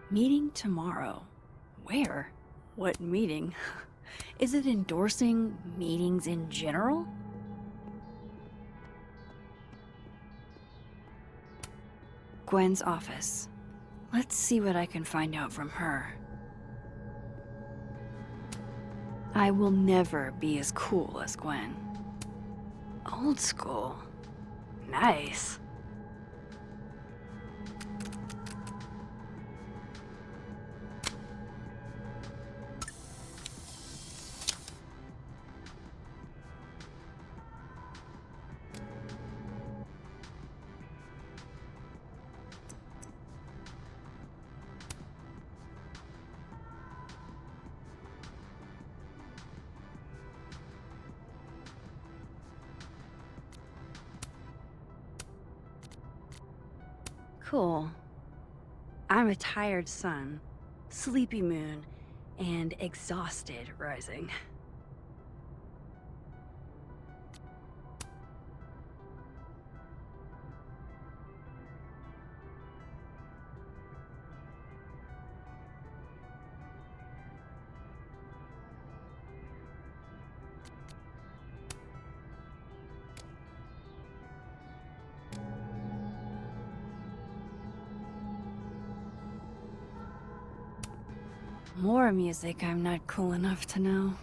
[SPEAKER 2] Meeting tomorrow. Where? What meeting? Is it endorsing meetings in general? Gwen's office. Let's see what I can find out from her. I will never be as cool as Gwen. Old school. Nice. Cool. I'm a tired sun, sleepy moon, and exhausted rising. More music I'm not cool enough to know.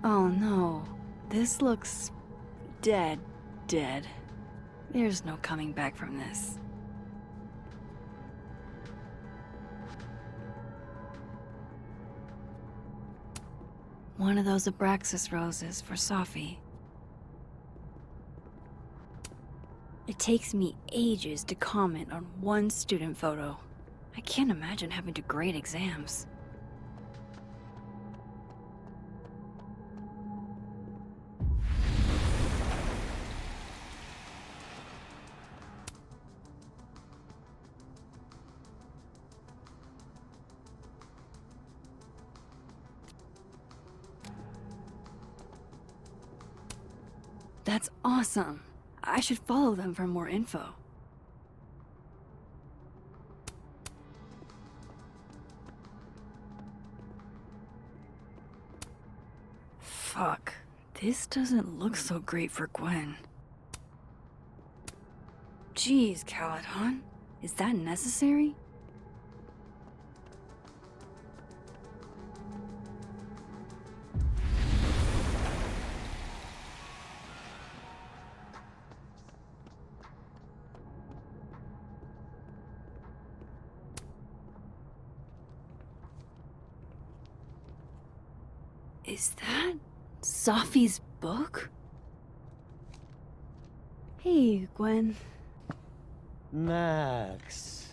[SPEAKER 2] Oh no, this looks dead. There's no coming back from this. One of those Abraxas roses for Sophie. It takes me ages to comment on one student photo. I can't imagine having to grade exams. That's awesome. I should follow them for more info. Fuck. This doesn't look so great for Gwen. Jeez, Caledon. Is that necessary? Is that Sophie's book? Hey, Gwen.
[SPEAKER 16] Max.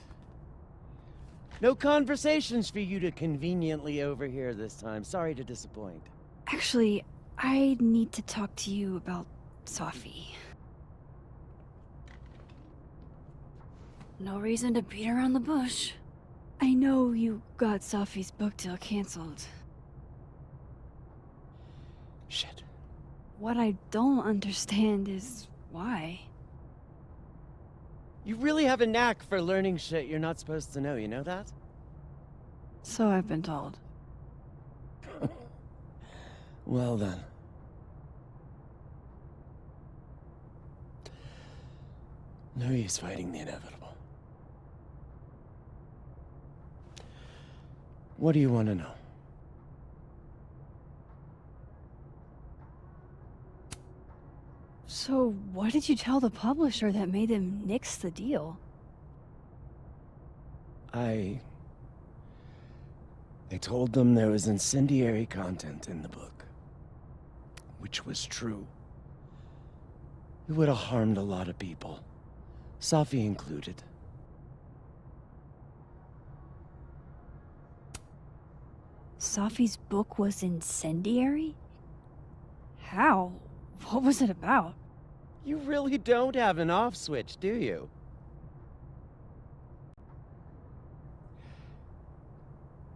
[SPEAKER 16] No conversations for you to conveniently overhear this time. Sorry to disappoint.
[SPEAKER 2] Actually, I need to talk to you about Sophie. No reason to beat around the bush. I know you got Sophie's book deal canceled.
[SPEAKER 16] Shit.
[SPEAKER 2] What I don't understand is why.
[SPEAKER 16] You really have a knack for learning shit you're not supposed to know, you know that?
[SPEAKER 2] So I've been told.
[SPEAKER 16] Well then. No use fighting the inevitable. What do you want to know?
[SPEAKER 19] So, what did you tell the publisher that made them nix the deal?
[SPEAKER 16] I told them there was incendiary content in the book, which was true. It would have harmed a lot of people, Safi included.
[SPEAKER 19] Safi's book was incendiary? How? What was it about?
[SPEAKER 16] You really don't have an off switch, do you?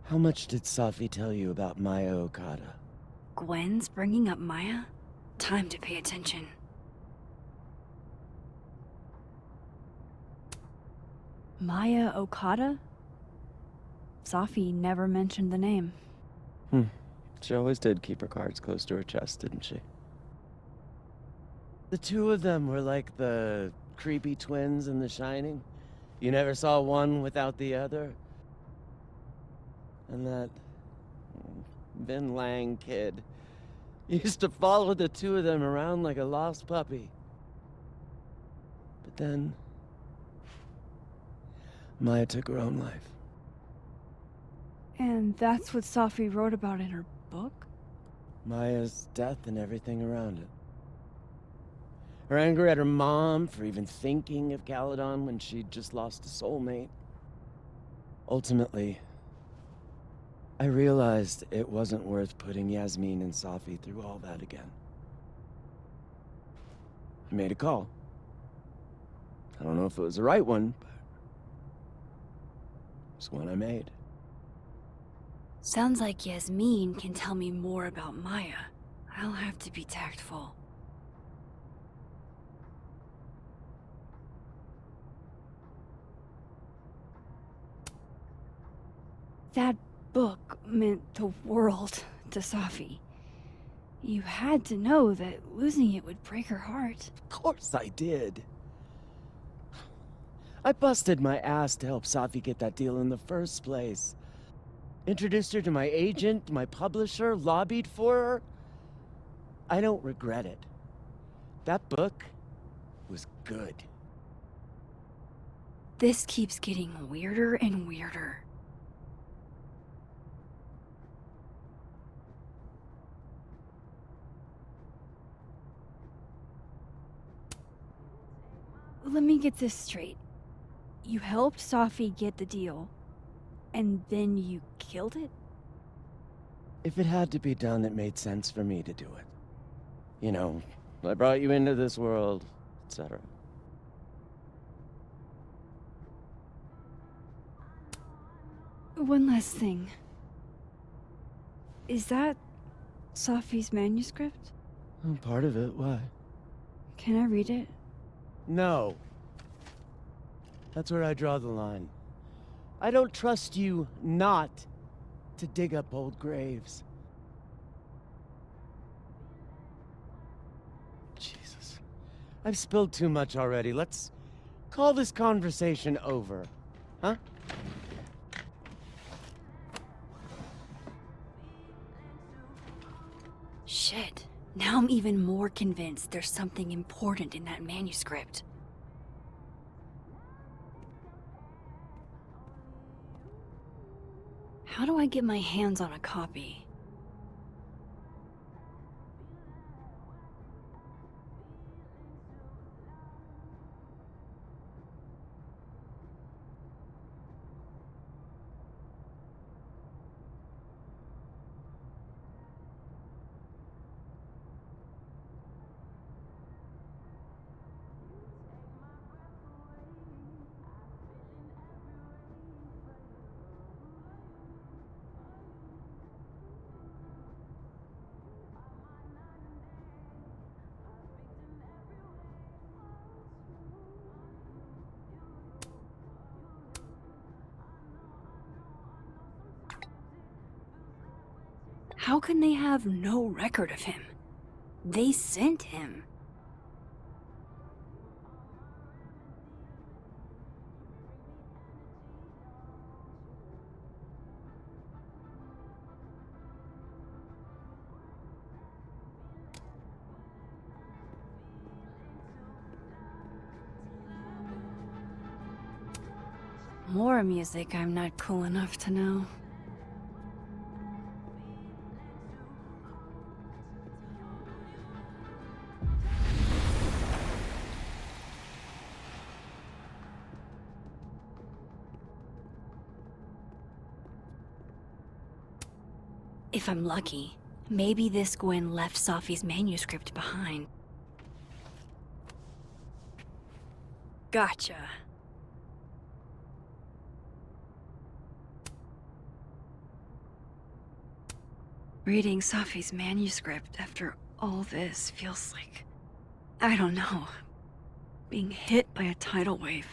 [SPEAKER 16] How much did Safi tell you about Maya Okada?
[SPEAKER 2] Gwen's bringing up Maya? Time to pay attention.
[SPEAKER 19] Maya Okada? Safi never mentioned the name.
[SPEAKER 16] She always did keep her cards close to her chest, didn't she? The two of them were like the creepy twins in The Shining. You never saw one without the other. And that Vinh Lang kid used to follow the two of them around like a lost puppy. But then Maya took her own life.
[SPEAKER 19] And that's what Safi wrote about in her book?
[SPEAKER 16] Maya's death and everything around it. Her anger at her mom for even thinking of Caledon when she'd just lost a soulmate. Ultimately, I realized it wasn't worth putting Yasmin and Safi through all that again. I made a call. I don't know if it was the right one, but it's one I made.
[SPEAKER 2] Sounds like Yasmin can tell me more about Maya. I'll have to be tactful.
[SPEAKER 19] That book meant the world to Safi. You had to know that losing it would break her heart.
[SPEAKER 16] Of course I did. I busted my ass to help Safi get that deal in the first place. Introduced her to my agent, my publisher, lobbied for her. I don't regret it. That book was good.
[SPEAKER 2] This keeps getting weirder and weirder.
[SPEAKER 19] Let me get this straight. You helped Safi get the deal, and then you killed it?
[SPEAKER 16] If it had to be done, it made sense for me to do it. You know, I brought you into this world, etc.
[SPEAKER 19] One last thing. Is that Safi's manuscript?
[SPEAKER 16] Part of it, why?
[SPEAKER 19] Can I read it?
[SPEAKER 16] No. That's where I draw the line. I don't trust you not to dig up old graves. Jesus. I've spilled too much already. Let's call this conversation over, huh?
[SPEAKER 2] Shit. Now I'm even more convinced there's something important in that manuscript. How do I get my hands on a copy? How can they have no record of him? They sent him. More music I'm not cool enough to know. If I'm lucky, maybe this Gwen left Safi's manuscript behind. Gotcha. Reading Safi's manuscript after all this feels like, I don't know, being hit by a tidal wave.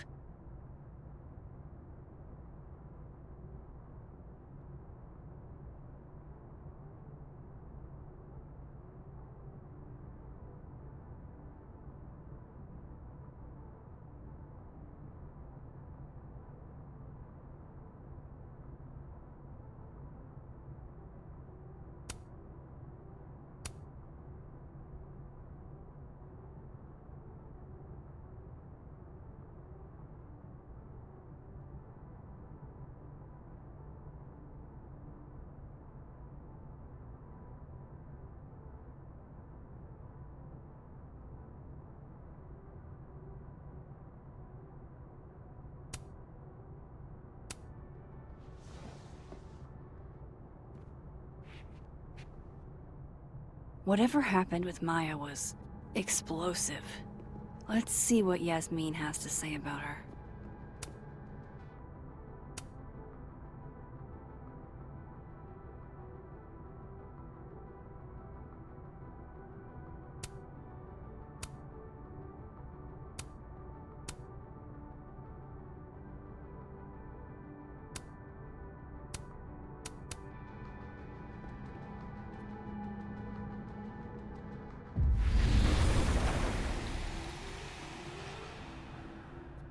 [SPEAKER 2] Whatever happened with Maya was explosive. Let's see what Yasmin has to say about her.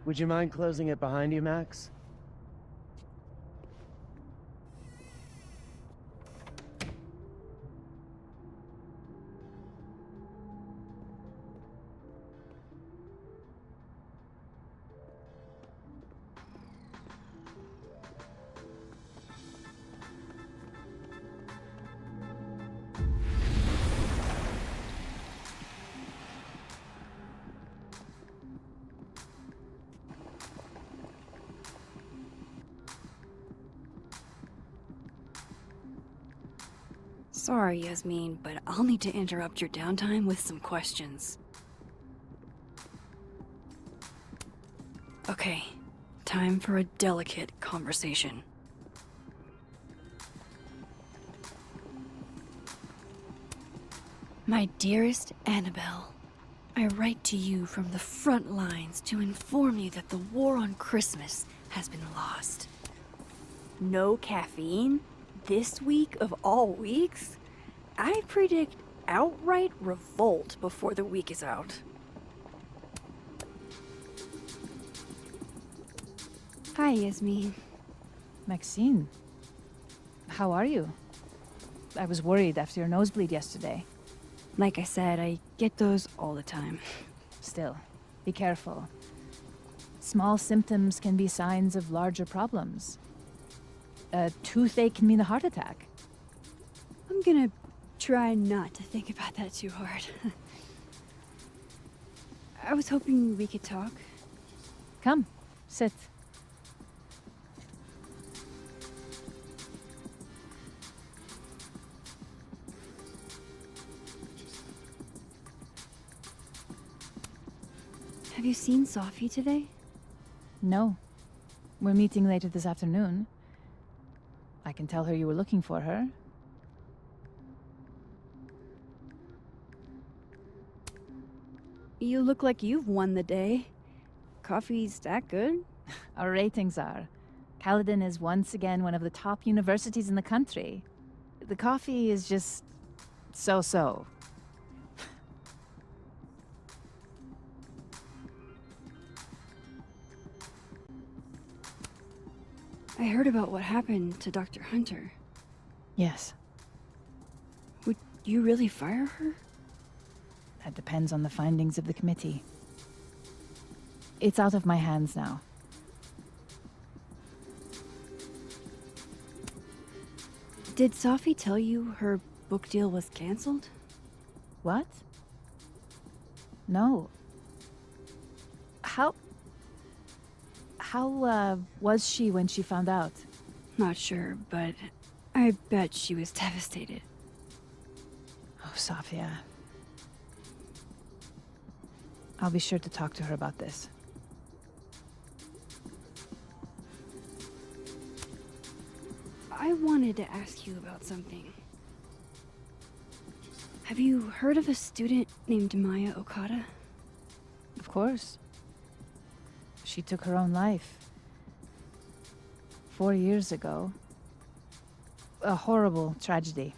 [SPEAKER 16] Would you mind closing it behind you, Max?
[SPEAKER 2] Sorry, Yasmin, but I'll need to interrupt your downtime with some questions. Okay, time for a delicate conversation. My dearest Annabelle, I write to you from the front lines to inform you that the war on Christmas has been lost. No caffeine? This week of all weeks? I predict outright revolt before the week is out.
[SPEAKER 21] Hi, Yasmin. Maxine. How are you? I was worried after your nosebleed yesterday.
[SPEAKER 2] Like I said, I get those all the time.
[SPEAKER 21] Still, be careful. Small symptoms can be signs of larger problems. A toothache can mean a heart attack.
[SPEAKER 19] I'm gonna try not to think about that too hard. I was hoping we could talk.
[SPEAKER 21] Come, sit.
[SPEAKER 19] Have you seen Safi today?
[SPEAKER 21] No. We're meeting later this afternoon. I can tell her you were looking for her.
[SPEAKER 19] You look like you've won the day. Coffee's that good?
[SPEAKER 21] Our ratings are. Caledon is once again one of the top universities in the country. The coffee is just so-so.
[SPEAKER 19] I heard about what happened to Dr. Hunter.
[SPEAKER 21] Yes.
[SPEAKER 19] Would you really fire her?
[SPEAKER 21] That depends on the findings of the committee. It's out of my hands now.
[SPEAKER 19] Did Sophie tell you her book deal was canceled?
[SPEAKER 21] What? No. How was she when she found out?
[SPEAKER 19] Not sure, but I bet she was devastated.
[SPEAKER 21] Oh, Sophia. I'll be sure to talk to her about this.
[SPEAKER 19] I wanted to ask you about something. Have you heard of a student named Maya Okada?
[SPEAKER 21] Of course. She took her own life. 4 years ago. A horrible tragedy.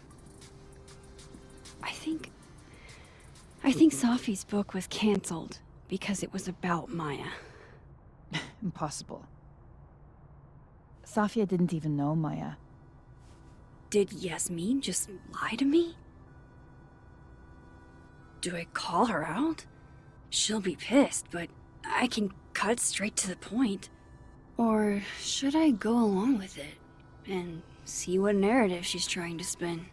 [SPEAKER 19] I think Sophie's book was canceled because it was about Maya.
[SPEAKER 21] Impossible. Sophia didn't even know Maya.
[SPEAKER 19] Did Yasmin just lie to me? Do I call her out? She'll be pissed, but I can cut straight to the point. Or should I go along with it and see what narrative she's trying to spin?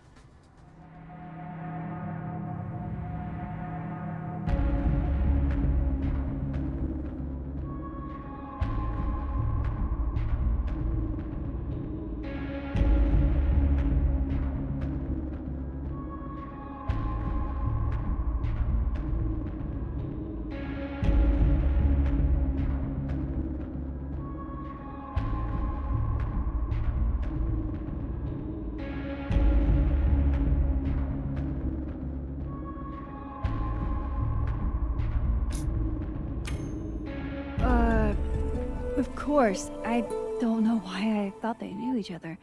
[SPEAKER 19] Of course, I don't know why I thought they knew each other.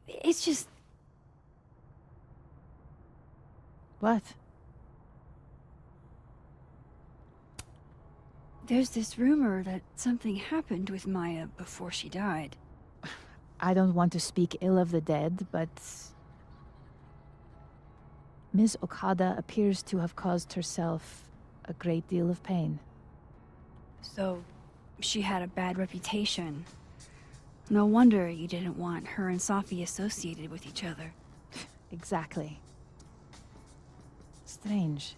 [SPEAKER 19] It's just...
[SPEAKER 21] What?
[SPEAKER 19] There's this rumor that something happened with Maya before she died.
[SPEAKER 21] I don't want to speak ill of the dead, but... Ms. Okada appears to have caused herself a great deal of pain.
[SPEAKER 19] So, she had a bad reputation. No wonder you didn't want her and Sophie associated with each other.
[SPEAKER 21] Exactly. Strange.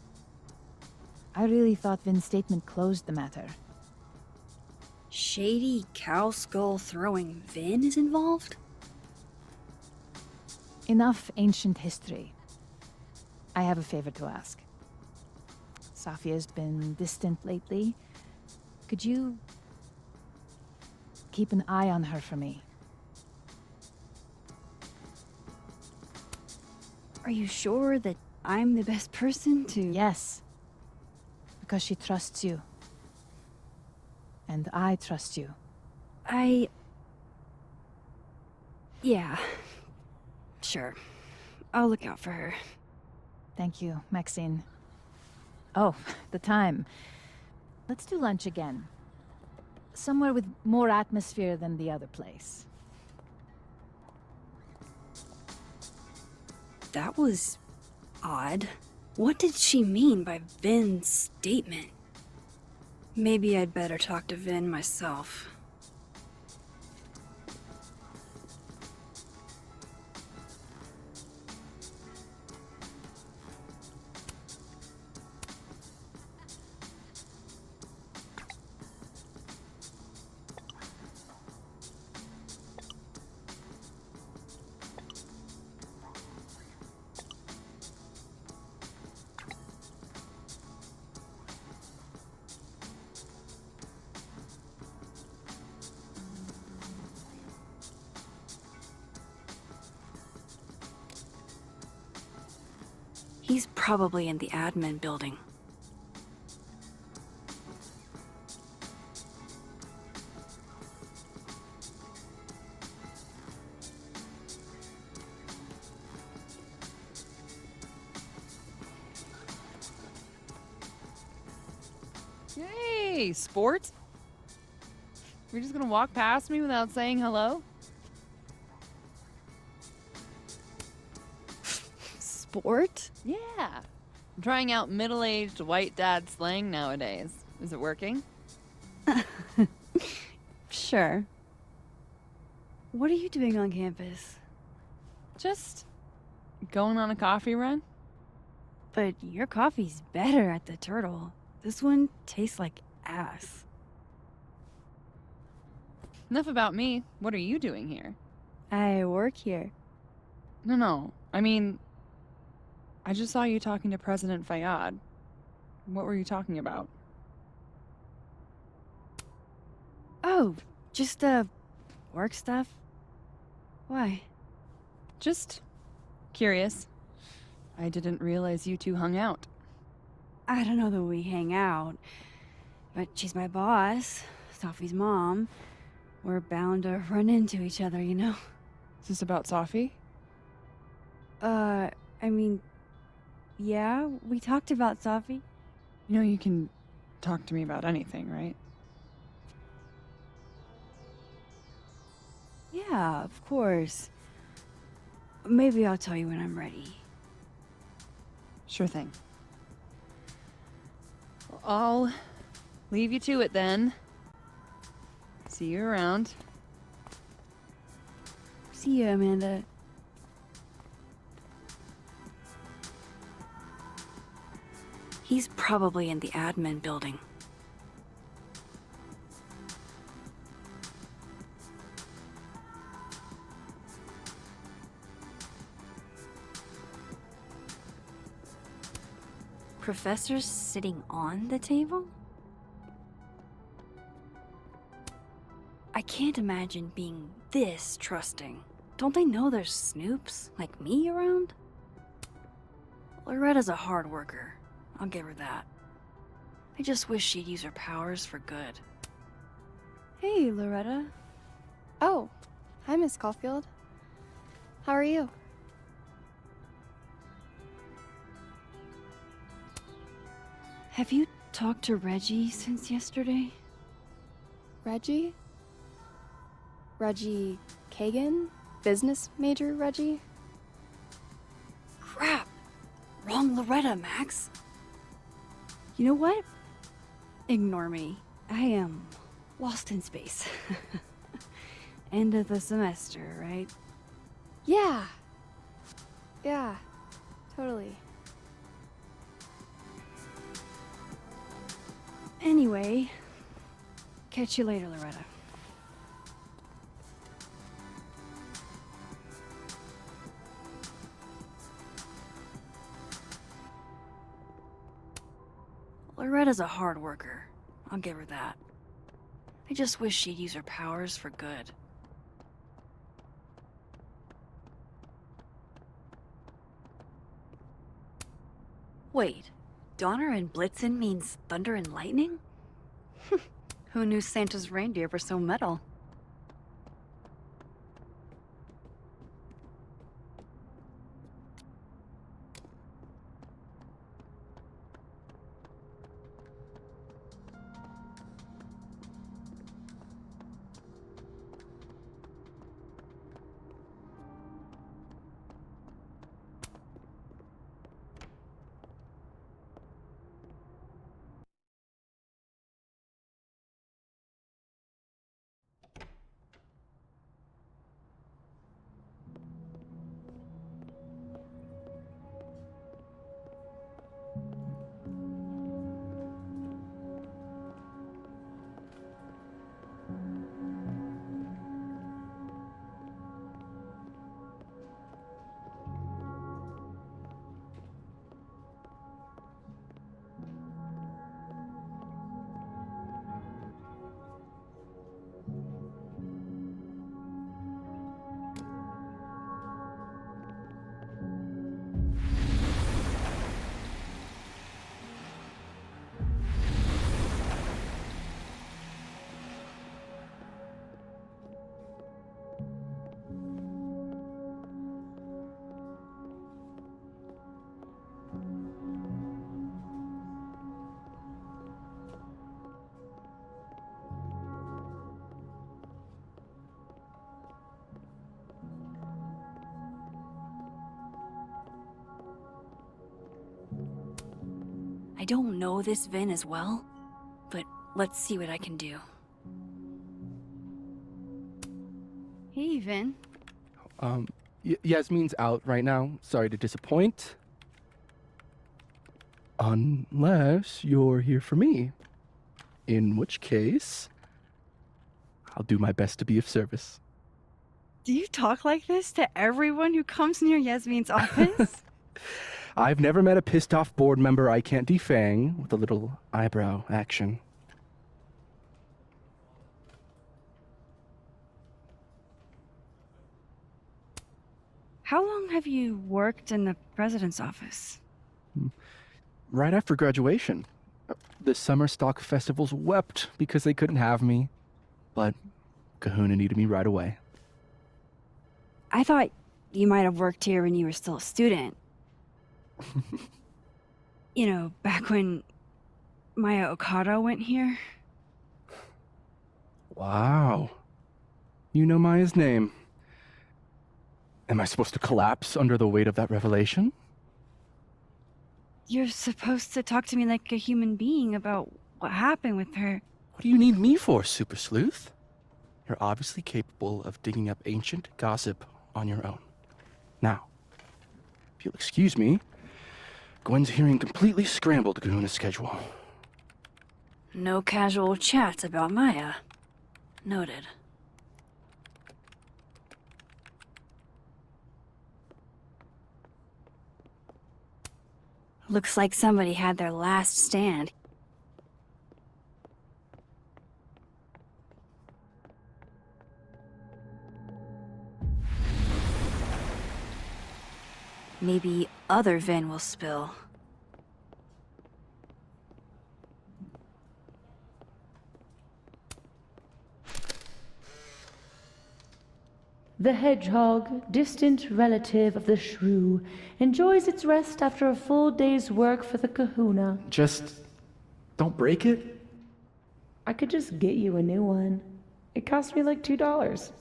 [SPEAKER 21] I really thought Vin's statement closed the matter.
[SPEAKER 19] Shady cow skull throwing Vinh is involved?
[SPEAKER 21] Enough ancient history. I have a favor to ask. Sophia's been distant lately. Could you keep an eye on her for me?
[SPEAKER 19] Are you sure that I'm the best person to...
[SPEAKER 21] Yes. Because she trusts you. And I trust you.
[SPEAKER 19] Yeah. Sure. I'll look out for her.
[SPEAKER 21] Thank you, Maxine. Oh, the time. Let's do lunch again. Somewhere with more atmosphere than the other place.
[SPEAKER 19] That was... odd. What did she mean by Vin's statement? Maybe I'd better talk to Vinh myself. He's probably in the admin building.
[SPEAKER 4] Hey, sport? You're just gonna walk past me without saying hello?
[SPEAKER 19] Sport?
[SPEAKER 4] Yeah. I'm trying out middle-aged white dad slang nowadays. Is it working?
[SPEAKER 19] Sure. What are you doing on campus?
[SPEAKER 4] Just going on a coffee run?
[SPEAKER 19] But your coffee's better at the Turtle. This one tastes like ass.
[SPEAKER 4] Enough about me. What are you doing here?
[SPEAKER 19] I work here.
[SPEAKER 4] No. I mean, I just saw you talking to President Fayyad. What were you talking about?
[SPEAKER 19] Oh, just, work stuff. Why?
[SPEAKER 4] Just curious. I didn't realize you two hung out.
[SPEAKER 19] I don't know that we hang out, but she's my boss, Sophie's mom. We're bound to run into each other, you know?
[SPEAKER 4] Is this about Sophie?
[SPEAKER 19] I mean, yeah, we talked about Sophie.
[SPEAKER 4] You know you can talk to me about anything, right?
[SPEAKER 19] Yeah, of course. Maybe I'll tell you when I'm ready.
[SPEAKER 4] Sure thing. Well, I'll leave you to it then. See you around.
[SPEAKER 19] See you, Amanda.
[SPEAKER 2] He's probably in the admin building. Professor's sitting on the table? I can't imagine being this trusting. Don't they know there's snoops like me around? Loretta's a hard worker. I'll give her that. I just wish she'd use her powers for good.
[SPEAKER 8] Hey, Loretta. Oh, hi, Miss Caulfield. How are you?
[SPEAKER 19] Have you talked to Reggie since yesterday?
[SPEAKER 8] Reggie? Reggie Kagan? Business major Reggie?
[SPEAKER 2] Crap! Wrong Loretta, Max.
[SPEAKER 19] You know what? Ignore me. I am lost in space. End of the semester, right?
[SPEAKER 8] Yeah. Yeah, totally.
[SPEAKER 19] Anyway, catch you later, Loretta.
[SPEAKER 2] Loretta's a hard worker. I'll give her that. I just wish she'd use her powers for good. Wait, Donner and Blitzen means thunder and lightning? Who knew Santa's reindeer were so metal? I don't know this Vinh as well, but let's see what I can do.
[SPEAKER 19] Hey, Vinh.
[SPEAKER 6] Yasmin's out right now. Sorry to disappoint. Unless you're here for me. In which case, I'll do my best to be of service.
[SPEAKER 19] Do you talk like this to everyone who comes near Yasmin's office?
[SPEAKER 6] I've never met a pissed off board member I can't defang with a little eyebrow action.
[SPEAKER 19] How long have you worked in the president's office?
[SPEAKER 6] Right after graduation. The summer stock festivals wept because they couldn't have me. But Kahuna needed me right away.
[SPEAKER 19] I thought you might have worked here when you were still a student. You know, back when Maya Okada went here.
[SPEAKER 6] Wow. You know Maya's name. Am I supposed to collapse under the weight of that revelation?
[SPEAKER 19] You're supposed to talk to me like a human being about what happened with her.
[SPEAKER 6] What do you need me for, Super Sleuth? You're obviously capable of digging up ancient gossip on your own. Now, if you'll excuse me, Gwen's hearing completely scrambled Kahuna's schedule.
[SPEAKER 2] No casual chats about Maya. Noted. Looks like somebody had their last stand. Maybe other Vinh will spill.
[SPEAKER 3] The hedgehog, distant relative of the shrew, enjoys its rest after a full day's work for the kahuna.
[SPEAKER 6] Just don't break it?
[SPEAKER 3] I could just get you a new one. It cost me like $2.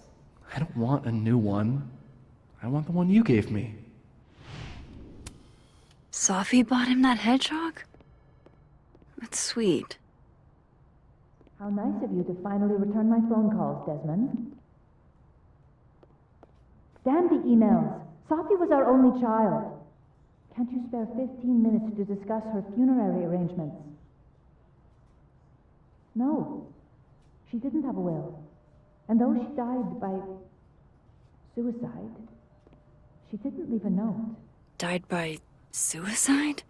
[SPEAKER 6] I don't want a new one. I want the one you gave me.
[SPEAKER 2] Safi bought him that hedgehog? That's sweet.
[SPEAKER 21] How nice of you to finally return my phone calls, Desmond. Damn the emails. Safi was our only child. Can't you spare 15 minutes to discuss her funerary arrangements? No. She didn't have a will. And though she died by suicide, she didn't leave a note.
[SPEAKER 2] Died by suicide?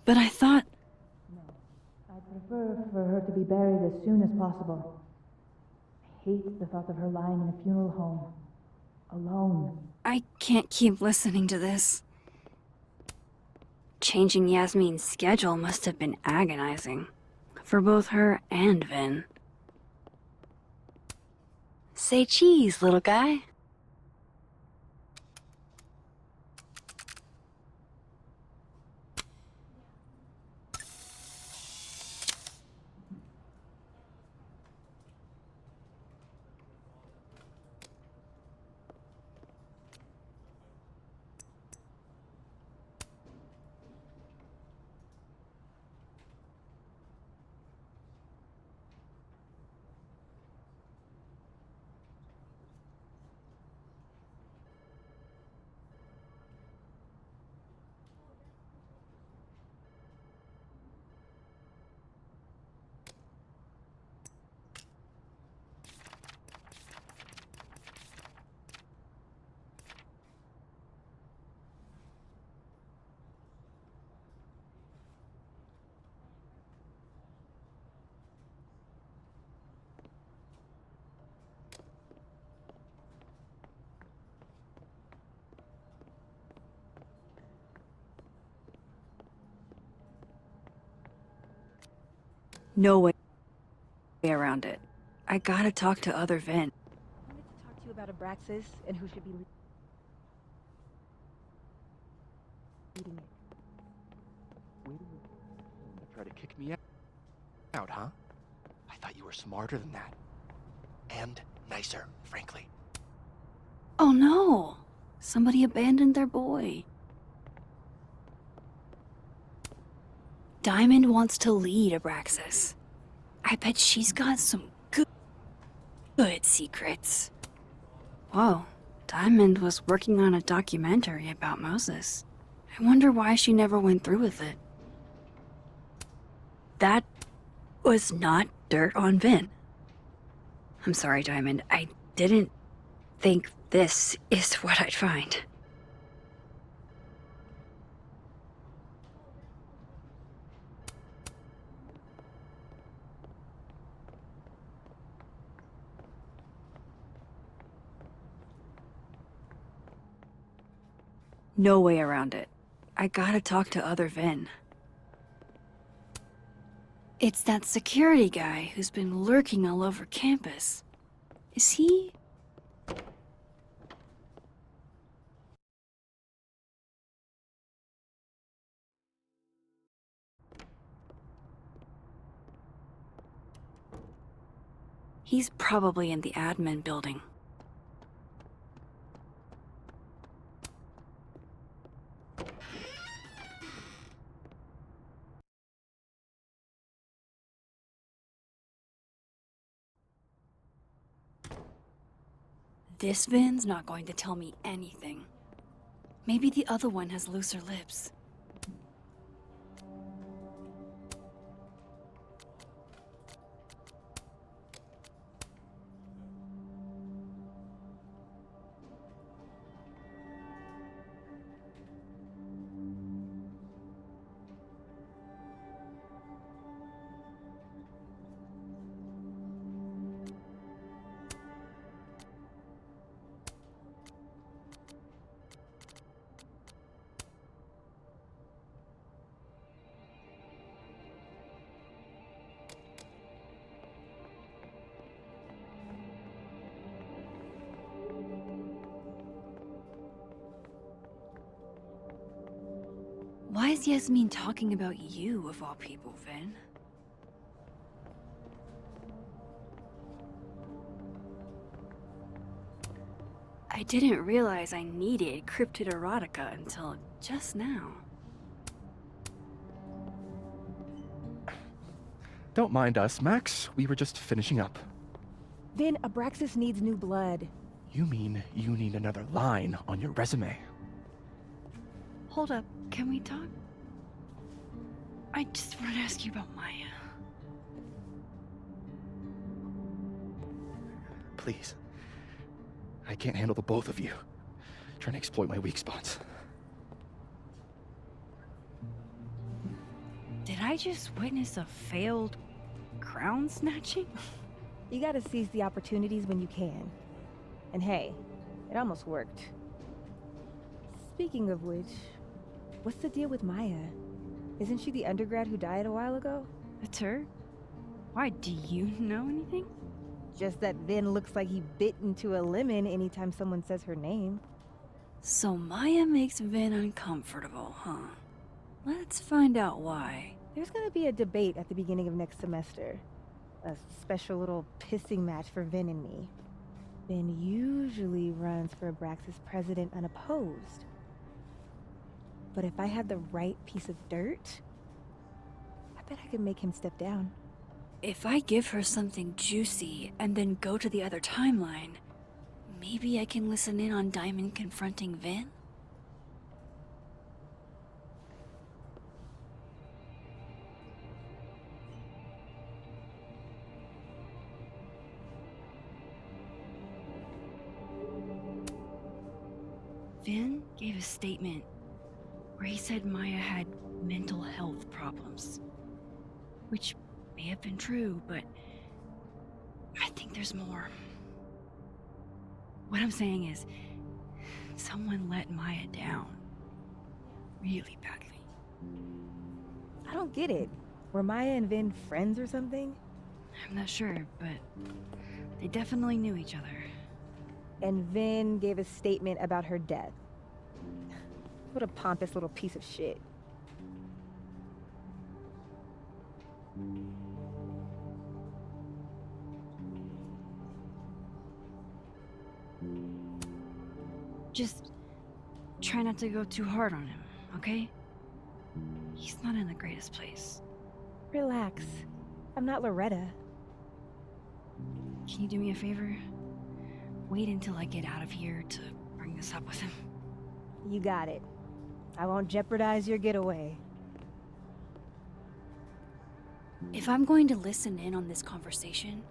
[SPEAKER 2] But I thought...
[SPEAKER 21] No. I'd prefer for her to be buried as soon as possible. I hate the thought of her lying in a funeral home. Alone.
[SPEAKER 2] I can't keep listening to this. Changing Yasmin's schedule must have been agonizing. For both her and Vinh. Say cheese, little guy. No way around it. I gotta talk to other Vinh.
[SPEAKER 11] I wanted to talk to you about Abraxas and who should be leading it.
[SPEAKER 6] Try to kick me out, huh? I thought you were smarter than that. And nicer, frankly.
[SPEAKER 2] Oh no! Somebody abandoned their boy. Diamond wants to lead Abraxas. I bet she's got some good secrets. Whoa, Diamond was working on a documentary about Moses. I wonder why she never went through with it. That was not dirt on Vinh. I'm sorry, Diamond. I didn't think this is what I'd find. No way around it. I gotta talk to other Vinh. It's that security guy who's been lurking all over campus. Is he? He's probably in the admin building. This Vin's not going to tell me anything. Maybe the other one has looser lips. Why is Yasmin talking about you, of all people, Vinh? I didn't realize I needed cryptid erotica until just now.
[SPEAKER 6] Don't mind us, Max. We were just finishing up.
[SPEAKER 11] Vinh, Abraxas needs new blood.
[SPEAKER 6] You mean you need another line on your resume?
[SPEAKER 2] Hold up, can we talk? I just wanted to ask you about Maya.
[SPEAKER 6] Please. I can't handle the both of you. Trying to exploit my weak spots.
[SPEAKER 2] Did I just witness a failed crown snatching?
[SPEAKER 11] You gotta seize the opportunities when you can. And hey, it almost worked. Speaking of which, what's the deal with Maya? Isn't she the undergrad who died a while ago?
[SPEAKER 2] It's her? Why, do you know anything?
[SPEAKER 11] Just that Vinh looks like he bit into a lemon anytime someone says her name.
[SPEAKER 2] So Maya makes Vinh uncomfortable, huh? Let's find out why.
[SPEAKER 11] There's gonna be a debate at the beginning of next semester. A special little pissing match for Vinh and me. Vinh usually runs for Abraxas president unopposed. But if I had the right piece of dirt, I bet I could make him step down.
[SPEAKER 2] If I give her something juicy and then go to the other timeline, maybe I can listen in on Diamond confronting Vinh? Vinh gave a statement where he said Maya had mental health problems. Which may have been true, but I think there's more. What I'm saying is, someone let Maya down. Really badly.
[SPEAKER 11] I don't get it. Were Maya and Vinh friends or something?
[SPEAKER 2] I'm not sure, but they definitely knew each other.
[SPEAKER 11] And Vinh gave a statement about her death. What a pompous little piece of shit.
[SPEAKER 2] Just try not to go too hard on him, okay? He's not in the greatest place.
[SPEAKER 11] Relax. I'm not Loretta.
[SPEAKER 2] Can you do me a favor? Wait until I get out of here to this up with him.
[SPEAKER 11] You got it. I won't jeopardize your getaway.
[SPEAKER 2] If I'm going to listen in on this conversation,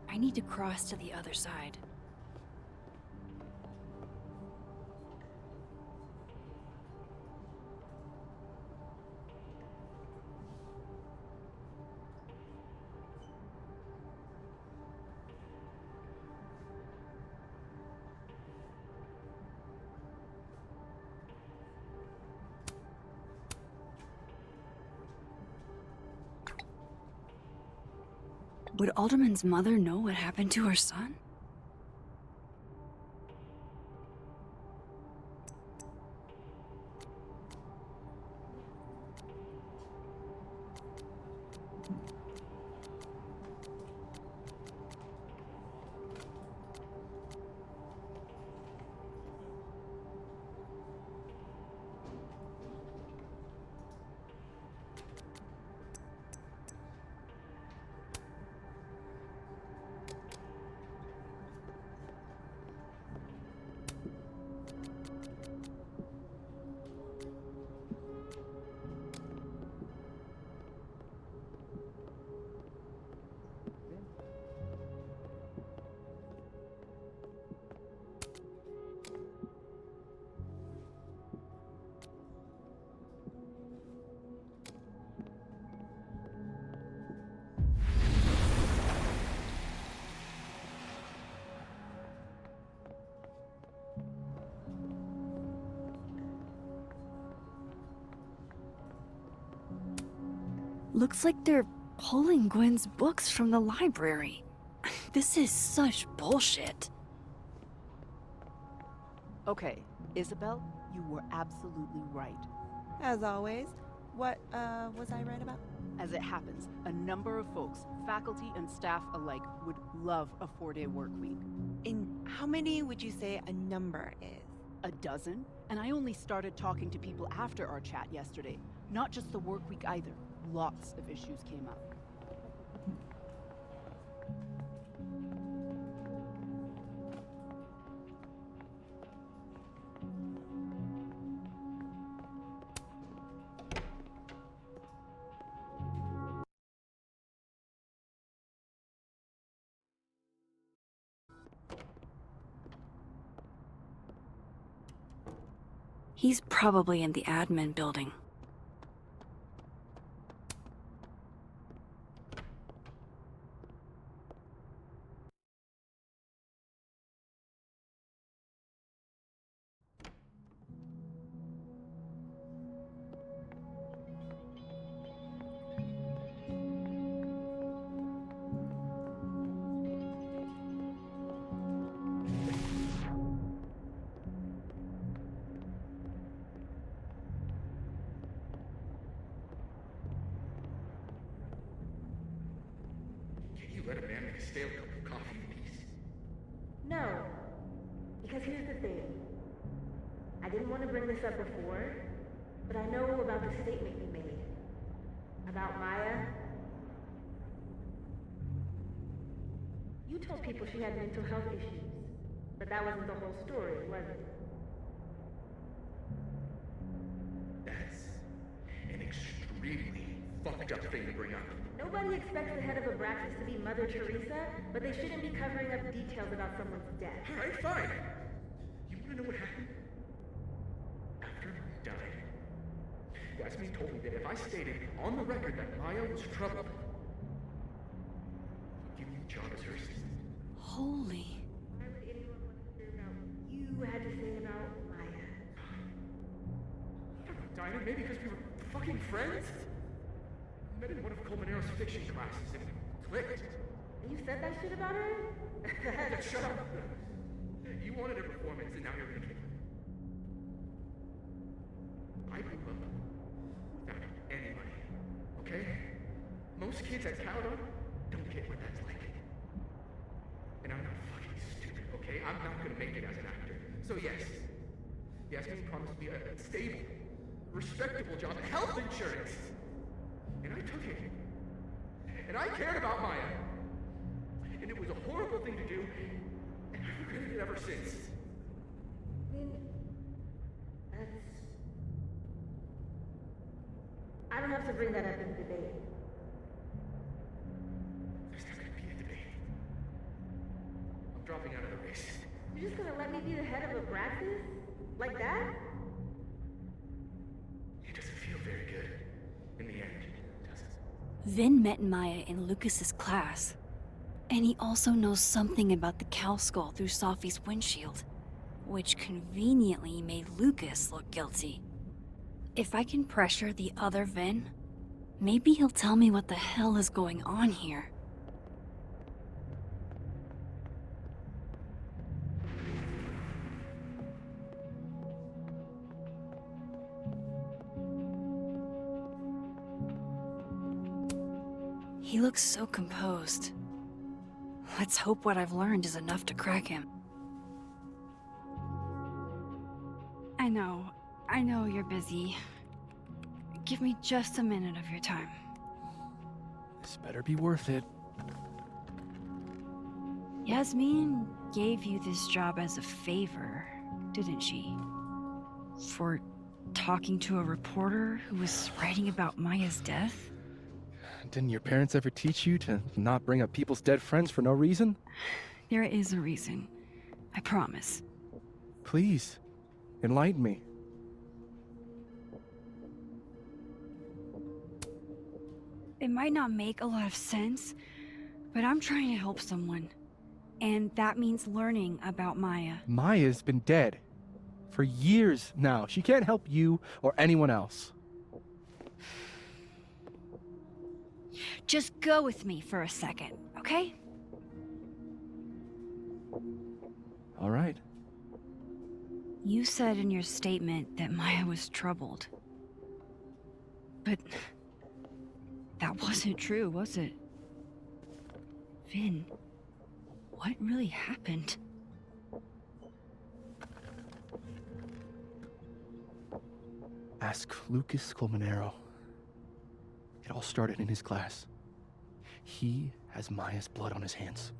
[SPEAKER 2] I need to cross to the other side. Would Alderman's mother know what happened to her son? Looks like they're pulling Gwen's books from the library. This is such bullshit.
[SPEAKER 5] Okay, Isabel, you were absolutely right.
[SPEAKER 22] As always. What, was I right about?
[SPEAKER 5] As it happens, a number of folks, faculty and staff alike, would love a 4-day work week.
[SPEAKER 22] In how many would you say a number is?
[SPEAKER 5] A dozen? And I only started talking to people after our chat yesterday. Not just the work week either. Lots of issues came up.
[SPEAKER 2] He's probably in the admin building.
[SPEAKER 14] Let a man make a stale cup of coffee in peace.
[SPEAKER 23] No. Because here's the thing. I didn't want to bring this up before, but I know about the statement you made. About Maya. You told people she had mental health issues, but that wasn't the whole story, was it?
[SPEAKER 14] That's an extremely fucked up thing to bring up.
[SPEAKER 23] Nobody expects the head of Abraxas to be Mother Teresa, but they shouldn't be covering up details about someone's death.
[SPEAKER 14] Alright, fine. You wanna know what happened? After Maya died, Yasmin told me that if I stated on the record that Maya was troubled, he'd give me the job as her assistant.
[SPEAKER 2] Holy.
[SPEAKER 23] Why would anyone want to hear about what you had to say about Maya?
[SPEAKER 14] I don't know, Dinah, maybe because we were fucking friends? Met in one of Colmenaro's fiction classes and it clicked.
[SPEAKER 23] And you said that shit about her?
[SPEAKER 14] Yeah, shut up. You wanted a performance and now you're gonna give it. I grew up without anybody, okay? Most kids at Caldon don't get what that's like. And I'm not fucking stupid, okay? I'm not gonna make it as an actor. So yes, Yasmin promised me a stable, respectable job, health insurance. And I took it. And I cared about Maya. And it was a horrible thing to do, and I've regretted it ever since.
[SPEAKER 23] Vinh, mean, that's... I don't have to bring that up in debate.
[SPEAKER 14] There's not gonna be a debate. I'm dropping out of the race.
[SPEAKER 23] You're just gonna let me be the head of a practice? Like that?
[SPEAKER 14] It doesn't feel very good. In the end, does it?
[SPEAKER 2] Vinh met Maya in Lucas's class. And he also knows something about the cow skull through Sophie's windshield, which conveniently made Lucas look guilty. If I can pressure the other Vinh, maybe he'll tell me what the hell is going on here. He looks so composed. Let's hope what I've learned is enough to crack him.
[SPEAKER 19] I know you're busy. Give me just a minute of your time.
[SPEAKER 6] This better be worth it.
[SPEAKER 19] Yasmin gave you this job as a favor, didn't she? For talking to a reporter who was writing about Maya's death?
[SPEAKER 6] Didn't your parents ever teach you to not bring up people's dead friends for no reason?
[SPEAKER 19] There is a reason. I promise.
[SPEAKER 6] Please, enlighten me.
[SPEAKER 19] It might not make a lot of sense, but I'm trying to help someone. And that means learning about Maya.
[SPEAKER 6] Maya's been dead for years now. She can't help you or anyone else.
[SPEAKER 19] Just go with me for a second, okay?
[SPEAKER 6] All right.
[SPEAKER 19] You said in your statement that Maya was troubled. But that wasn't true, was it? Vinh, what really happened?
[SPEAKER 6] Ask Lucas Colmenero. It all started in his class. He has Maya's blood on his hands.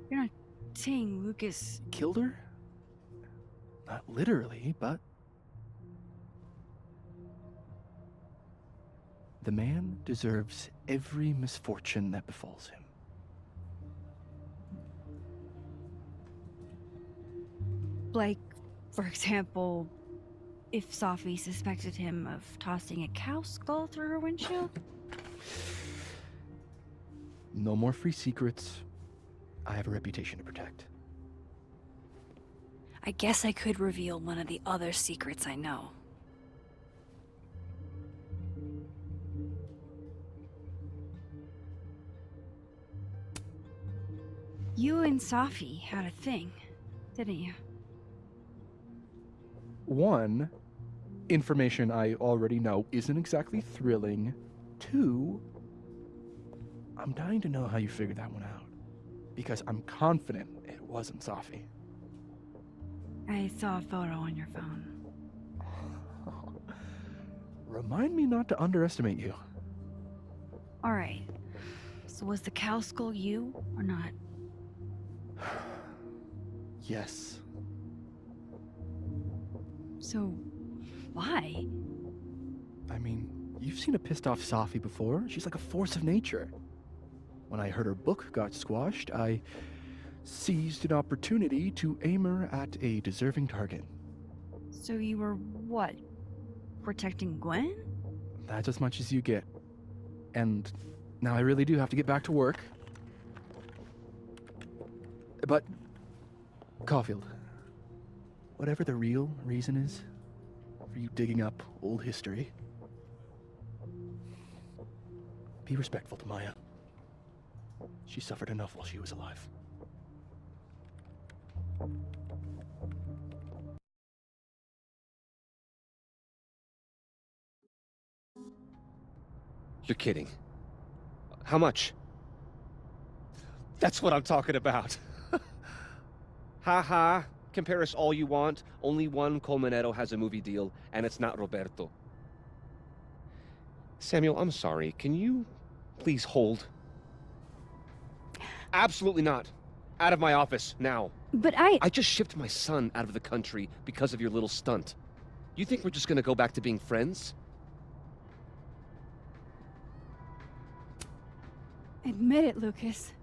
[SPEAKER 19] You're not saying Lucas
[SPEAKER 6] Killed her? Not literally, but... The man deserves every misfortune that befalls him.
[SPEAKER 19] Like, for example, if Sophie suspected him of tossing a cow skull through her windshield?
[SPEAKER 6] No more free secrets. I have a reputation to protect.
[SPEAKER 2] I guess I could reveal one of the other secrets I know.
[SPEAKER 19] You and Sophie had a thing, didn't you?
[SPEAKER 6] One, information I already know isn't exactly thrilling. Two, I'm dying to know how you figured that one out. Because I'm confident it wasn't Sophie.
[SPEAKER 19] I saw a photo on your phone.
[SPEAKER 6] Remind me not to underestimate you.
[SPEAKER 19] Alright. So was the cow skull you, or not?
[SPEAKER 6] Yes.
[SPEAKER 19] So, why?
[SPEAKER 6] I mean, you've seen a pissed off Sophie before. She's like a force of nature. When I heard her book got squashed, I seized an opportunity to aim her at a deserving target.
[SPEAKER 19] So you were, what, protecting Gwen?
[SPEAKER 6] That's as much as you get. And now I really do have to get back to work. But, Caulfield, whatever the real reason is for you digging up old history, be respectful to Maya. She suffered enough while she was alive.
[SPEAKER 7] You're kidding. How much? That's what I'm talking about. Ha ha. Compare us all you want. Only one Colmenero has a movie deal, and it's not Roberto. Samuel, I'm sorry. Can you please hold? Absolutely not. Out of my office, now.
[SPEAKER 8] But
[SPEAKER 7] I just shipped my son out of the country because of your little stunt. You think we're just gonna go back to being friends?
[SPEAKER 19] Admit it, Lucas.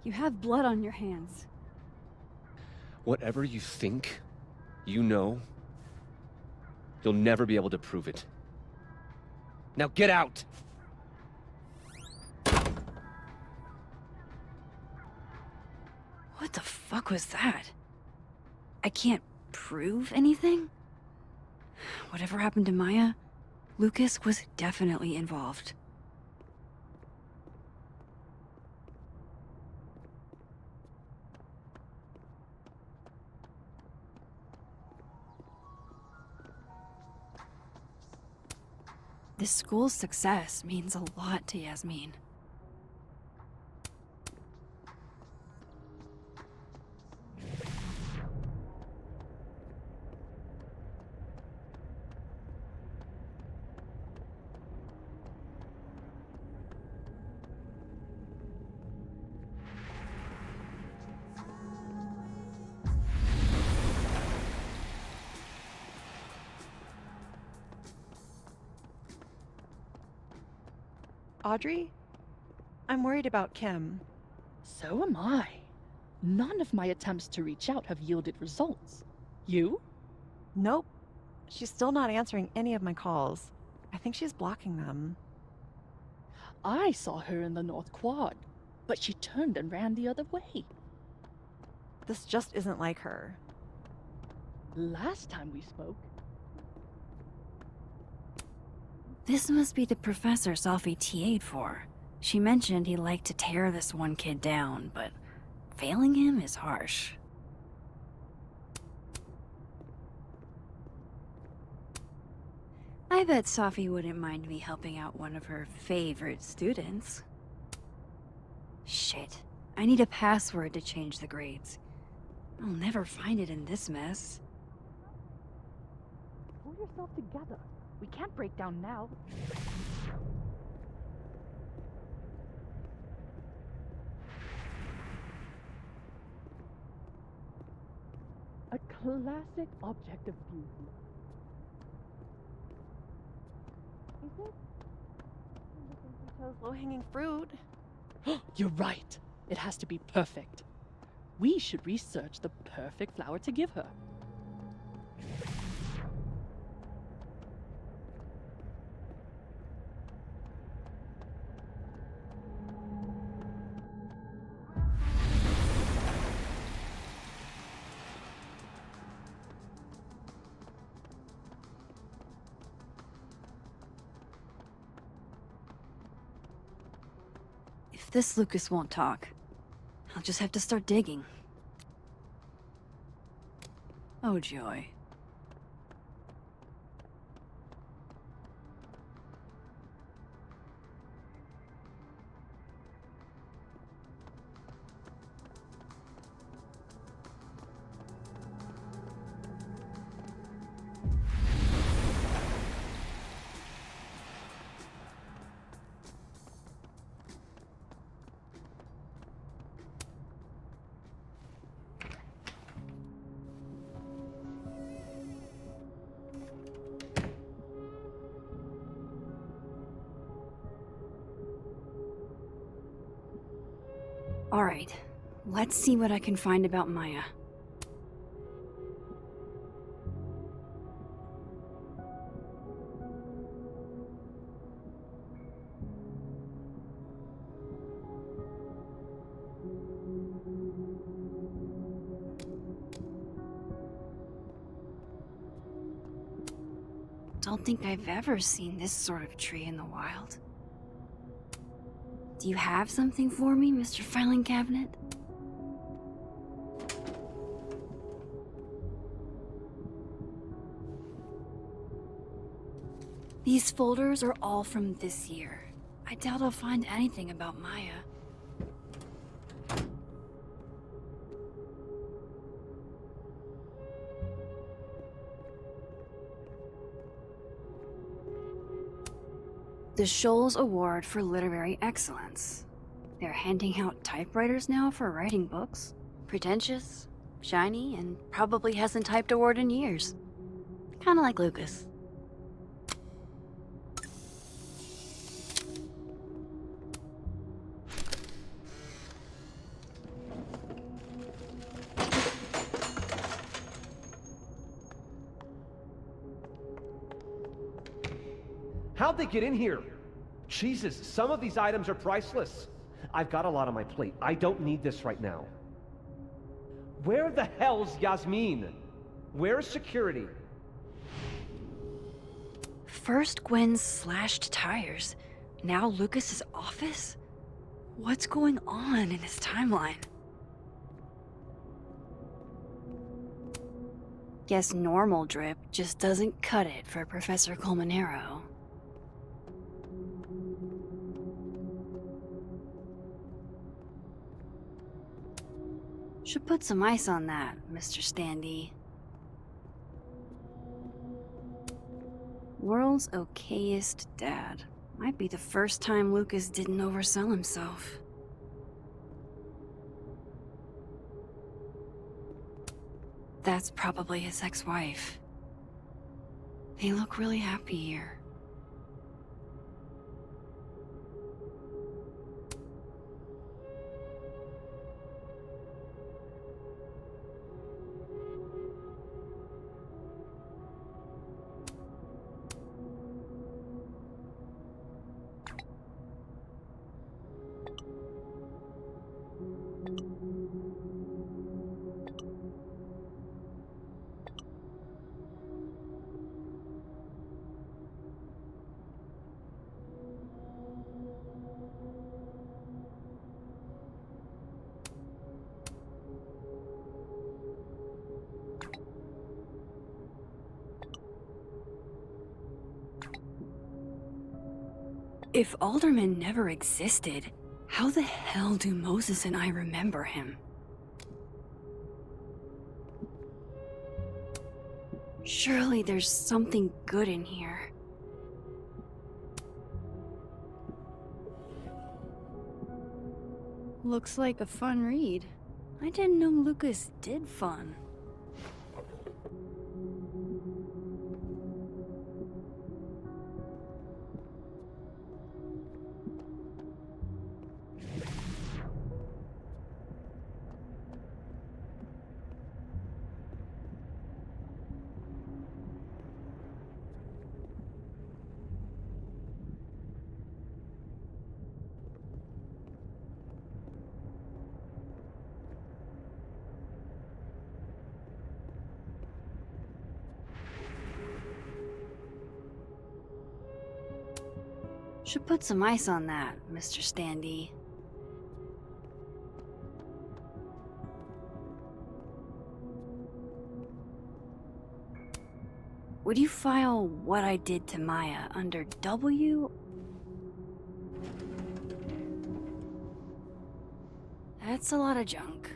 [SPEAKER 19] You have blood on your hands.
[SPEAKER 7] Whatever you think, you know, you'll never be able to prove it. Now get out!
[SPEAKER 2] What the fuck was that? I can't prove anything? Whatever happened to Maya, Lucas was definitely involved. This school's success means a lot to Yasmin.
[SPEAKER 9] Audrey? I'm worried about Kim.
[SPEAKER 12] So am I. None of my attempts to reach out have yielded results. You?
[SPEAKER 9] Nope. She's still not answering any of my calls. I think she's blocking them.
[SPEAKER 12] I saw her in the North Quad, but she turned and ran the other way.
[SPEAKER 9] This just isn't like her.
[SPEAKER 12] Last time we spoke.
[SPEAKER 2] This must be the professor Safi TA'd for. She mentioned he liked to tear this one kid down, but failing him is harsh. I bet Safi wouldn't mind me helping out one of her favorite students. Shit, I need a password to change the grades. I'll never find it in this mess.
[SPEAKER 12] Pull yourself together. We can't break down now. A classic object of beauty.
[SPEAKER 9] Is it? I think we chose low-hanging fruit.
[SPEAKER 12] You're right. It has to be perfect. We should research the perfect flower to give her.
[SPEAKER 2] If this Lucas won't talk, I'll just have to start digging. Oh joy. Alright, let's see what I can find about Maya. Don't think I've ever seen this sort of tree in the wild. Do you have something for me, Mr. Filing Cabinet? These folders are all from this year. I doubt I'll find anything about Maya. The Scholes Award for Literary Excellence. They're handing out typewriters now for writing books. Pretentious? shiny, and probably hasn't typed a word in years. Kinda like Lucas.
[SPEAKER 1] How'd they get in here? Jesus, some of these items are priceless. I've got a lot on my plate. I don't need this right now. Where the hell's Yasmin? Where's security?
[SPEAKER 2] First Gwen's slashed tires, now Lucas's office? What's going on in this timeline? Guess normal drip just doesn't cut it for Professor Colmenero. Should put some ice on that, Mr. Standy. World's okayest dad. Might be the first time Lucas didn't oversell himself. That's probably his ex-wife. They look really happy here. If Alderman never existed, how the hell do Moses and I remember him? Surely there's something good in here. Looks like a fun read. I didn't know Lucas did fun. Should put some ice on that, Mr. Standy. Would you file what I did to Maya under W? That's a lot of junk.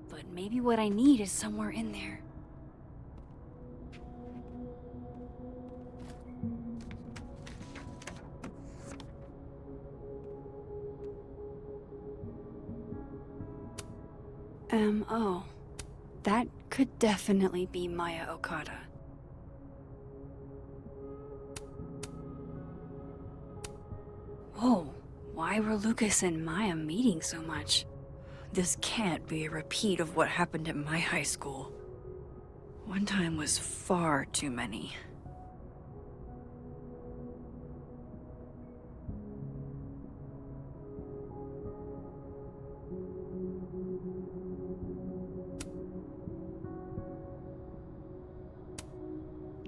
[SPEAKER 2] But maybe what I need is somewhere in there. Oh. That could definitely be Maya Okada. Whoa, why were Lucas and Maya meeting so much? This can't be a repeat of what happened at my high school. One time was far too many.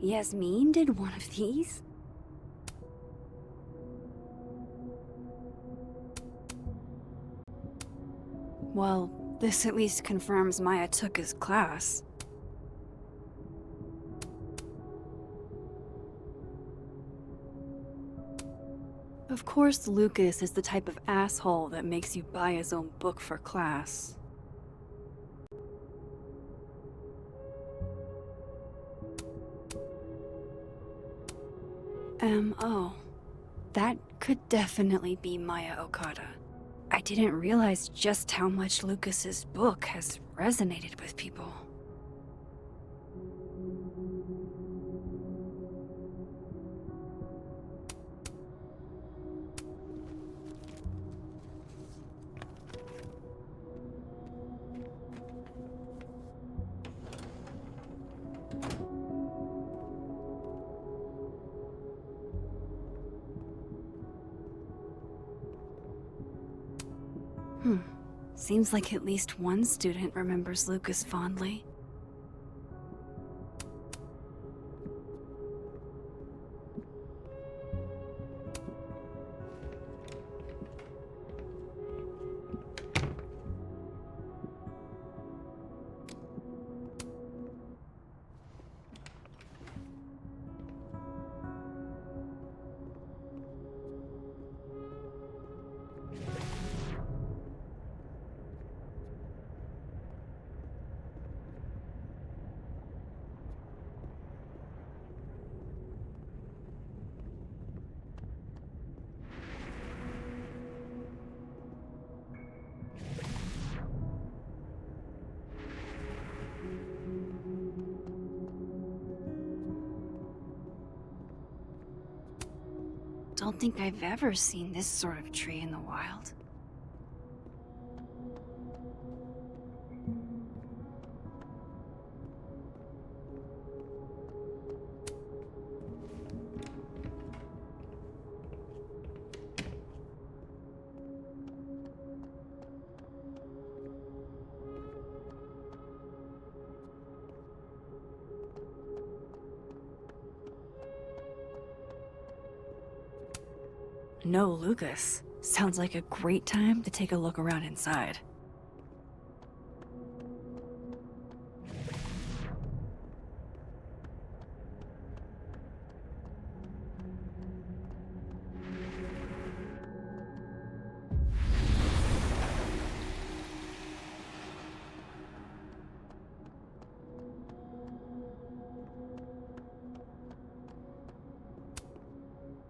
[SPEAKER 2] Yasmin did one of these? Well, this at least confirms Maya took his class. Of course, Lucas is the type of asshole that makes you buy his own book for class. Oh. That could definitely be Maya Okada. I didn't realize just how much Lucas's book has resonated with people. Seems like at least one student remembers Lucas fondly. Don't think I've ever seen this sort of tree in the wild. No Lucas. Sounds like a great time to take a look around inside.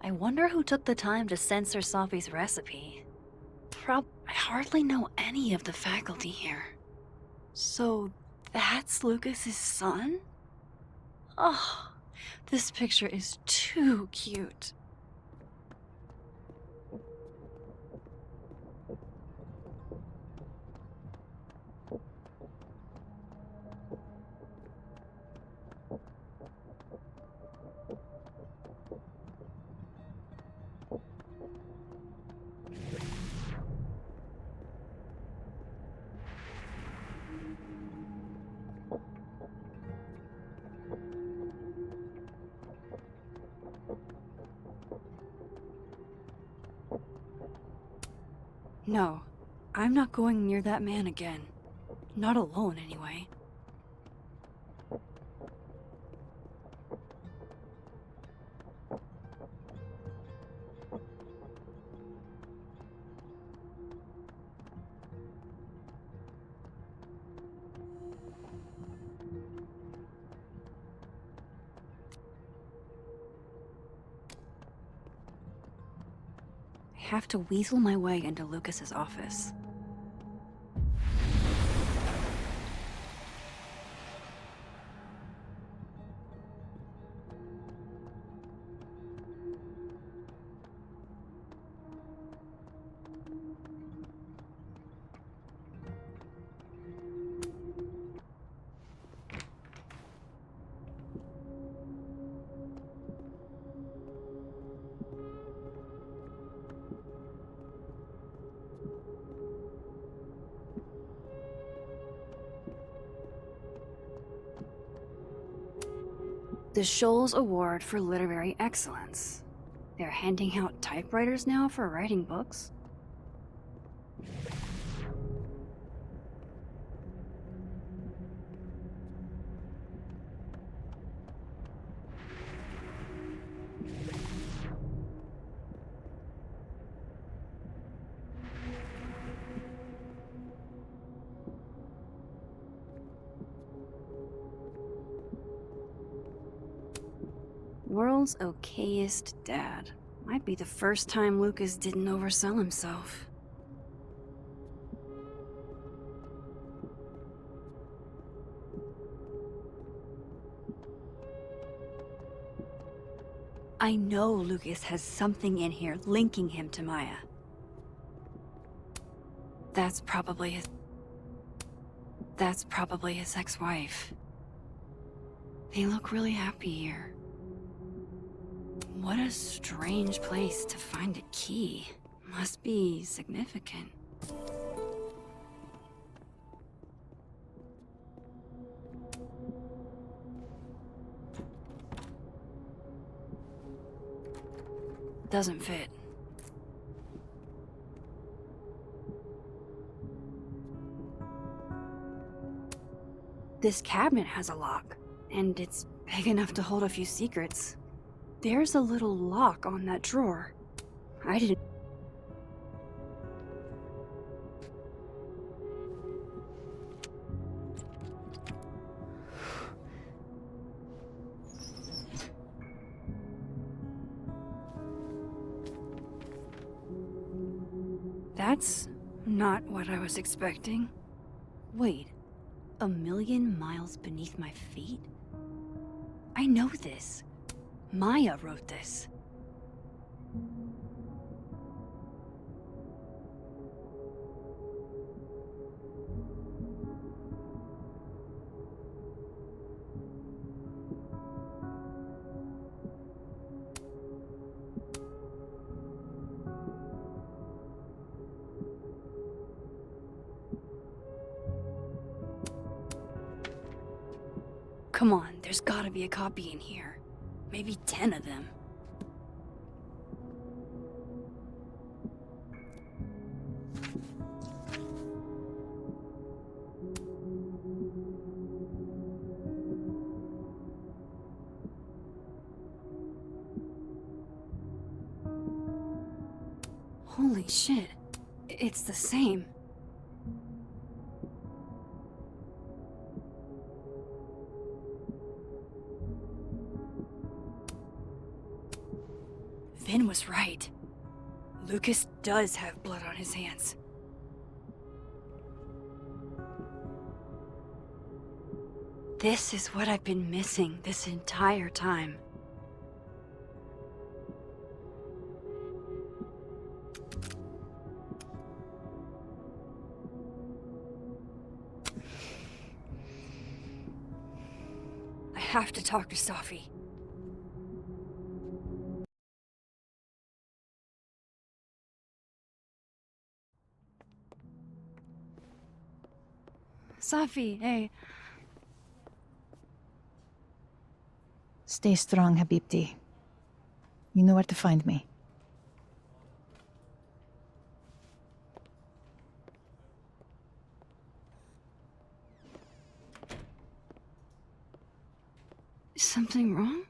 [SPEAKER 2] I wonder who took the time to censor Sophie's recipe. I hardly know any of the faculty here. So that's Lucas's son? Oh, this picture is too cute. No, I'm not going near that man again. Not alone, anyway. I have to weasel my way into Lucas's office. The Scholes Award for Literary Excellence. They're handing out typewriters now for writing books? World's okayest dad. Might be the first time Lucas didn't oversell himself. I know Lucas has something in here linking him to Maya. That's probably his ex-wife. They look really happy here. What a strange place to find a key. Must be significant. Doesn't fit. This cabinet has a lock, and it's big enough to hold a few secrets. There's a little lock on that drawer. I didn't... That's not what I was expecting. Wait, 1,000,000 miles beneath my feet? I know this. Maya wrote this. Come on, there's gotta be a copy in here. Maybe 10 of them. Holy shit. It's the same. Vinh was right. Lucas does have blood on his hands. This is what I've been missing this entire time. I have to talk to Safi. Safi, hey.
[SPEAKER 21] Stay strong, Habibti. You know where to find me.
[SPEAKER 2] Is something wrong?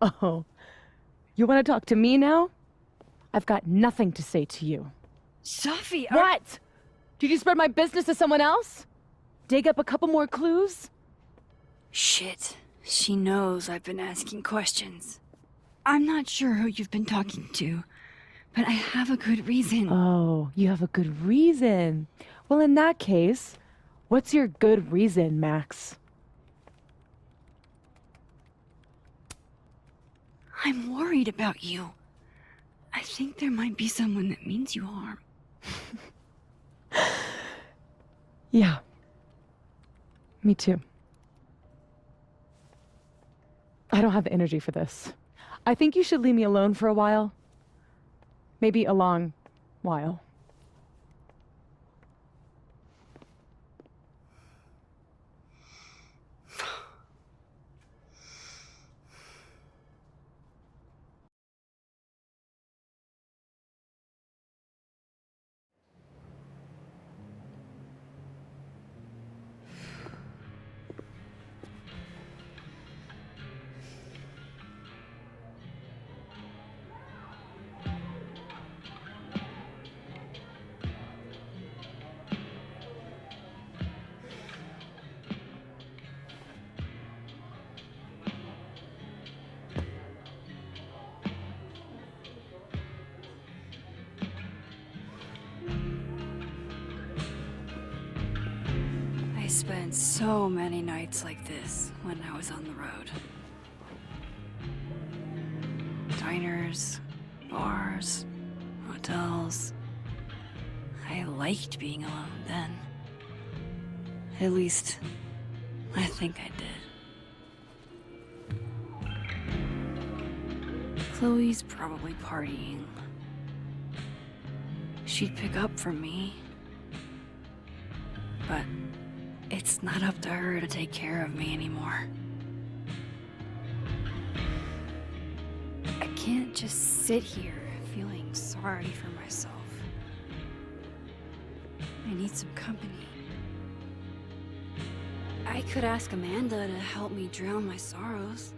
[SPEAKER 3] Oh, you want to talk to me now? I've got nothing to say to you.
[SPEAKER 2] Safi,
[SPEAKER 3] What? Did you spread my business to someone else? Dig up a couple more clues?
[SPEAKER 2] Shit. She knows I've been asking questions. I'm not sure who you've been talking to, but I have a good reason.
[SPEAKER 3] Oh, you have a good reason. Well, in that case, what's your good reason, Max?
[SPEAKER 2] I'm worried about you. I think there might be someone that means you harm.
[SPEAKER 3] Yeah. Me too. I don't have the energy for this. I think you should leave me alone for a while. Maybe a long while.
[SPEAKER 2] I spent so many nights like this when I was on the road. diners, bars, hotels. I liked being alone then. At least, I think I did. Chloe's probably partying. She'd pick up from me. But it's not up to her to take care of me anymore. I can't just sit here feeling sorry for myself. I need some company. I could ask Amanda to help me drown my sorrows.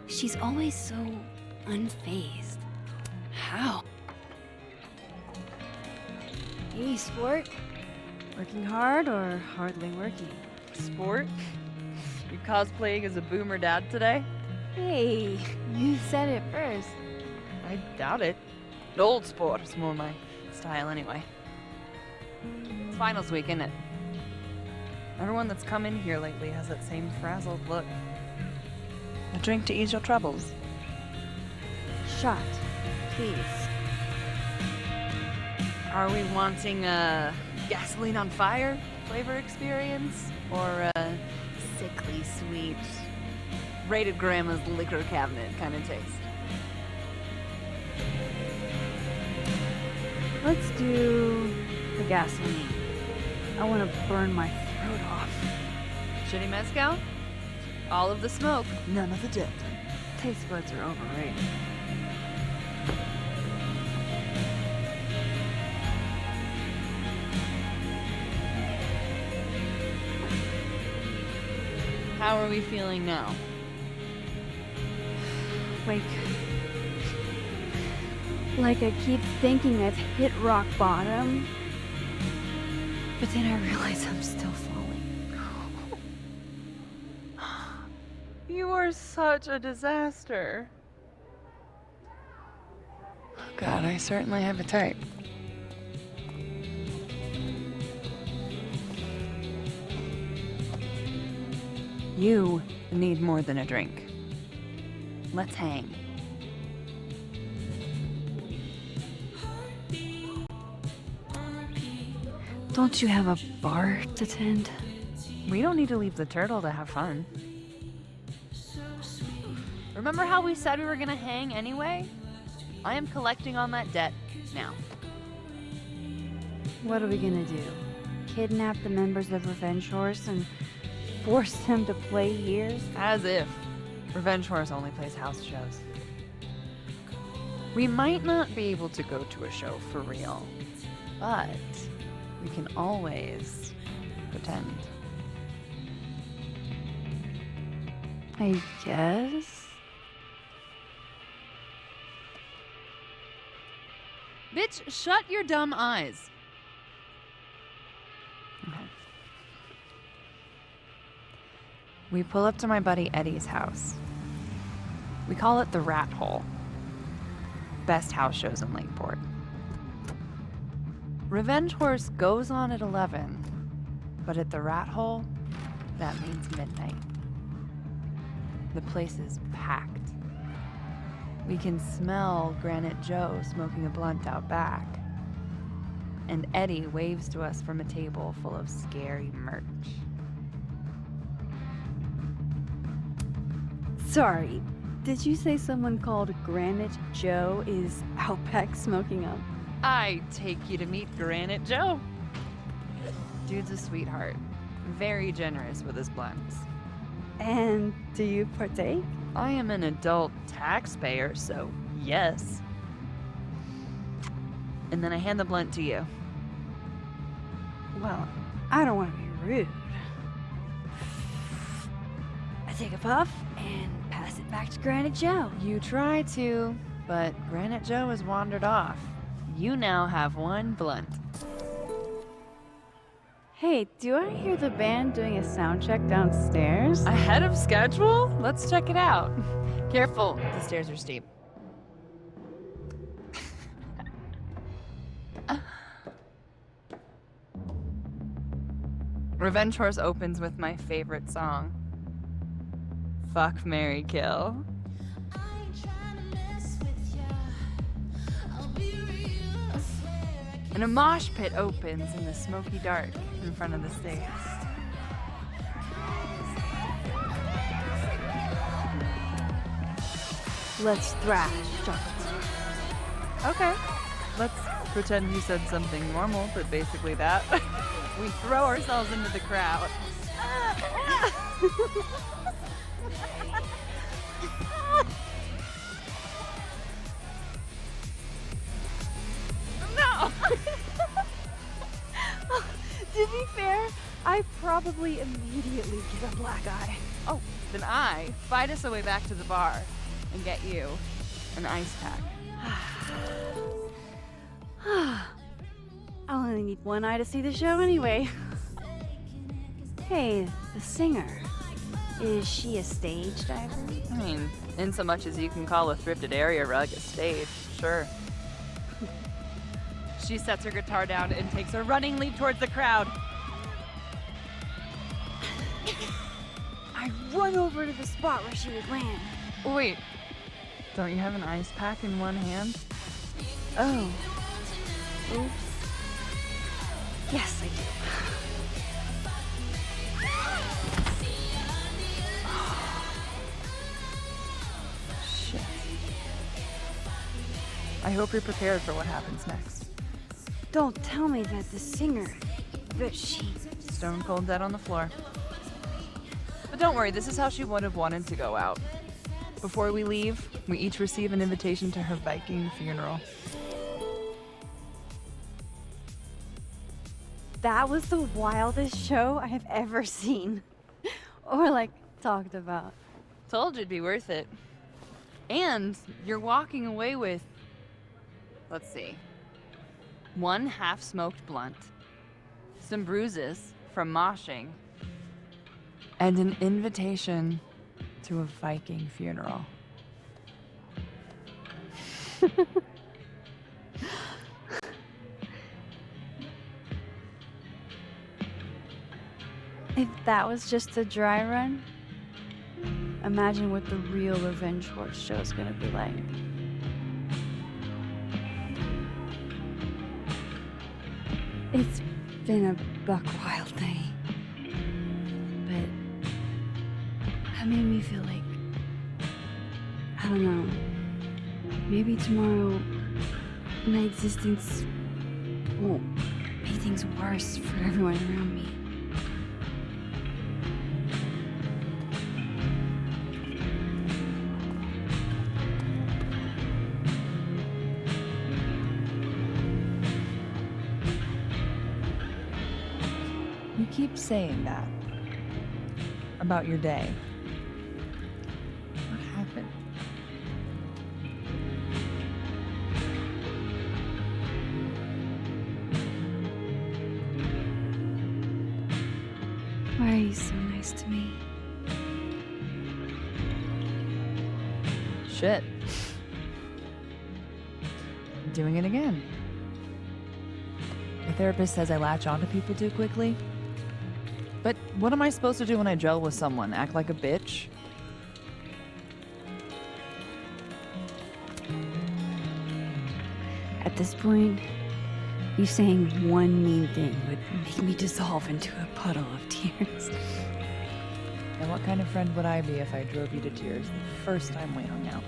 [SPEAKER 2] She's always so unfazed. How?
[SPEAKER 19] Hey, sport. Working hard or hardly working?
[SPEAKER 4] Sport? You cosplaying as a boomer dad today?
[SPEAKER 19] Hey, you said it first.
[SPEAKER 4] I doubt it. Old sport is more my style anyway. It's finals week, isn't it? Everyone that's come in here lately has that same frazzled look. A drink to ease your troubles.
[SPEAKER 19] Shot, please.
[SPEAKER 4] Are we wanting a gasoline on fire flavor experience? Or a sickly sweet, rated grandma's liquor cabinet kind of taste?
[SPEAKER 19] Let's do the gasoline. I want to burn my throat off.
[SPEAKER 4] Shitty mezcal? All of the smoke,
[SPEAKER 19] none of the dip. Taste buds are overrated.
[SPEAKER 4] How are we feeling now?
[SPEAKER 19] Like I keep thinking I've hit rock bottom, but then I realize I'm still falling.
[SPEAKER 4] You are such a disaster. Oh God, I certainly have a type. You need more than a drink. Let's hang.
[SPEAKER 2] Don't you have a bar to tend?
[SPEAKER 4] We don't need to leave the turtle to have fun. Remember how we said we were gonna hang anyway? I am collecting on that debt now.
[SPEAKER 19] What are we gonna do? Kidnap the members of Revenge Horse and force them to play here?
[SPEAKER 4] As if. Revenge Horse only plays house shows. We might not be able to go to a show for real, but we can always pretend.
[SPEAKER 19] I guess?
[SPEAKER 4] Bitch, shut your dumb eyes. Okay. We pull up to my buddy Eddie's house. We call it the Rat Hole. Best house shows in Lakeport. Revenge Horse goes on at 11, but at the Rat Hole, that means midnight. The place is packed. We can smell Granite Joe smoking a blunt out back. And Eddie waves to us from a table full of scary merch.
[SPEAKER 19] Sorry, did you say someone called Granite Joe is out back smoking a
[SPEAKER 4] I take you to meet Granite Joe. Dude's a sweetheart. Very generous with his blunts.
[SPEAKER 19] And do you partake?
[SPEAKER 4] I am an adult taxpayer, so yes. And then I hand the blunt to you.
[SPEAKER 19] Well, I don't want to be rude.
[SPEAKER 2] I take a puff and pass it back to Granite Joe.
[SPEAKER 4] You try to, but Granite Joe has wandered off. You now have one blunt.
[SPEAKER 19] Hey, do I hear the band doing a sound check downstairs?
[SPEAKER 4] Ahead of schedule? Let's check it out. Careful, the stairs are steep. Revenge Horse opens with my favorite song. Fuck, marry, kill. And a mosh pit opens in the smoky dark in front of the stage.
[SPEAKER 19] Let's thrash, chocolate.
[SPEAKER 4] Okay. Let's pretend you said something normal, but basically that. We throw ourselves into the crowd.
[SPEAKER 19] No! To be fair, I probably immediately get a black eye.
[SPEAKER 4] Oh, then I fight us a way back to the bar and get you an ice pack.
[SPEAKER 19] I'll only need one eye to see the show anyway. Hey, the singer. Is she a stage diver?
[SPEAKER 4] I mean, in so much as you can call a thrifted area rug a stage, sure. She sets her guitar down and takes a running leap towards the crowd.
[SPEAKER 19] I run over to the spot where she would land.
[SPEAKER 4] Wait, don't you have an ice pack in one hand?
[SPEAKER 19] Oh. Oops. Yes, I do.
[SPEAKER 4] Shit. I hope you're prepared for what happens next.
[SPEAKER 19] Don't tell me that the singer, that she...
[SPEAKER 4] Stone cold dead on the floor. But don't worry, this is how she would have wanted to go out. Before we leave, we each receive an invitation to her Viking funeral.
[SPEAKER 19] That was the wildest show I have ever seen. Or, like, talked about.
[SPEAKER 4] Told you it'd be worth it. And you're walking away with, let's see, one half-smoked blunt, some bruises from moshing, and an invitation to a Viking funeral.
[SPEAKER 19] If that was just a dry run, imagine what the real Revenge Horse show is gonna be like. It's been a buck wild day, but that made me feel like, I don't know, maybe tomorrow my existence won't make things worse for everyone around me.
[SPEAKER 4] You keep saying that about your day. What happened?
[SPEAKER 19] Why are you so nice to me?
[SPEAKER 4] Shit. Doing it again. The therapist says I latch onto people too quickly. But what am I supposed to do when I gel with someone? Act like a bitch?
[SPEAKER 19] At this point, you saying one mean thing would make me dissolve into a puddle of tears.
[SPEAKER 4] And what kind of friend would I be if I drove you to tears the first time we hung out?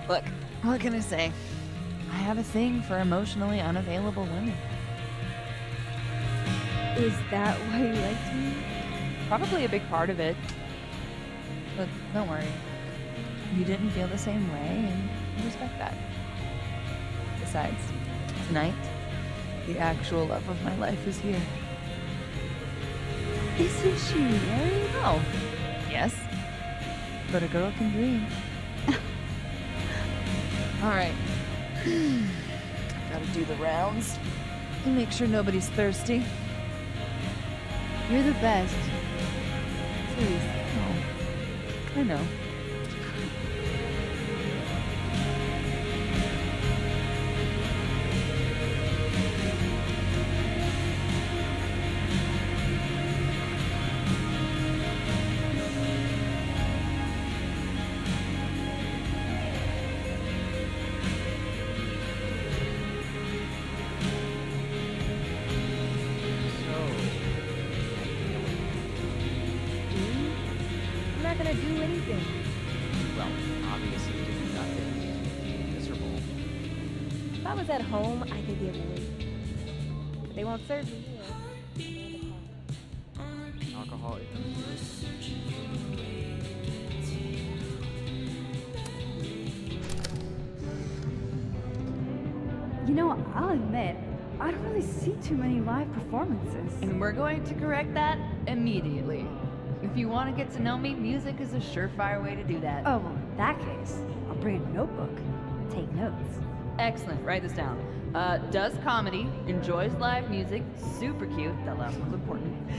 [SPEAKER 4] Look, What can I say? I have a thing for emotionally unavailable women.
[SPEAKER 19] Is that why you liked me?
[SPEAKER 4] Probably a big part of it. But don't worry. You didn't feel the same way, and I respect that. Besides, tonight, the actual love of my life is here.
[SPEAKER 19] Isn't she married?
[SPEAKER 4] Oh, yes. But a girl can dream. All right. Gotta do the rounds. And make sure nobody's thirsty.
[SPEAKER 19] You're the best. Please.
[SPEAKER 4] Oh, I know.
[SPEAKER 11] I'm not gonna do anything.
[SPEAKER 10] Well, obviously you did nothing. Miserable.
[SPEAKER 11] If I was at home, I could give away. But they won't serve me here.
[SPEAKER 10] Alcohol is
[SPEAKER 19] You know, I'll admit, I don't really see too many live performances.
[SPEAKER 4] And we're going to correct that immediately. If you want to get to know me, music is a surefire way to do that.
[SPEAKER 19] Oh, well, in that case, I'll bring a notebook. Take notes.
[SPEAKER 4] Excellent. Write this down. Does comedy, enjoys live music, super cute. That last one's important.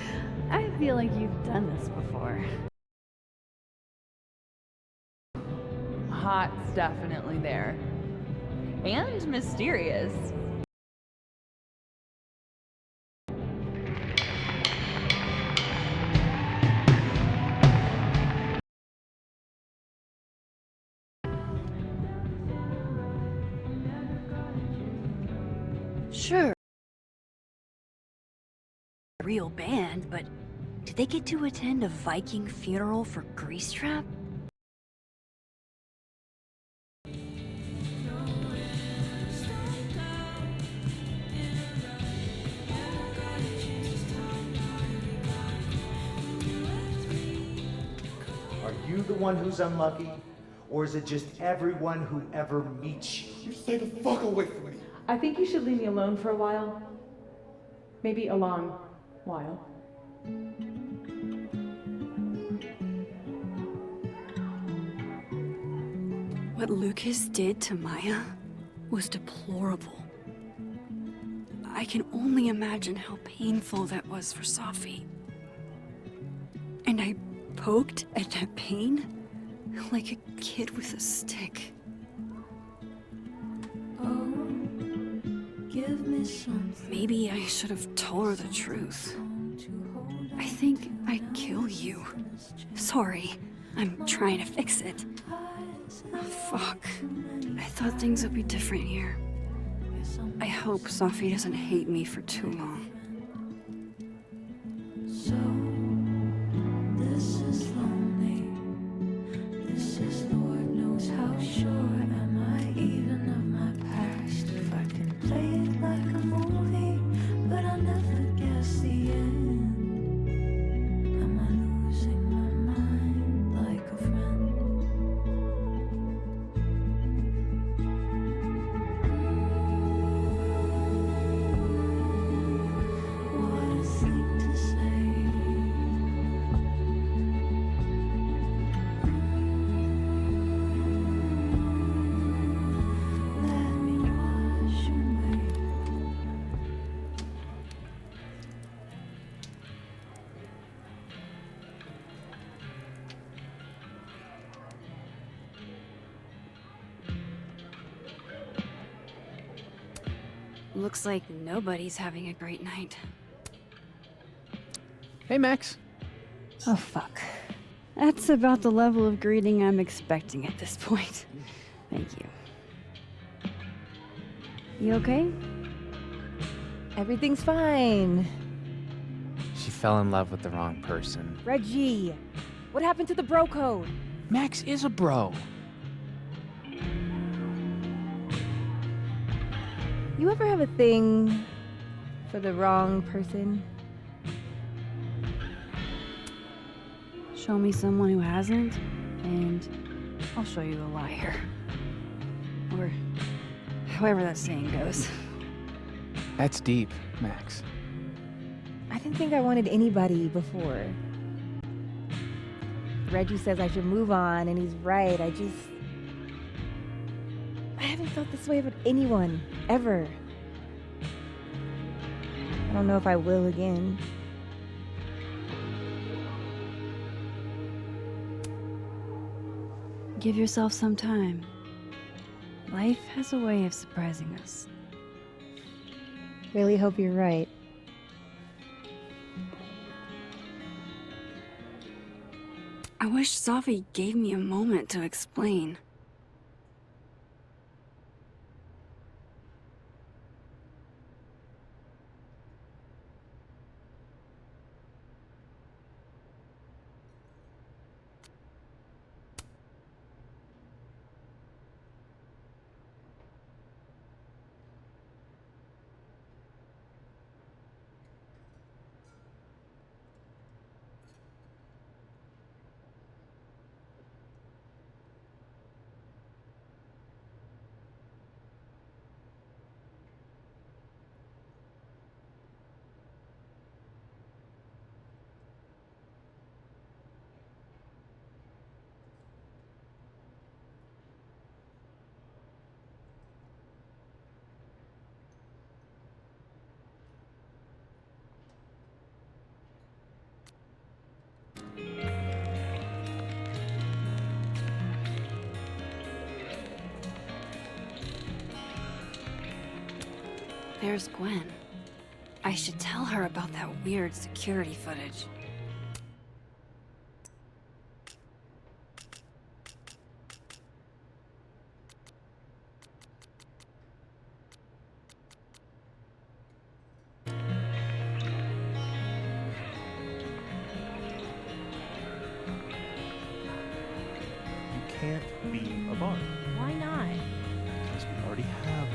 [SPEAKER 19] I feel like you've done this before.
[SPEAKER 4] Hot's definitely there. And mysterious.
[SPEAKER 2] Sure. Real band, but did they get to attend a Viking funeral for Grease Trap?
[SPEAKER 17] Are you the one who's unlucky? Or is it just everyone who ever meets you?
[SPEAKER 14] You stay the fuck away from me.
[SPEAKER 3] I think you should leave me alone for a while. Maybe a long while.
[SPEAKER 2] What Lucas did to Maya was deplorable. I can only imagine how painful that was for Safi. And I poked at that pain like a kid with a stick. Maybe I should have told her the truth. I think I'd kill you. Sorry, I'm trying to fix it. Fuck. I thought things would be different here. I hope Safi doesn't hate me for too long.
[SPEAKER 13] This is lonely. This is Lord knows how sure am I even of my past. If I can play it like a movie, but I never guess the end. Am I losing my mind like a friend? What a thing to say. Let me wash away.
[SPEAKER 2] Looks like nobody's having a great night.
[SPEAKER 6] Hey, Max.
[SPEAKER 19] Oh, fuck. That's about the level of greeting I'm expecting at this point. Thank you. You okay?
[SPEAKER 9] Everything's fine.
[SPEAKER 10] She fell in love with the wrong person.
[SPEAKER 11] Reggie, what happened to the bro code?
[SPEAKER 6] Max is a bro.
[SPEAKER 11] You ever have a thing for the wrong person?
[SPEAKER 2] Show me someone who hasn't, and I'll show you a liar. Or however that saying goes.
[SPEAKER 6] That's deep, Max.
[SPEAKER 11] I didn't think I wanted anybody before. Reggie says I should move on, and he's right. I haven't felt this way about anyone, ever. I don't know if I will again.
[SPEAKER 2] Give yourself some time. Life has a way of surprising us.
[SPEAKER 11] Really hope you're right.
[SPEAKER 2] I wish Safi gave me a moment to explain. There's Gwen. I should tell her about that weird security footage.
[SPEAKER 15] Can't be a bar.
[SPEAKER 18] Why not?
[SPEAKER 15] Because we already have.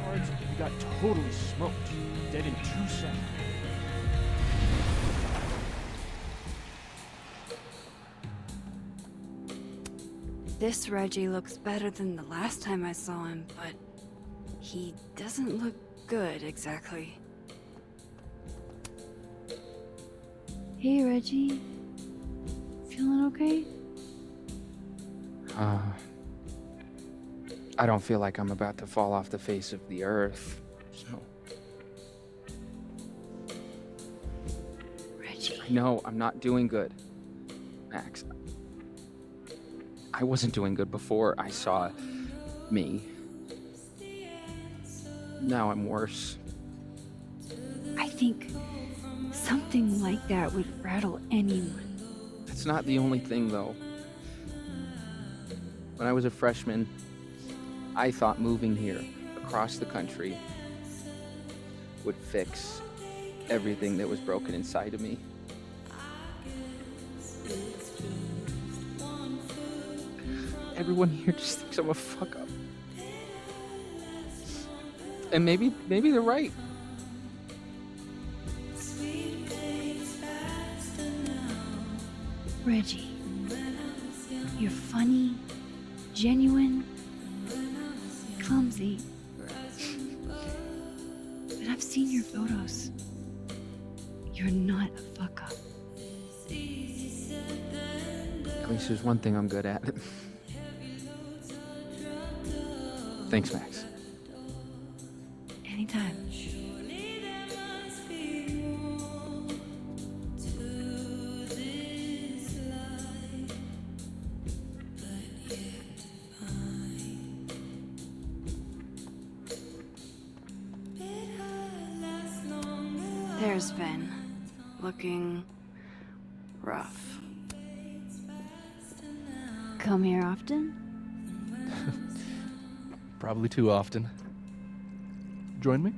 [SPEAKER 15] Cards, we got totally smoked. Dead in 2 seconds.
[SPEAKER 2] This Reggie looks better than the last time I saw him, but he doesn't look good exactly. Hey, Reggie. Feeling okay?
[SPEAKER 20] I don't feel like I'm about to fall off the face of the earth, so...
[SPEAKER 2] Reggie.
[SPEAKER 20] No, I'm not doing good, Max. I wasn't doing good before I saw me. Now I'm worse.
[SPEAKER 2] I think something like that would rattle anyone.
[SPEAKER 20] It's not the only thing, though. When I was a freshman, I thought moving here, across the country, would fix everything that was broken inside of me. Everyone here just thinks I'm a fuck-up. And maybe they're right.
[SPEAKER 2] Reggie, you're funny, genuine, clumsy. But I've seen your photos. You're not a fuck-up.
[SPEAKER 20] At least there's one thing I'm good at. Thanks, Max.
[SPEAKER 2] Anytime. There's Vinh, looking rough. Come here often?
[SPEAKER 6] Probably too often. Join me?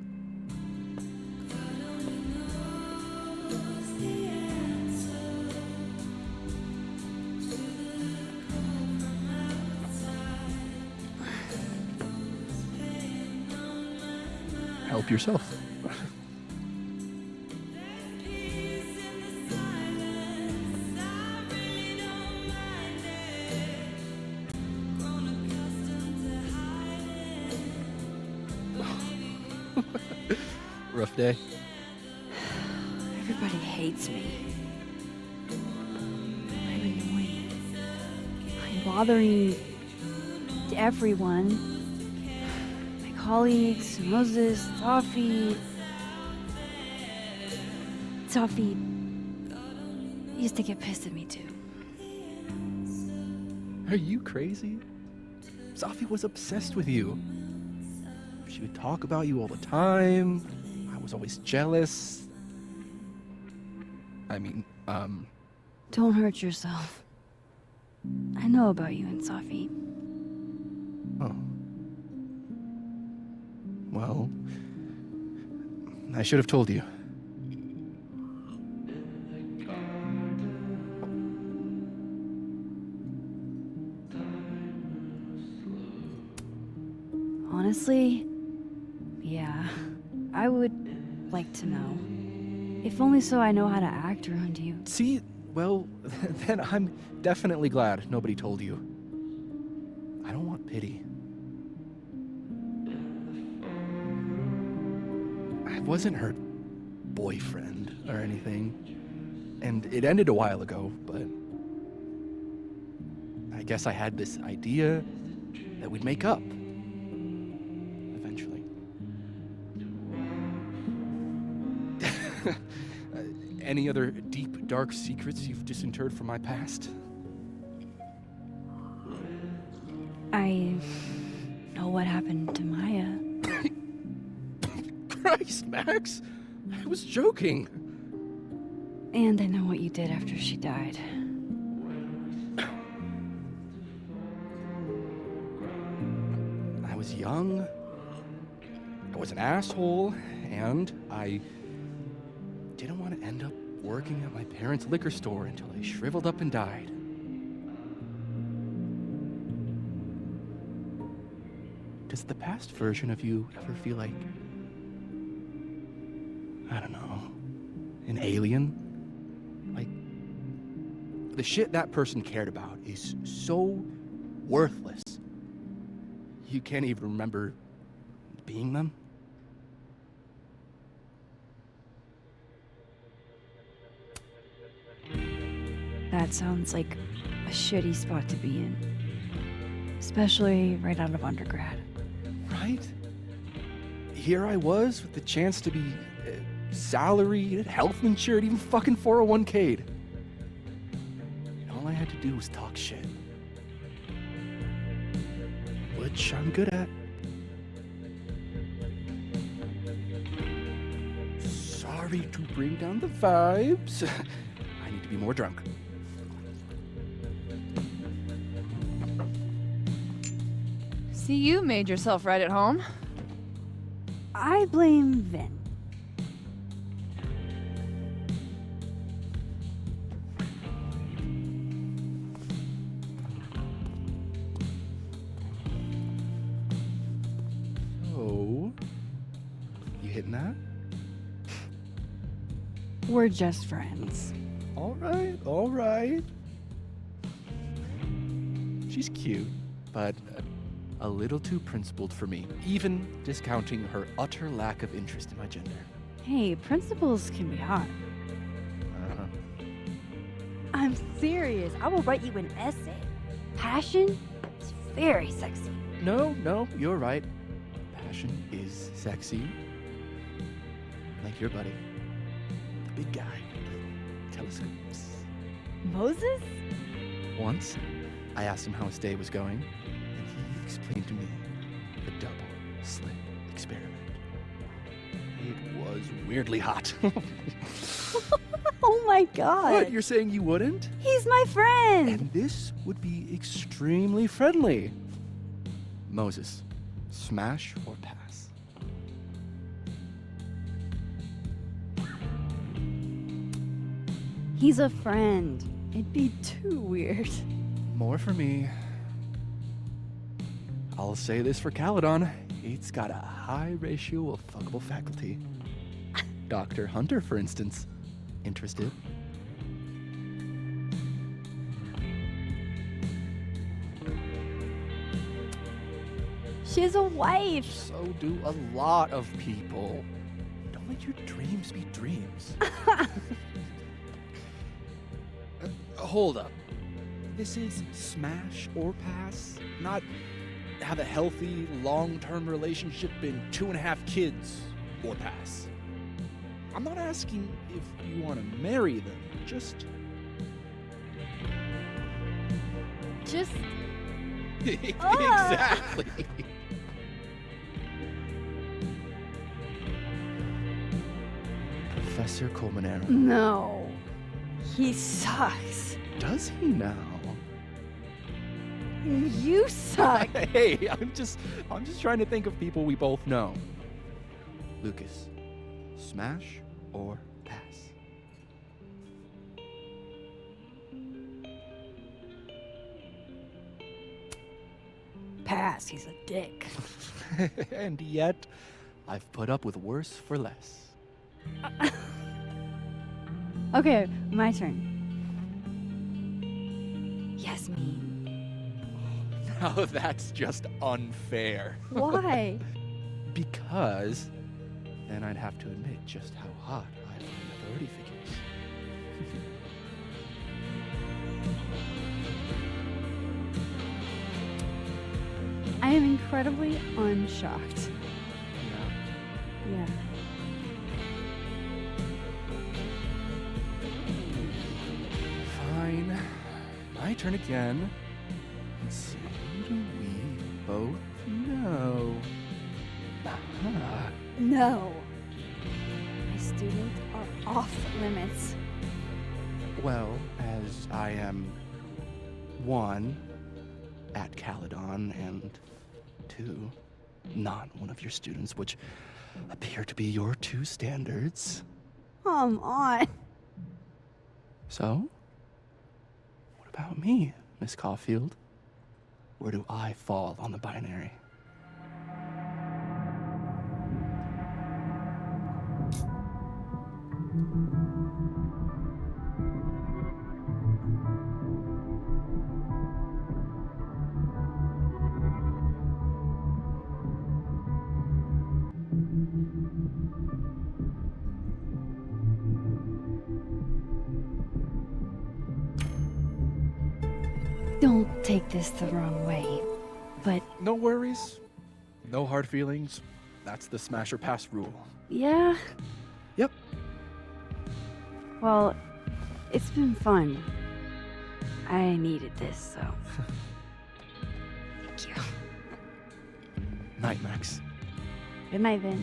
[SPEAKER 6] Help yourself. Rough day.
[SPEAKER 2] Everybody hates me. I'm annoying. I'm bothering everyone. My colleagues, Moses, Sophie. Sophie used to get pissed at me too.
[SPEAKER 6] Are you crazy? Sophie was obsessed with you. She would talk about you all the time. I was always jealous. I mean,
[SPEAKER 2] Don't hurt yourself. I know about you and Sophie.
[SPEAKER 6] Oh. Well, I should have told you.
[SPEAKER 2] Honestly, yeah, I would like to know. If only so I know how to act around you.
[SPEAKER 6] See, well, then I'm definitely glad nobody told you. I don't want pity. I wasn't her boyfriend or anything, and it ended a while ago, but I guess I had this idea that we'd make up. Eventually. Any other deep, dark secrets you've disinterred from my past?
[SPEAKER 2] I know what happened to Maya.
[SPEAKER 6] Christ, Max! I was joking.
[SPEAKER 2] And I know what you did after she died.
[SPEAKER 6] I was young, I was an asshole, and I didn't want to end up working at my parents' liquor store until I shriveled up and died. Does the past version of you ever feel like, I don't know, an alien? Like, the shit that person cared about is so worthless, you can't even remember being them?
[SPEAKER 2] That sounds like a shitty spot to be in. Especially right out of undergrad.
[SPEAKER 6] Right? Here I was with the chance to be salaried, health insured, even fucking 401k'd. And all I had to do was talk shit. Which I'm good at. Sorry to bring down the vibes. I need to be more drunk.
[SPEAKER 4] See, you made yourself right at home.
[SPEAKER 2] I blame Vinh.
[SPEAKER 6] Oh, you hitting that?
[SPEAKER 2] We're just friends.
[SPEAKER 6] All right, all right. She's cute, but a little too principled for me, even discounting her utter lack of interest in my gender.
[SPEAKER 2] Hey, principles can be hot. I'm serious. I will write you an essay. Passion is very sexy.
[SPEAKER 6] No, you're right. Passion is sexy. Like your buddy. The big guy with the telescopes.
[SPEAKER 2] Moses?
[SPEAKER 6] Once, I asked him how his day was going, and he explained to me the double slit experiment. It was weirdly hot.
[SPEAKER 2] Oh my god.
[SPEAKER 6] What, you're saying you wouldn't?
[SPEAKER 2] He's my friend.
[SPEAKER 6] And this would be extremely friendly. Moses, smash or pass?
[SPEAKER 2] He's a friend. It'd be too weird.
[SPEAKER 6] More for me. I'll say this for Caledon. Kate's got a high ratio of fuckable faculty. Dr. Hunter, for instance. Interested?
[SPEAKER 19] She has a wife.
[SPEAKER 6] So do a lot of people. Don't let your dreams be dreams. Hold up. This is smash or pass, not have a healthy, long-term relationship and 2.5 kids or pass. I'm not asking if you want to marry them, just... Exactly. Professor Colmenero.
[SPEAKER 19] No. He sucks.
[SPEAKER 6] Does he now?
[SPEAKER 19] You suck.
[SPEAKER 6] Hey, I'm just trying to think of people we both know. Lucas, smash or pass?
[SPEAKER 19] Pass, he's a dick.
[SPEAKER 6] And yet, I've put up with worse for less.
[SPEAKER 19] Okay, my turn.
[SPEAKER 2] Yasmin.
[SPEAKER 6] Now that's just unfair.
[SPEAKER 19] Why?
[SPEAKER 6] Because then I'd have to admit just how hot I find authority figures.
[SPEAKER 19] I am incredibly unshocked. Yeah.
[SPEAKER 6] Fine. My turn again. Let's see. Who do we both know?
[SPEAKER 19] No. My students are off limits.
[SPEAKER 6] Well, as I am 1, at Caledon, and 2, not one of your students, which appear to be your 2 standards.
[SPEAKER 19] Come on.
[SPEAKER 6] So, what about me, Miss Caulfield? Where do I fall on the binary?
[SPEAKER 2] Don't take this the wrong way, but
[SPEAKER 6] No worries. No hard feelings. That's the smash or pass rule.
[SPEAKER 19] Yeah?
[SPEAKER 6] Yep.
[SPEAKER 19] Well, it's been fun. I needed this, so.
[SPEAKER 2] thank you.
[SPEAKER 6] Night, Max.
[SPEAKER 19] Good night, Vinh.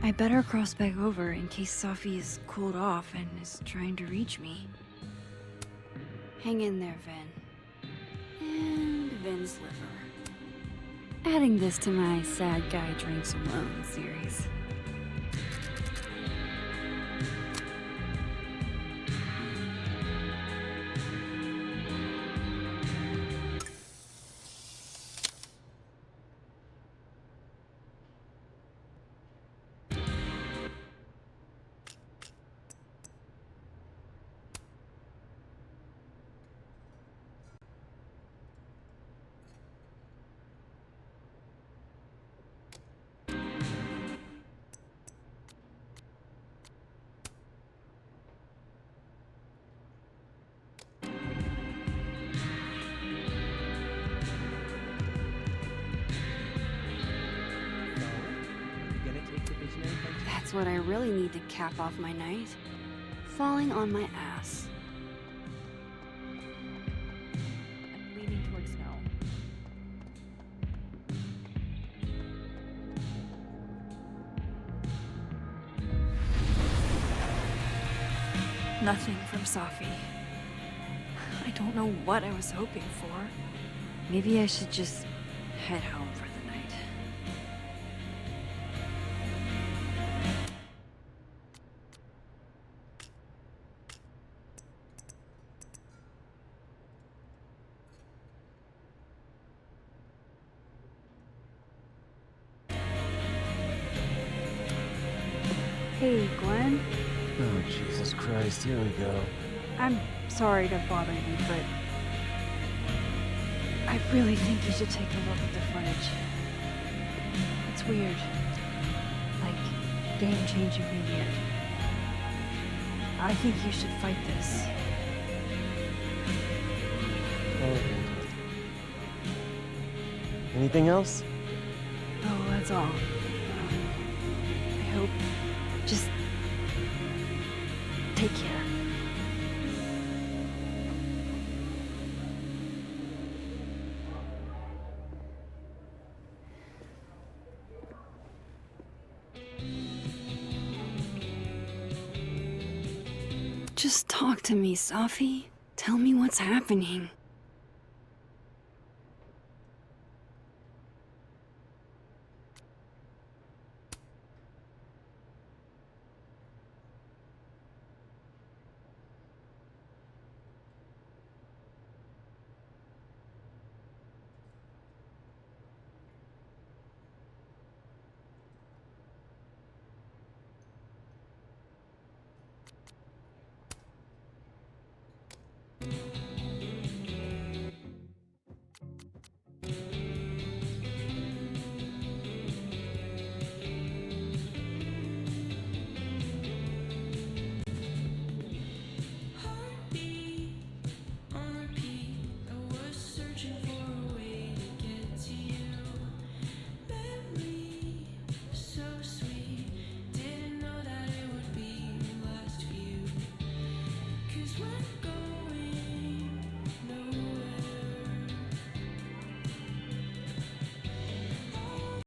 [SPEAKER 2] I better cross back over in case Safi is cooled off and is trying to reach me. Hang in there, Vinh. And Vin's liver. Adding this to my sad guy drinks alone series. That's what I really need to cap off my night. Falling on my ass.
[SPEAKER 4] I'm leaning towards no.
[SPEAKER 2] Nothing from Safi. I don't know what I was hoping for. Maybe I should just head home for the night.
[SPEAKER 19] Hey, Glenn.
[SPEAKER 15] Oh, Jesus Christ, here we go.
[SPEAKER 19] I'm sorry to bother you, but I really think you should take a look at the footage. It's weird. Like, game-changing weird. I think you should fight this.
[SPEAKER 15] Anything else?
[SPEAKER 19] Oh, that's all. I hope. Just take care. Just talk to me, Safi. Tell me what's happening.